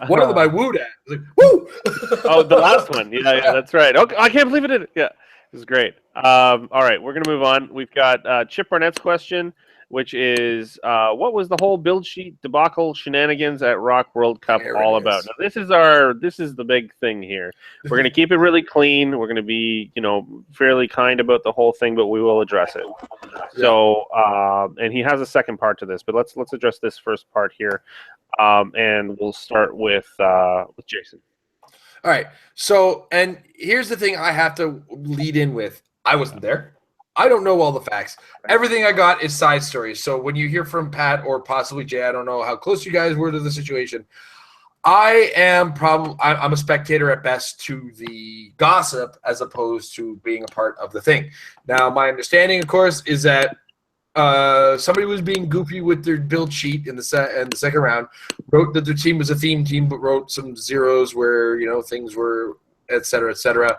One of them I wooed at. Like, woo! Oh, the last one. Yeah, that's right. Okay, I can't believe it did it. Yeah, it was great. All right, we're going to move on. We've got Chip Barnett's question, which is, what was the whole build sheet debacle shenanigans at ROC World Cup all about? Now, this is the big thing here. We're going to keep it really clean. We're going to be, fairly kind about the whole thing, but we will address it. So, and he has a second part to this, but let's address this first part here. And we'll start with Jason. All right. So, and here's the thing I have to lead in with. I wasn't there. I don't know all the facts. Everything I got is side stories. So when you hear from Pat or possibly Jay, I don't know how close you guys were to the situation. I'm a spectator at best to the gossip as opposed to being a part of the thing. Now, my understanding, of course, is that somebody was being goofy with their build sheet in the second round, wrote that their team was a theme team, but wrote some zeros where, things were, et cetera, et cetera.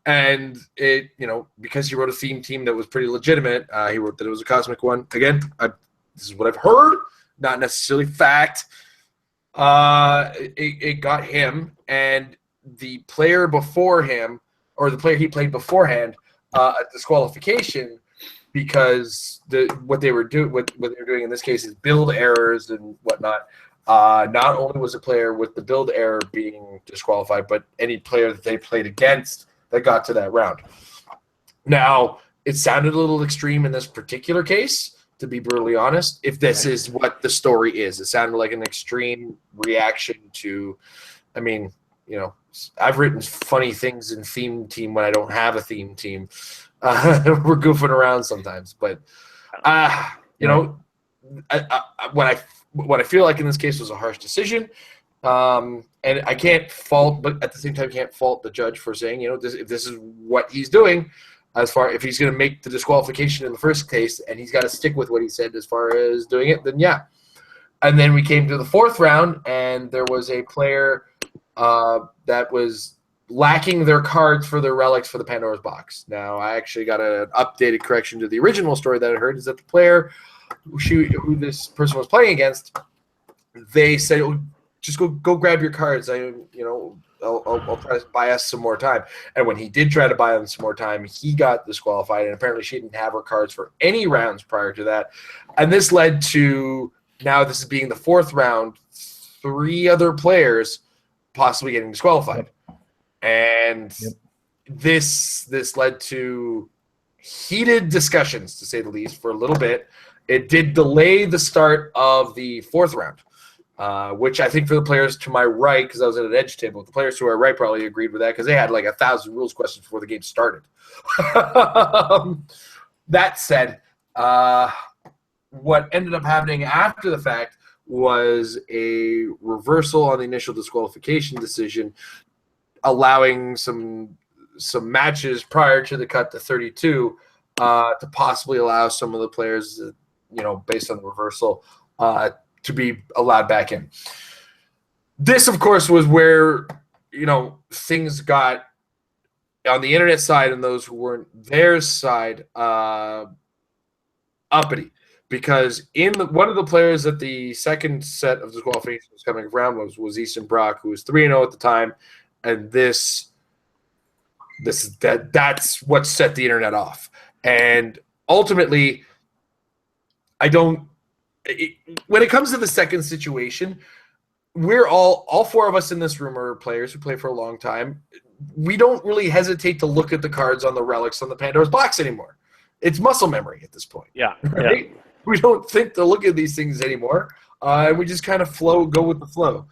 And it, because he wrote a theme team that was pretty legitimate, he wrote that it was a cosmic one. Again, this is what I've heard, not necessarily fact. It got him and the player before him, or the player he played beforehand, a disqualification because what they were doing in this case is build errors and whatnot. Not only was a player with the build error being disqualified, but any player that they played against that got to that round. Now, it sounded a little extreme in this particular case, to be brutally honest, if this is what the story is. It sounded like an extreme reaction to, I've written funny things in theme team when I don't have a theme team. We're goofing around sometimes, but what I feel like in this case was a harsh decision. And I can't fault, but at the same time, can't fault the judge for saying, if this is what he's doing, if he's going to make the disqualification in the first case, and he's got to stick with what he said as far as doing it, then yeah. And then we came to the fourth round, and there was a player that was lacking their cards for their relics for the Pandora's box. Now, I actually got an updated correction to the original story that I heard, is that the player who this person was playing against, they said, just go grab your cards. I'll try to buy us some more time. And when he did try to buy them some more time, he got disqualified. And apparently she didn't have her cards for any rounds prior to that. And this led to, now this is being the fourth round, 3 other players possibly getting disqualified. And this led to heated discussions, to say the least, for a little bit. It did delay the start of the fourth round. Which I think for the players to my right, because I was at an edge table, the players to our right probably agreed with that because they had like 1,000 rules questions before the game started. That said, what ended up happening after the fact was a reversal on the initial disqualification decision, allowing some matches prior to the cut to 32 to possibly allow some of the players, based on the reversal, to be allowed back in. This, of course, was where, things got, on the internet side and those who weren't their side, uppity. Because one of the players that the second set of disqualification was coming around was Easton Brock, who was 3-0 at the time. And that's what set the internet off. And ultimately, when it comes to the second situation, we're all 4 of us in this room are players who play for a long time. We don't really hesitate to look at the cards on the relics on the Pandora's box anymore. It's muscle memory at this point. Yeah. Right? Yeah. We don't think to look at these things anymore. We just kind of go with the flow.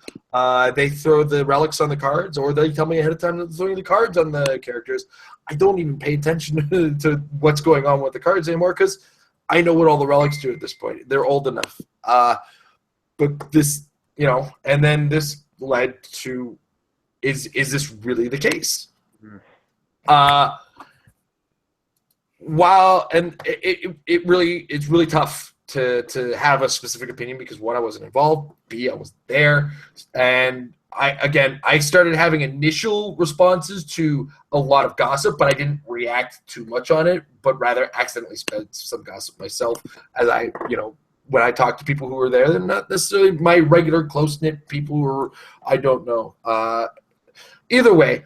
They throw the relics on the cards, or they tell me ahead of time to throw the cards on the characters. I don't even pay attention to what's going on with the cards anymore because I know what all the relics do at this point. They're old enough. But this, and then this led to, is this really the case? It's really tough to have a specific opinion because 1, I wasn't involved. B, I was there. And I started having initial responses to a lot of gossip, but I didn't react too much on it, but rather accidentally spread some gossip myself as when I talk to people who were there. They're not necessarily my regular close-knit people who I don't know. Either way,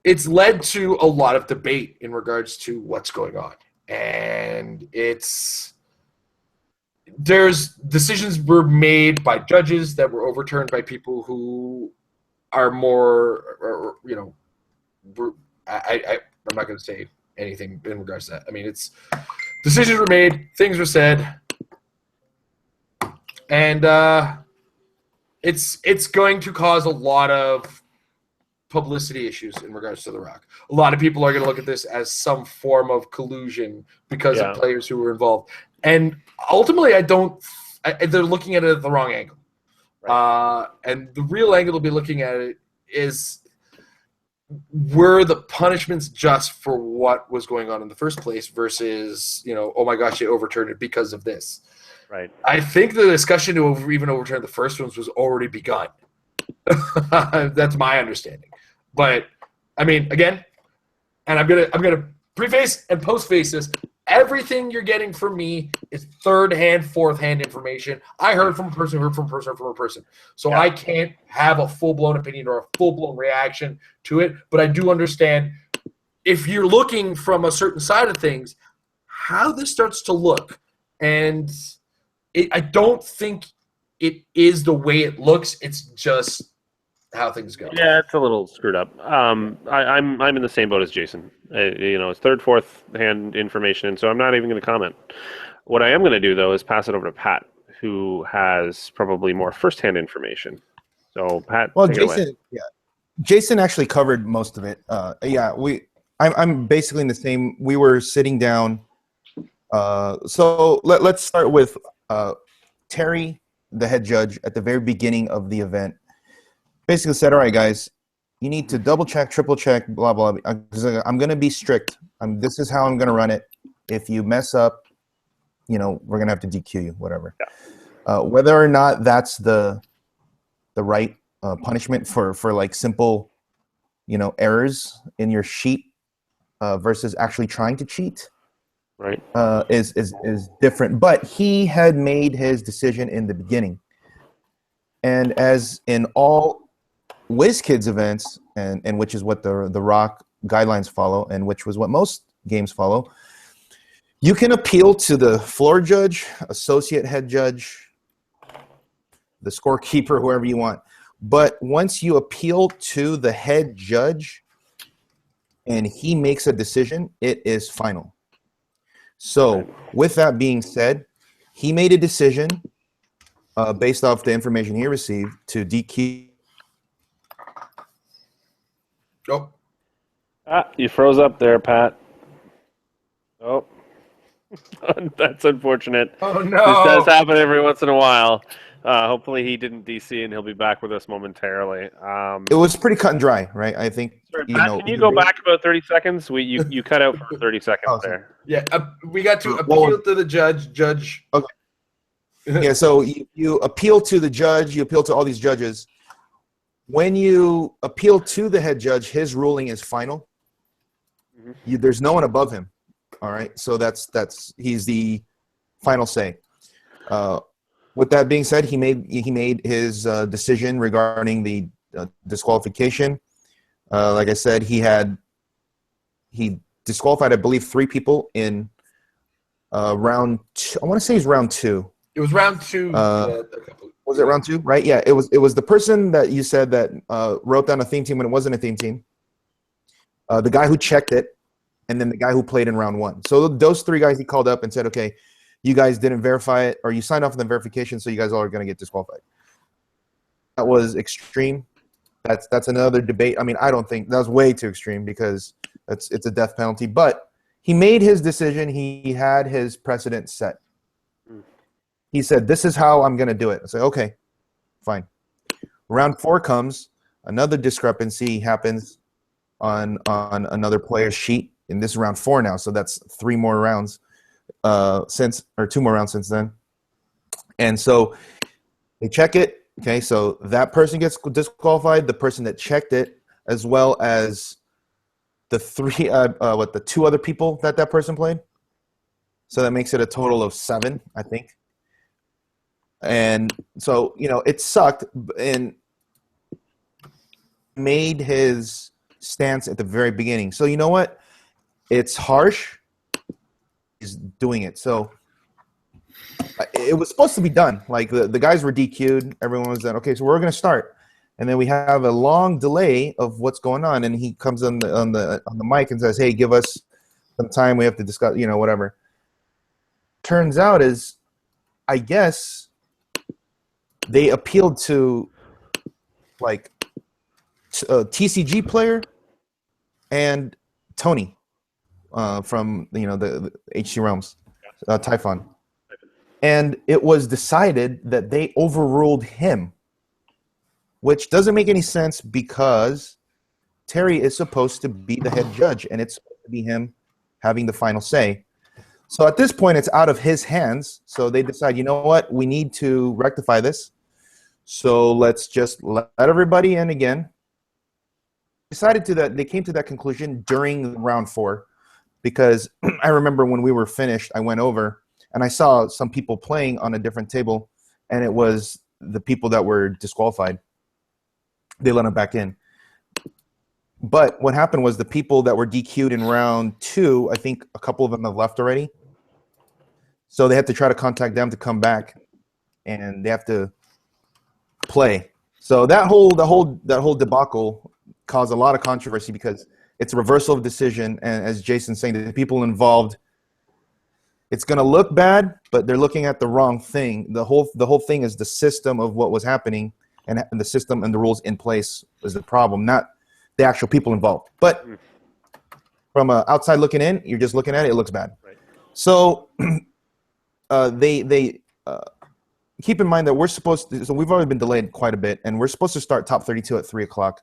it's led to a lot of debate in regards to what's going on. And there's decisions were made by judges that were overturned by people who are more, I'm not going to say anything in regards to that. I mean, decisions were made, things were said, and it's going to cause a lot of publicity issues in regards to the ROC. A lot of people are going to look at this as some form of collusion because of players who were involved. And ultimately, they're looking at it at the wrong angle. Right. And the real angle to be looking at it is, were the punishments just for what was going on in the first place versus, oh my gosh, they overturned it because of this. Right. I think the discussion to even overturn the first ones was already begun. That's my understanding. But, I mean, again, and I'm gonna preface and postface this. Everything you're getting from me is third-hand, fourth-hand information. I heard from a person, heard from a person, heard from a person. So I can't have a full-blown opinion or a full-blown reaction to it. But I do understand if you're looking from a certain side of things, how this starts to look. And I don't think it is the way it looks. It's just how things go. Yeah, it's a little screwed up. I'm in the same boat as Jason. It's third, fourth hand information, and so I'm not even going to comment. What I am going to do though is pass it over to Pat, who has probably more first hand information. So Pat, Well, take it away. Jason actually covered most of it. I'm basically in the same. We were sitting down. So let's start with Terry, the head judge, at the very beginning of the event. Basically said, all right, guys, you need to double check, triple check, blah, blah, blah. I'm going to be strict. This is how I'm going to run it. If you mess up, we're going to have to DQ you, whatever. Yeah. Whether or not that's the right punishment for like simple, errors in your sheet versus actually trying to cheat, right, is different. But he had made his decision in the beginning. And as in all WizKids events, and which is what the ROC guidelines follow, and which was what most games follow, you can appeal to the floor judge, associate head judge, the scorekeeper, whoever you want. But once you appeal to the head judge and he makes a decision, it is final. So with that being said, he made a decision based off the information he received to DQ. Oh. You froze up there, Pat. Oh. That's unfortunate. Oh, no. This does happen every once in a while. Hopefully he didn't DC and he'll be back with us momentarily. It was pretty cut and dry, right? I think. Sorry, Pat, can you go back about 30 seconds? You cut out for 30 seconds there. Yeah, we got to appeal to the judge. Okay. Yeah, so you appeal to the judge, you appeal to all these judges. When you appeal to the head judge, his ruling is final. Mm-hmm. There's no one above him. All right, so he's the final say. With that being said, he made his decision regarding the disqualification. Like I said, he disqualified, I believe, 3 people in round 2. I want to say it's round 2. It was round 2. Was it round 2? Right? Yeah. It was the person that you said that wrote down a theme team when it wasn't a theme team. The guy who checked it, and then the guy who played in round 1. So those 3 guys he called up and said, okay, you guys didn't verify it, or you signed off on the verification, so you guys all are going to get disqualified. That was extreme. That's another debate. I mean, I don't think that was way too extreme because it's a death penalty. But he made his decision. He had his precedent set. He said, this is how I'm going to do it. I said, okay, fine. Round 4 comes. Another discrepancy happens on another player's sheet. And this is round 4 now, so that's 3 more rounds 2 more rounds since then. And so they check it. Okay, so that person gets disqualified, the person that checked it, as well as the 2 other people that person played. So that makes it a total of 7, I think. And so, it sucked and made his stance at the very beginning. So you know what? It's harsh. He's doing it. So it was supposed to be done. Like the guys were DQ'd. Everyone was done. Okay, so we're going to start. And then we have a long delay of what's going on. And he comes on the mic and says, hey, give us some time. We have to discuss, whatever. Turns out is, I guess, they appealed to like a TCG player and Tony from the HC Realms, Typhon, and it was decided that they overruled him, which doesn't make any sense because Terry is supposed to be the head judge and it's supposed to be him having the final say. So at this point, it's out of his hands. So they decide, you know what, we need to rectify this. So let's just let everybody in again. they came to that conclusion during round 4, because I remember when we were finished, I went over and I saw some people playing on a different table, and it was the people that were disqualified. They let them back in. But what happened was the people that were DQ'd in round 2, I think a couple of them have left already. So they had to try to contact them to come back, and they have to play. So that whole debacle caused a lot of controversy because it's a reversal of decision, and as Jason's saying, the people involved, it's going to look bad, but they're looking at the wrong thing. The whole thing is the system of what was happening, and the system and the rules in place was the problem, not the actual people involved. But from outside looking in, you're just looking at it, it looks bad. Right. So they keep in mind that we're supposed to, so we've already been delayed quite a bit, and we're supposed to start top 32 at 3 o'clock.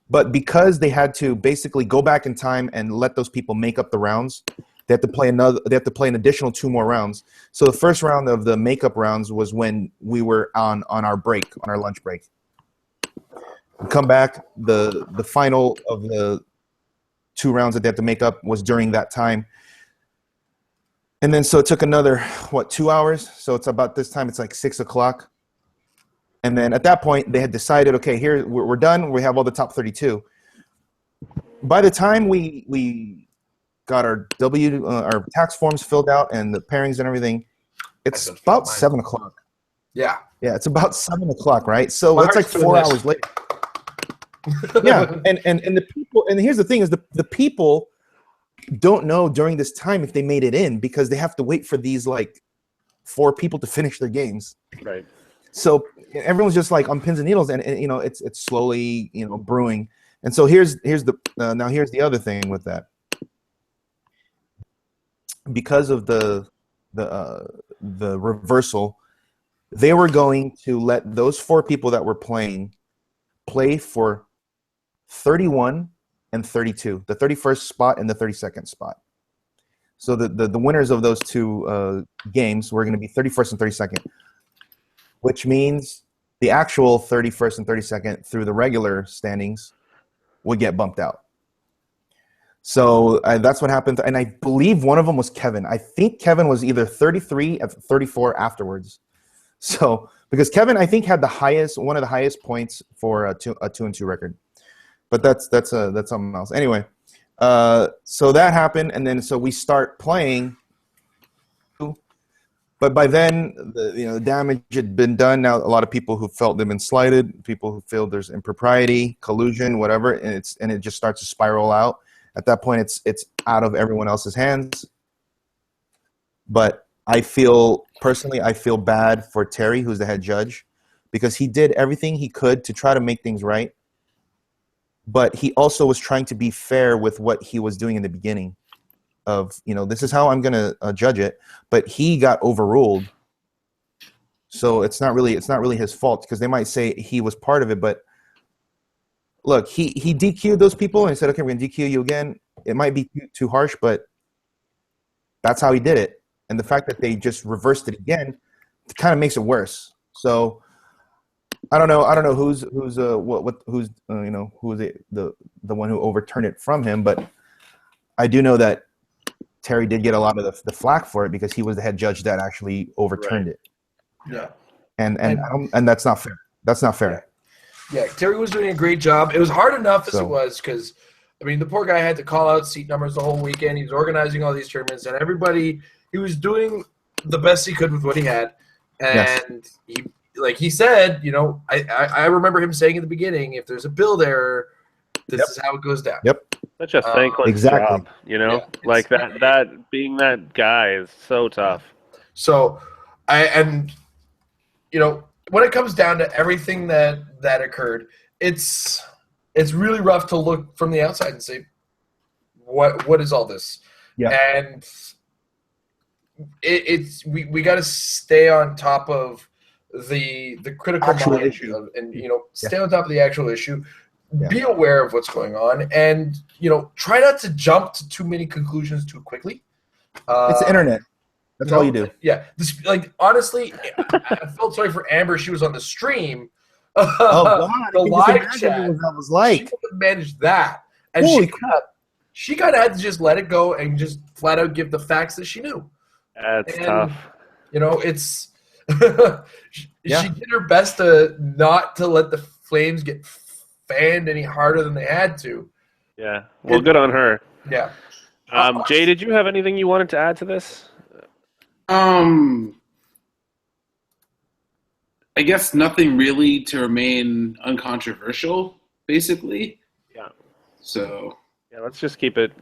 But because they had to basically go back in time and let those people make up the rounds, they have to play an additional 2 more rounds. So the first round of the makeup rounds was when we were on our break, on our lunch break. We come back, the final of the 2 rounds that they had to make up was during that time. And then so it took another, 2 hours? So it's about this time, it's like 6 o'clock. And then at that point, they had decided, okay, here, we're done. We have all the top 32. By the time we got our our tax forms filled out and the pairings and everything, it's about 7 o'clock. Yeah. Yeah, it's about 7 o'clock, right? So My it's like heart's 4 doing this. hours later. Yeah, and the people, and here's the thing is the people don't know during this time if they made it in, because they have to wait for these like 4 people to finish their games. Right. So everyone's just like on pins and needles, and you know it's slowly brewing. And so here's the other thing with that. Because of the reversal, they were going to let those 4 people that were playing play for 31 and 32, the 31st spot and the 32nd spot. So the winners of those 2 games were going to be 31st and 32nd, which means the actual 31st and 32nd through the regular standings would get bumped out. So that's what happened. And I believe one of them was Kevin. I think Kevin was either 33 or 34 afterwards. So because Kevin, I think, had one of the highest points for a 2-2 record. But that's something else. Anyway, so that happened, and then so we start playing. But by then, the damage had been done. Now, a lot of people who felt they've been slighted, people who feel there's impropriety, collusion, whatever, and it just starts to spiral out. At that point, it's out of everyone else's hands. But I feel bad for Terry, who's the head judge, because he did everything he could to try to make things right. But he also was trying to be fair with what he was doing in the beginning. Of this is how I'm going to judge it, but he got overruled. So it's not really his fault, because they might say he was part of it. But look, he DQ'd those people and he said, okay, we're going to DQ you again. It might be too harsh, but that's how he did it. And the fact that they just reversed it again kind of makes it worse. So I don't know who's the one who overturned it from him, but I do know that Terry did get a lot of the flack for it, because he was the head judge that actually overturned it. Yeah. And that's not fair. That's not fair. Yeah, Terry was doing a great job. It was hard enough as it was, because, I mean, the poor guy had to call out seat numbers the whole weekend. He was organizing all these tournaments, and he was doing the best he could with what he had. And he, like he said, I remember him saying in the beginning, if there's a build error, this is how it goes down. Yep. Such a thankless job, like that being that guy is so tough. So, when it comes down to everything that occurred, it's really rough to look from the outside and say, what is all this? Yeah. And we got to stay on top of the critical actual mind issue, and stay on top of the actual issue. Yeah. Be aware of what's going on, and try not to jump to too many conclusions too quickly. It's the internet. That's all you do. Yeah, honestly, I felt sorry for Amber. She was on the stream, Oh God! The I can just live imagine chat. what that was like. She managed that, and Holy she kind of had to just let it go and just flat out give the facts that she knew. That's And, tough. You know, it's she Yeah. did her best to not to let the Flames get fanned any harder than they had to. Yeah. Well, good on her. Yeah. Jay, did you have anything you wanted to add to this? I guess nothing really to remain uncontroversial, basically. Yeah. So Yeah, let's just keep it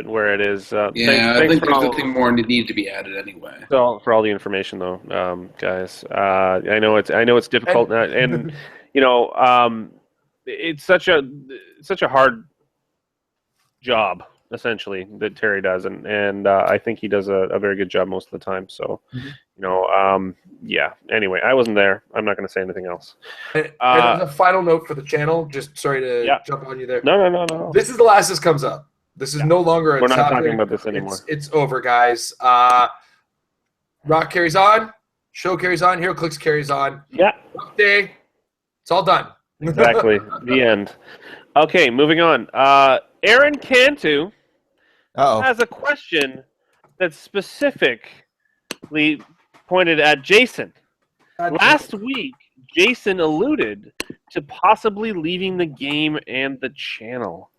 where it is. yeah, Thanks I think for there's all, nothing more needed to be added anyway. for all the information, though, guys. I know it's difficult, and you know, it's such a hard job essentially that Terry does, and I think he does a very good job most of the time. So, you know, yeah. Anyway, I wasn't there. I'm not going to say anything else. And as a final note for the channel, just sorry to jump on you there. No. This is the last this comes up. This is no longer a We're not topic. talking about this anymore. It's over, guys. Rock carries on. Show carries on. Heroclix carries on. Yeah. Day. It's all done. Exactly. The end. Okay, moving on. Aaron Cantu has a question that's specifically pointed at Jason. Last week, Jason alluded to possibly leaving the game and the channel.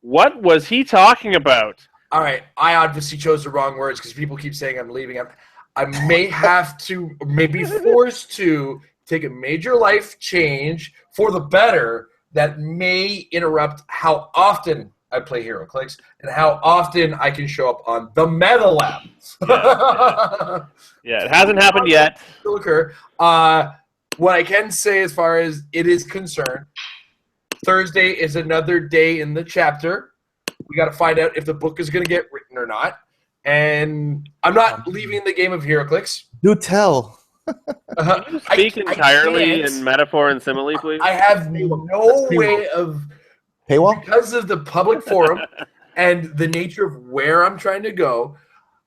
What was he talking about? All right, I obviously chose the wrong words because people keep saying I'm leaving. I may have to, maybe forced to take a major life change for the better that may interrupt how often I play Heroclix and how often I can show up on the Meta Lab. Yeah, it hasn't happened yet. Still occur. What I can say as far as it is concerned, Thursday is another day in the chapter. We got to find out if the book is going to get written or not. And I'm not leaving the game of Heroclix. Do tell. Can you speak entirely in metaphor and simile, please? I have no way of, Paywall? because of the public forum and the nature of where I'm trying to go.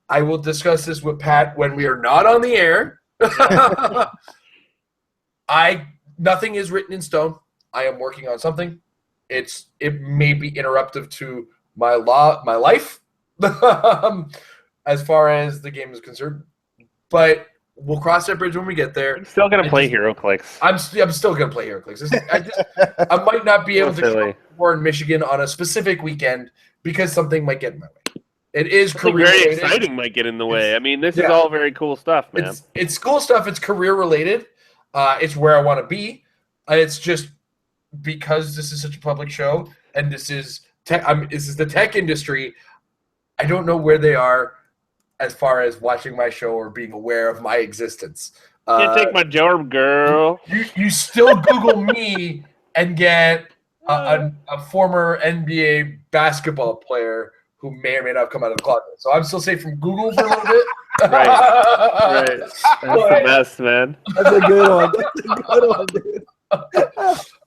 I will discuss this with Pat when we are not on the air. Nothing is written in stone. I am working on something. It may be interruptive to my life as far as the game is concerned. But we'll cross that bridge when we get there. I'm still gonna play Heroclix. I'm still gonna play Heroclix. I might not be able to show more in Michigan on a specific weekend because something might get in my way. It is something very exciting might get in the way. I mean, this is all very cool stuff, man. It's cool stuff. It's career related. It's where I want to be. It's just because this is such a public show and this is the tech industry. I don't know where they are as far as watching my show or being aware of my existence. Can't take my job, girl. You still Google me and get a former NBA basketball player who may or may not have come out of the closet. So I'm still safe from Google for a little bit. Right. That's the best, man. That's a good one. That's a good one, dude.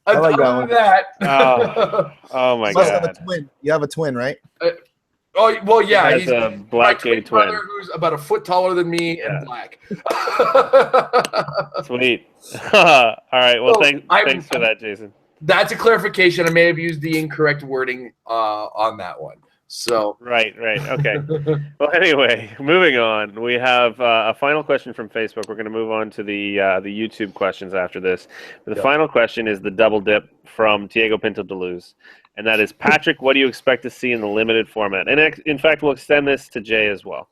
I like that one. Oh my God. Have a twin. You have a twin, right? Oh, well, yeah. He's a black gay twin. Brother who's about a foot taller than me and black. Sweet. All right. Well, thanks for that, Jason. That's a clarification. I may have used the incorrect wording on that one. So right. Okay. Well, anyway, moving on. We have a final question from Facebook. We're going to move on to the YouTube questions after this. But the final question is the double dip from Diego Pinto de Luz. And that is, Patrick, what do you expect to see in the limited format? And in fact, we'll extend this to Jay as well.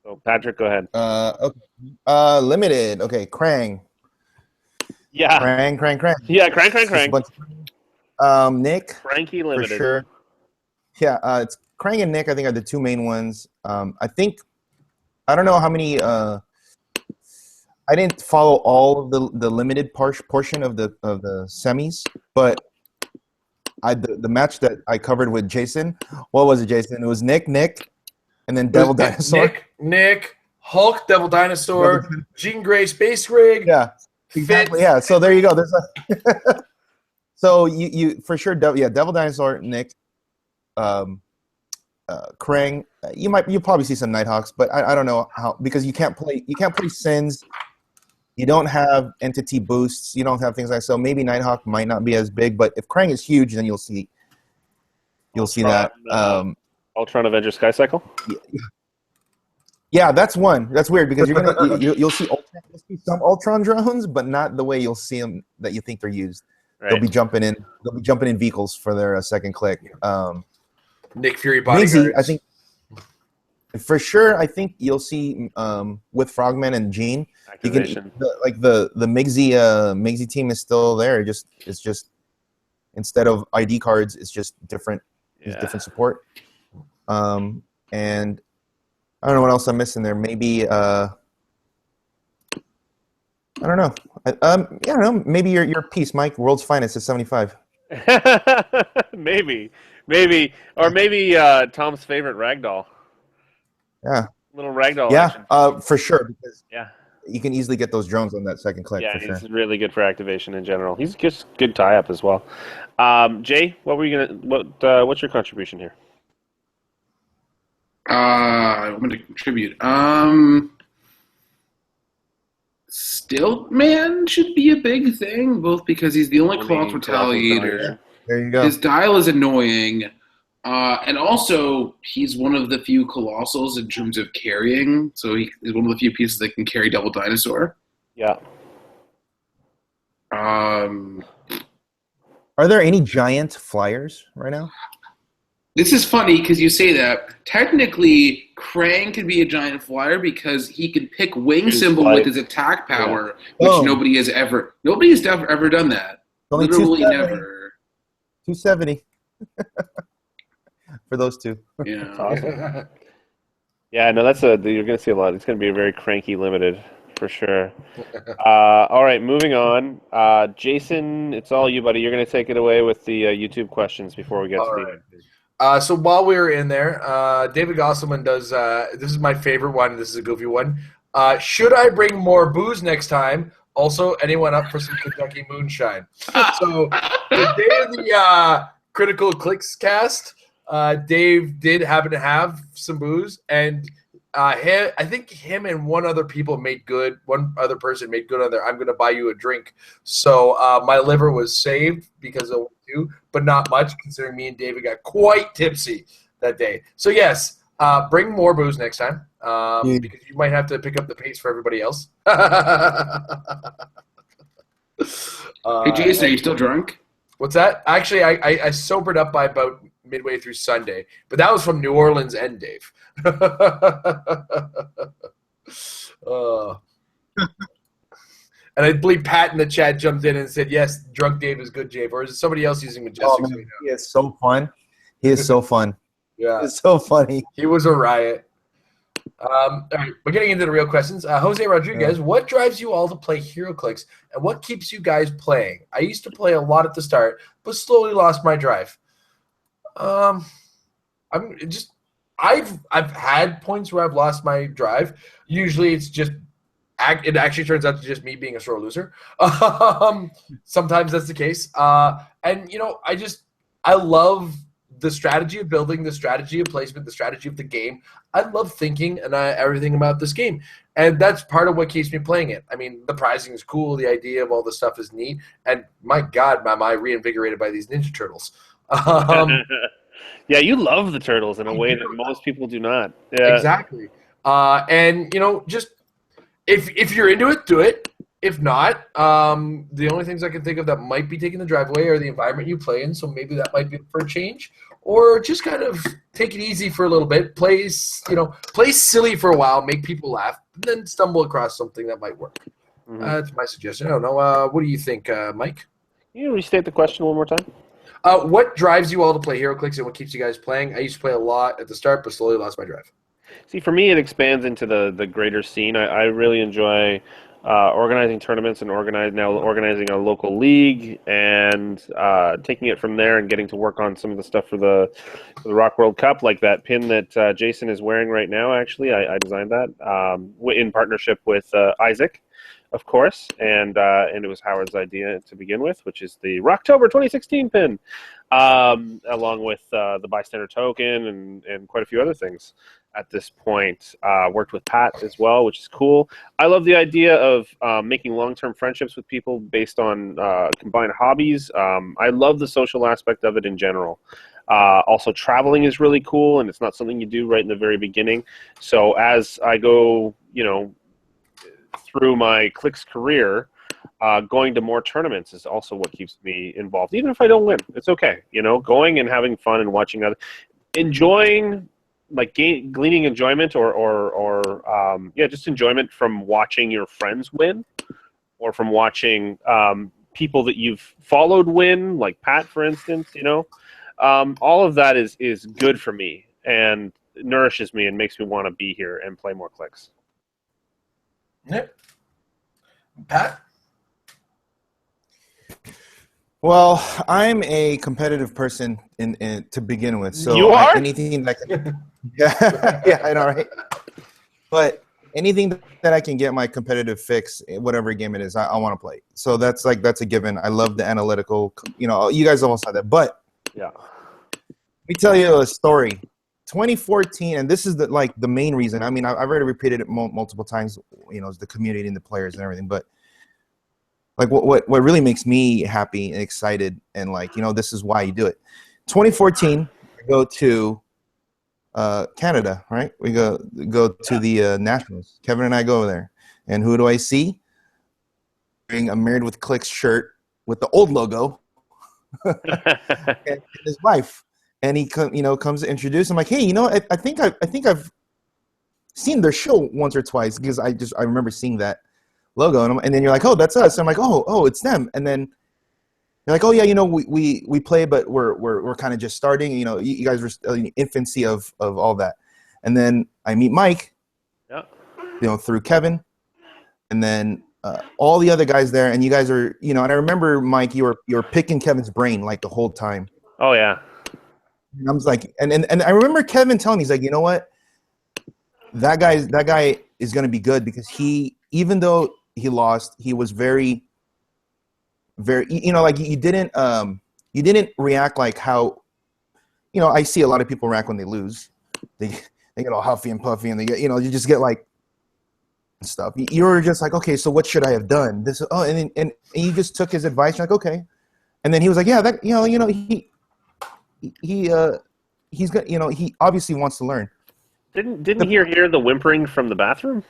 So, Patrick, go ahead. Okay. Limited. Okay, Krang. Yeah. Krang. Yeah, Krang. Nick. Cranky Limited. For sure. Yeah, it's Krang and Nick, I think, are the two main ones. I don't know how many. I didn't follow all of the limited portion of the semis, but the match that I covered with Jason, what was it, Jason? It was Nick, and then Devil Dinosaur. Nick, Hulk, Devil Dinosaur, Jean Grey, Space Rig. Yeah, exactly. Yeah, so there you go. There's so you for sure, Devil Dinosaur, Nick. Krang, you'll probably see some Nighthawks, but I don't know how, because you can't play Sins You don't have entity boosts. You don't have things like so. Maybe Nighthawk might not be as big, but if Krang is huge, then you'll see that. Ultron Avenger Sky Cycle. Yeah, that's one. That's weird because you'll see some Ultron drones, but not the way you'll see them that you think they're used. Right. They'll be jumping in vehicles for their second click. Nick Fury bodyguards. Migsy, I think for sure. I think you'll see with Frogman and Jean. Activation. The Migsy team is still there. It's just instead of ID cards, it's just different. Yeah. Different support. And I don't know what else I'm missing there. Maybe I don't know. I don't know. Maybe your piece, Mike, World's Finest is 75. maybe, or maybe Tom's favorite ragdoll. Yeah, little ragdoll. Yeah, for sure. Because yeah, you can easily get those drones on that second click. Yeah, for sure. he's really good for activation in general. He's just good tie up as well. Jay, what's your contribution here? I want to contribute. Stiltman should be a big thing, both because he's the only Colossal Retaliator. There you go. His dial is annoying, and also he's one of the few Colossals in terms of carrying. So he's one of the few pieces that can carry Double Dinosaur. Yeah. Are there any giant flyers right now? This is funny because you say that. Technically, Krang could be a giant flyer because he can pick wing symbol with his attack power, which nobody has ever done that. Only Literally 270. never. 270 for those two. Yeah. That's awesome. Yeah, no, you're going to see a lot. It's going to be a very cranky limited for sure. All right, moving on. Jason, it's all you, buddy. You're going to take it away with the YouTube questions before we get to the end. So while we were in there, David Gosselman does. This is my favorite one. This is a goofy one. Should I bring more booze next time? Also, anyone up for some Kentucky moonshine? So the day of the Critical Clicks cast, Dave did happen to have some booze, and I think him and one other person made good on their "I'm going to buy you a drink." So my liver was saved because of you, but not much considering me and David got quite tipsy that day. So yes, bring more booze next time because you might have to pick up the pace for everybody else. Hey Jason, are you still drunk? What's that? Actually, I sobered up by about midway through Sunday, but that was from New Orleans and Dave. And I believe Pat in the chat jumped in and said, yes, drunk Dave is good, Dave. Or is it somebody else using Majestic? Oh, man, he is so fun. He is so fun. Yeah. It's so funny. He was a riot. All right, we're getting into the real questions. Jose Rodriguez, what drives you all to play Heroclix, and what keeps you guys playing? I used to play a lot at the start, but slowly lost my drive. I've had points where I've lost my drive. Usually it's just it actually turns out to just me being a sore loser. Sometimes that's the case. And I love the strategy of building, the strategy of placement, the strategy of the game. I love thinking and everything about this game. And that's part of what keeps me playing it. I mean, the pricing is cool. The idea of all this stuff is neat. And my God, am I reinvigorated by these Ninja Turtles. Yeah, you love the Turtles in a way that most people do not. Yeah. Exactly. And, just if you're into it, do it. If not, the only things I can think of that might be taking the drive away are the environment you play in, so maybe that might be for a change. Or just kind of take it easy for a little bit, play silly for a while, make people laugh, and then stumble across something that might work. Mm-hmm. That's my suggestion. I don't know. What do you think, Mike? Can you restate the question one more time? What drives you all to play Heroclix and what keeps you guys playing? I used to play a lot at the start, but slowly lost my drive. See, for me, it expands into the greater scene. I really enjoy organizing tournaments and organizing a local league and taking it from there and getting to work on some of the stuff for the ROC World Cup, like that pin that Jason is wearing right now. Actually, I designed that in partnership with Isaac, of course, and it was Howard's idea to begin with, which is the Rocktober 2016 pin, along with the bystander token and quite a few other things. at this point. Worked with Pat as well, which is cool. I love the idea of making long-term friendships with people based on combined hobbies. I love the social aspect of it in general. Also, traveling is really cool, and it's not something you do right in the very beginning. So as I go, through my Clix career, going to more tournaments is also what keeps me involved. Even if I don't win, it's okay. Going and having fun and watching enjoying, like gleaning enjoyment or just enjoyment from watching your friends win, or from watching people that you've followed win, like Pat, for instance. All of that is good for me and nourishes me and makes me want to be here and play more Clix. Yep. Pat? Well, I'm a competitive person to begin with. So you are? Anything that can, yeah, I know, right? But anything that I can get my competitive fix, whatever game it is, I want to play. So that's a given. I love the analytical. You guys all saw that. But yeah, let me tell you a story. 2014, and this is the main reason. I mean, I've already repeated it multiple times. The community and the players and everything, but. Like what really makes me happy and excited, and this is why you do it. 2014, I go to Canada, right? We go to the Nationals. Kevin and I go over there, and who do I see? Wearing a Married with Clicks shirt with the old logo, and his wife, and he comes to introduce. I'm like, hey, I think I've seen their show once or twice, because I remember seeing that logo, and then you're like, oh, that's us. I'm like, oh, it's them. And then you're like, oh yeah, we play, but we're kind of just starting. You guys were still in the infancy of all that. And then I meet Mike, through Kevin, and then all the other guys there, and you guys are, and I remember, Mike, you were picking Kevin's brain like the whole time. Oh yeah. And I was like, and I remember Kevin telling me, he's like, you know what, that guy is going to be good, because even though he lost, he was very, very, you didn't react like how, I see a lot of people react when they lose. They get all huffy and puffy, and they get, you just get like stuff. You were just like, okay, so what should I have done? And he just took his advice. You're like, okay. And then he was like, yeah, that, he's got, he obviously wants to learn. Didn't he hear the whimpering from the bathroom?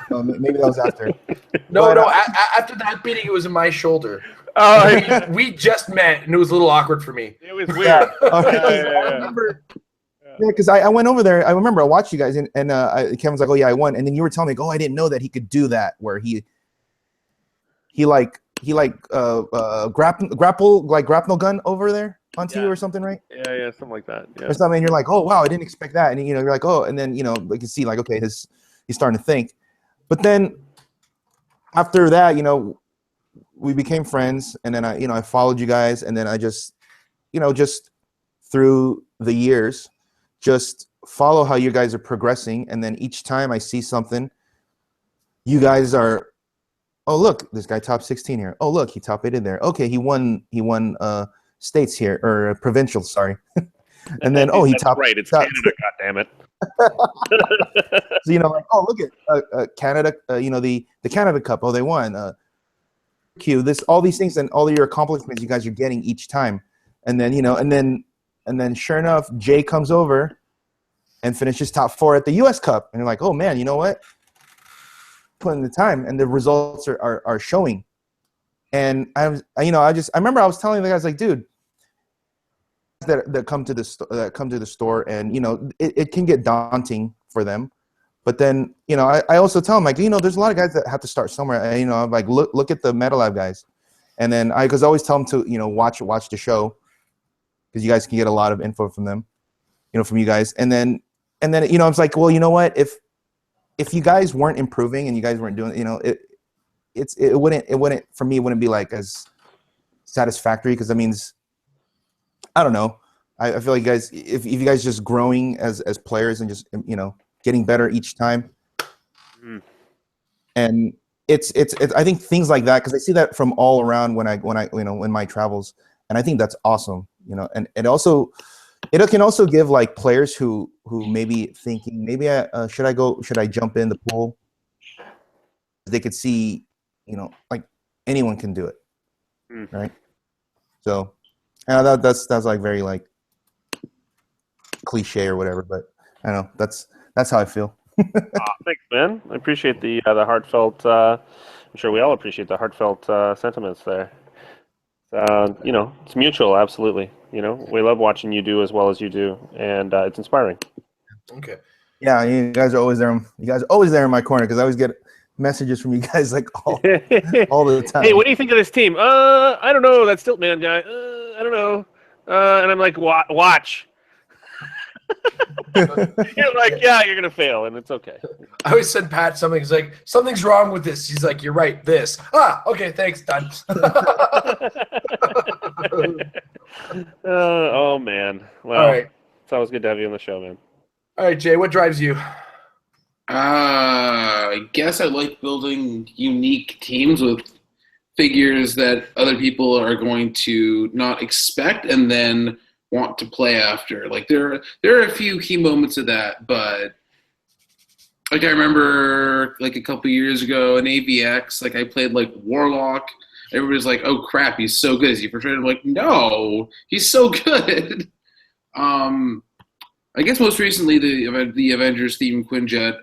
Maybe that was after. No. After that beating, it was in my shoulder. Oh, we just met, and it was a little awkward for me. it was weird. I remember. Yeah, because I went over there. I remember I watched you guys, and Kevin's like, "Oh yeah, I won." And then you were telling me, "Oh, I didn't know that he could do that." Where he grapnel gun over there onto you or something, right? Yeah, something like that. Yeah. Or something. And you're like, "Oh wow, I didn't expect that." And you're like, "Oh," and then you can see like, okay, he's starting to think. But then after that, we became friends, and then I followed you guys, and then I just, just through the years, just follow how you guys are progressing, and then each time I see something, you guys are, oh look, this guy top 16 here. Oh look, he top 8 in there. Okay, he won states here, or provincial, sorry. And then he top right. It's Canada, goddammit. So like, oh look at Canada, the Canada Cup. Oh, they won. All these things, and all of your accomplishments you guys are getting each time, and then and then sure enough, Jay comes over and finishes top 4 at the U.S. Cup, and you're like, oh man, you know what? Putting the time, and the results are showing. And I remember I was telling the guys, like, dude, that come to the store, and it can get daunting for them, but then I also tell them, like, there's a lot of guys that have to start somewhere. I'm like, look at the MetaLab guys, and then I always tell them to watch the show, because you guys can get a lot of info from them, from you guys, and then I was like, well, you know what, if you guys weren't improving and you guys weren't doing, it wouldn't for me, it wouldn't be like as satisfactory, because that means, I don't know. I feel like guys, if you guys just growing as players and just getting better each time, and it's I think things like that, because I see that from all around when I in my travels, and I think that's awesome. And it also It can also give like players who maybe thinking maybe should I jump in the pool? They could see, like anyone can do it, right? So, that's like very like cliche or whatever, but I don't know that's how I feel. Thanks, man. I appreciate the heartfelt. I'm sure we all appreciate the heartfelt sentiments there. It's mutual, absolutely. We love watching you do as well as you do, and it's inspiring. Okay. Yeah, you guys are always there. You guys are always there in my corner because I always get messages from you guys like all the time. Hey, what do you think of this team? I don't know. That Stiltman guy. I don't know. And I'm like, watch. You're like, yeah, you're gonna fail, and it's okay. I always send Pat something. He's like, something's wrong with this. He's like, you're right. This. Okay, thanks. Done. Oh man. Well, All right. it's always good to have you on the show, man. All right, Jay. What drives you? I guess I like building unique teams with figures that other people are going to not expect and then want to play after. Like there are a few key moments of that, but like I remember like a couple years ago in AVX, like I played like Warlock. Everybody's like, "Oh crap, he's so good." Is he portrayed? I'm like, "No, he's so good." I guess most recently the Avengers theme Quinjet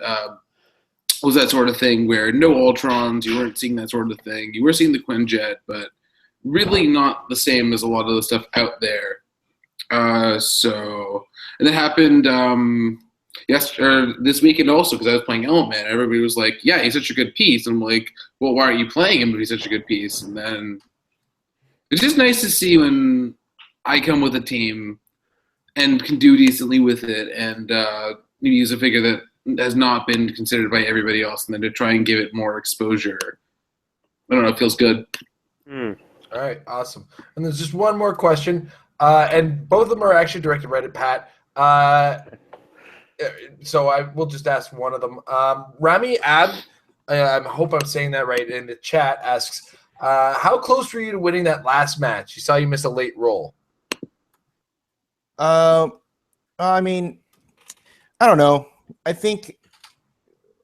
was that sort of thing where no Ultrons, you weren't seeing that sort of thing. You were seeing the Quinjet, but really not the same as a lot of the stuff out there. And that happened this weekend also because I was playing Element. Everybody was like, "Yeah, he's such a good piece." And I'm like, "Well, why aren't you playing him if he's such a good piece?" And then it's just nice to see when I come with a team and can do decently with it and maybe use a figure that has not been considered by everybody else and then to try and give it more exposure. I don't know, it feels good. All right, awesome. And there's just one more question, and both of them are actually directed right at Pat. So I will just ask one of them. Rami Ab, I hope I'm saying that right, in the chat asks, how close were you to winning that last match? He saw you miss a late roll. I mean, I don't know. I think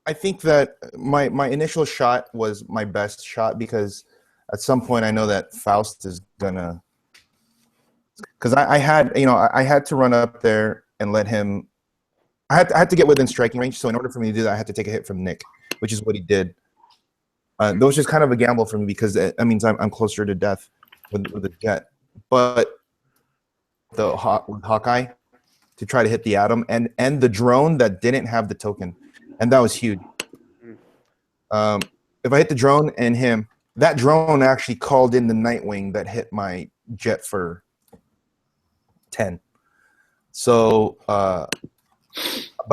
that my initial shot was my best shot because at some point I know that Faust is gonna, because I had to run up there and let him. I had to get within striking range. So in order for me to do that, I had to take a hit from Nick, which is what he did. That was just kind of a gamble for me because that means I'm closer to death with the jet, but with Hawkeye to try to hit the Atom and the drone that didn't have the token, and that was huge. If I hit the drone and him, that drone actually called in the Nightwing that hit my jet for 10. So, but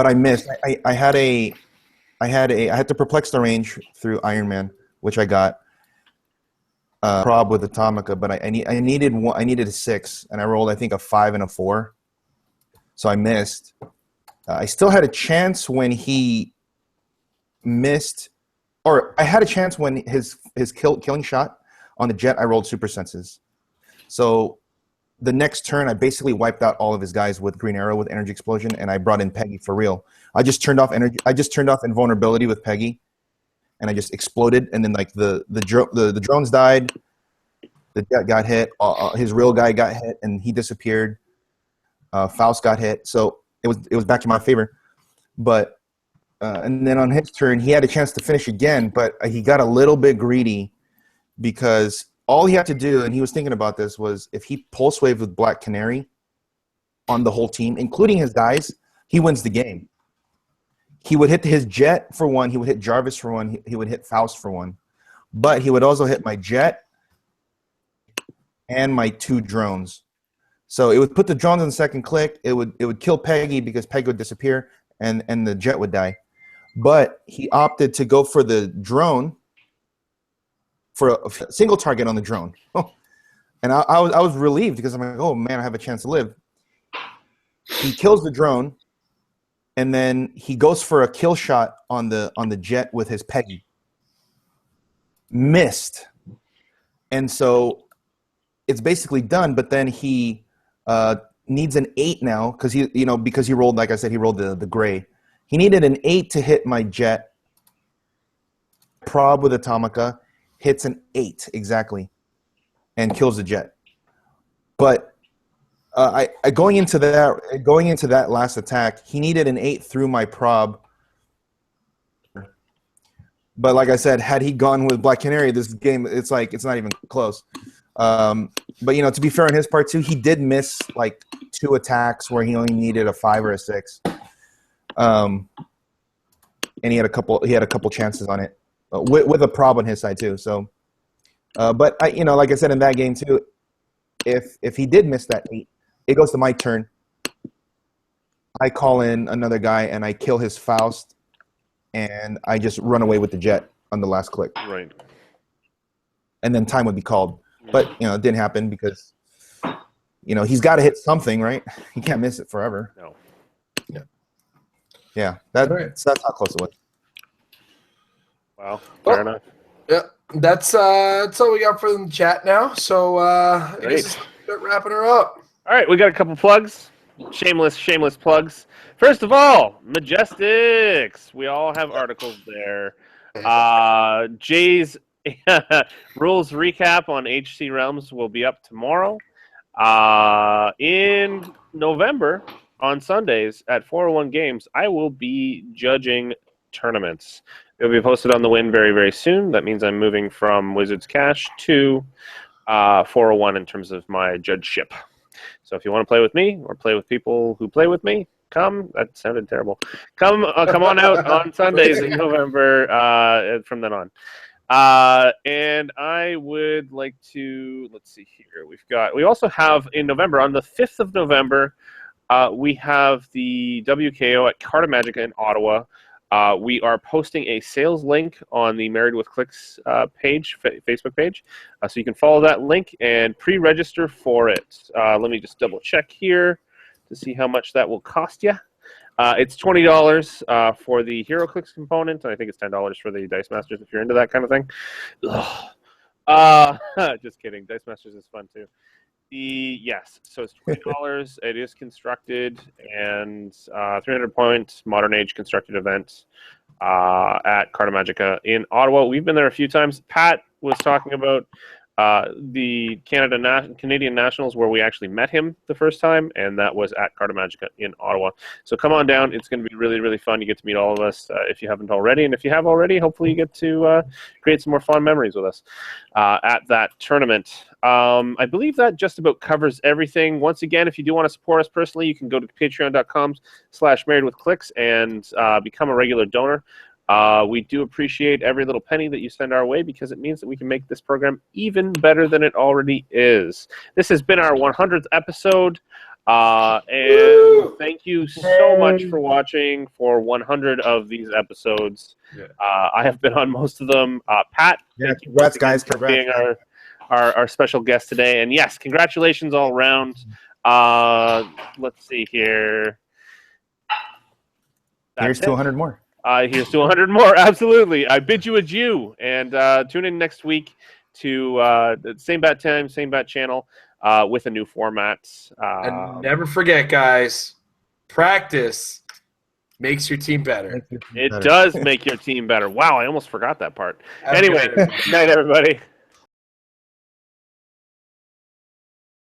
I missed. I had to perplex the range through Iron Man, which I got. Prob with Atomica, but I needed a 6, and I rolled I think a 5 and a 4, so I missed. I still had a chance when he missed, or I had a chance when his killing shot on the jet. I rolled super senses, so the next turn I basically wiped out all of his guys with Green Arrow with Energy Explosion, and I brought in Peggy for real. I just turned off energy. I just turned off invulnerability with Peggy. And I just exploded, and then like the drones died, the jet got hit, his real guy got hit, and he disappeared. Faust got hit, so it was back to my favor. But and then on his turn, he had a chance to finish again, but he got a little bit greedy because all he had to do, and he was thinking about this, was if he pulse waved with Black Canary on the whole team, including his guys, he wins the game. He would hit his jet for 1. He would hit Jarvis for 1. He would hit Faust for 1. But he would also hit my jet and my 2 drones. So it would put the drones on the second click. It would kill Peggy because Peggy would disappear and the jet would die. But he opted to go for the drone, for a single target on the drone. And I was relieved because I'm like, oh man, I have a chance to live. He kills the drone. And then he goes for a kill shot on the jet with his Peggy. Missed. And so it's basically done, but then he needs an 8 now because he rolled, like I said, he rolled the gray. He needed an 8 to hit my jet. Prob with Atomica hits an 8 exactly, and kills the jet. But going into that last attack, he needed an 8 through my prob. But like I said, had he gone with Black Canary, this game, it's not even close. But to be fair on his part too, he did miss like 2 attacks where he only needed a 5 or a 6. And he had a couple chances on it with a prob on his side too. So, but like I said in that game too, if he did miss that 8, it goes to my turn. I call in another guy and I kill his Faust, and I just run away with the jet on the last click. Right. And then time would be called. But, it didn't happen because, he's got to hit something, right? He can't miss it forever. No. Yeah. That's how close it was. Wow. Fair enough. Yeah. That's all we got for the chat now. So I guess start wrapping her up. All right, we got a couple plugs. Shameless plugs. First of all, Majestics. We all have articles there. Jay's rules recap on HC Realms will be up tomorrow. In November, on Sundays at 401 Games, I will be judging tournaments. It will be posted on the Win very, very soon. That means I'm moving from Wizards Cash to 401 in terms of my judgeship. So if you want to play with me or play with people who play with me, come. That sounded terrible. Come on out on Sundays in November from then on. And I would like to, let's see here. We also have in November, on the 5th of November, we have the WKO at Carta Magica in Ottawa. We are posting a sales link on the Married with Clicks page, Facebook page. So you can follow that link and pre-register for it. Let me just double check here to see how much that will cost you. It's $20 for the Heroclix component, and I think it's $10 for the Dice Masters if you're into that kind of thing. Just kidding. Dice Masters is fun too. Yes, so it's $20. It is constructed and 300-point modern age constructed event at Carta Magica in Ottawa. We've been there a few times. Pat was talking about the Canadian Nationals where we actually met him the first time, and that was at Carta Magica in Ottawa. So come on down. It's going to be really, really fun. You get to meet all of us if you haven't already, and if you have already, hopefully you get to create some more fun memories with us at that tournament. I believe that just about covers everything. Once again, if you do want to support us personally, you can go to patreon.com/marriedwithclicks and become a regular donor. We do appreciate every little penny that you send our way because it means that we can make this program even better than it already is. This has been our 100th episode, and thank you so much for watching for 100 of these episodes. Yeah. I have been on most of them. Pat, thank you guys for being our special guest today. And yes, congratulations all around. Let's see here. Here's to 100 more. Here's to 100 more. Absolutely. I bid you adieu. And tune in next week to the same bat time, same bat channel with a new format. And never forget, guys, practice makes your team better. It does make your team better. Wow, I almost forgot that part. Anyway, good night, everybody.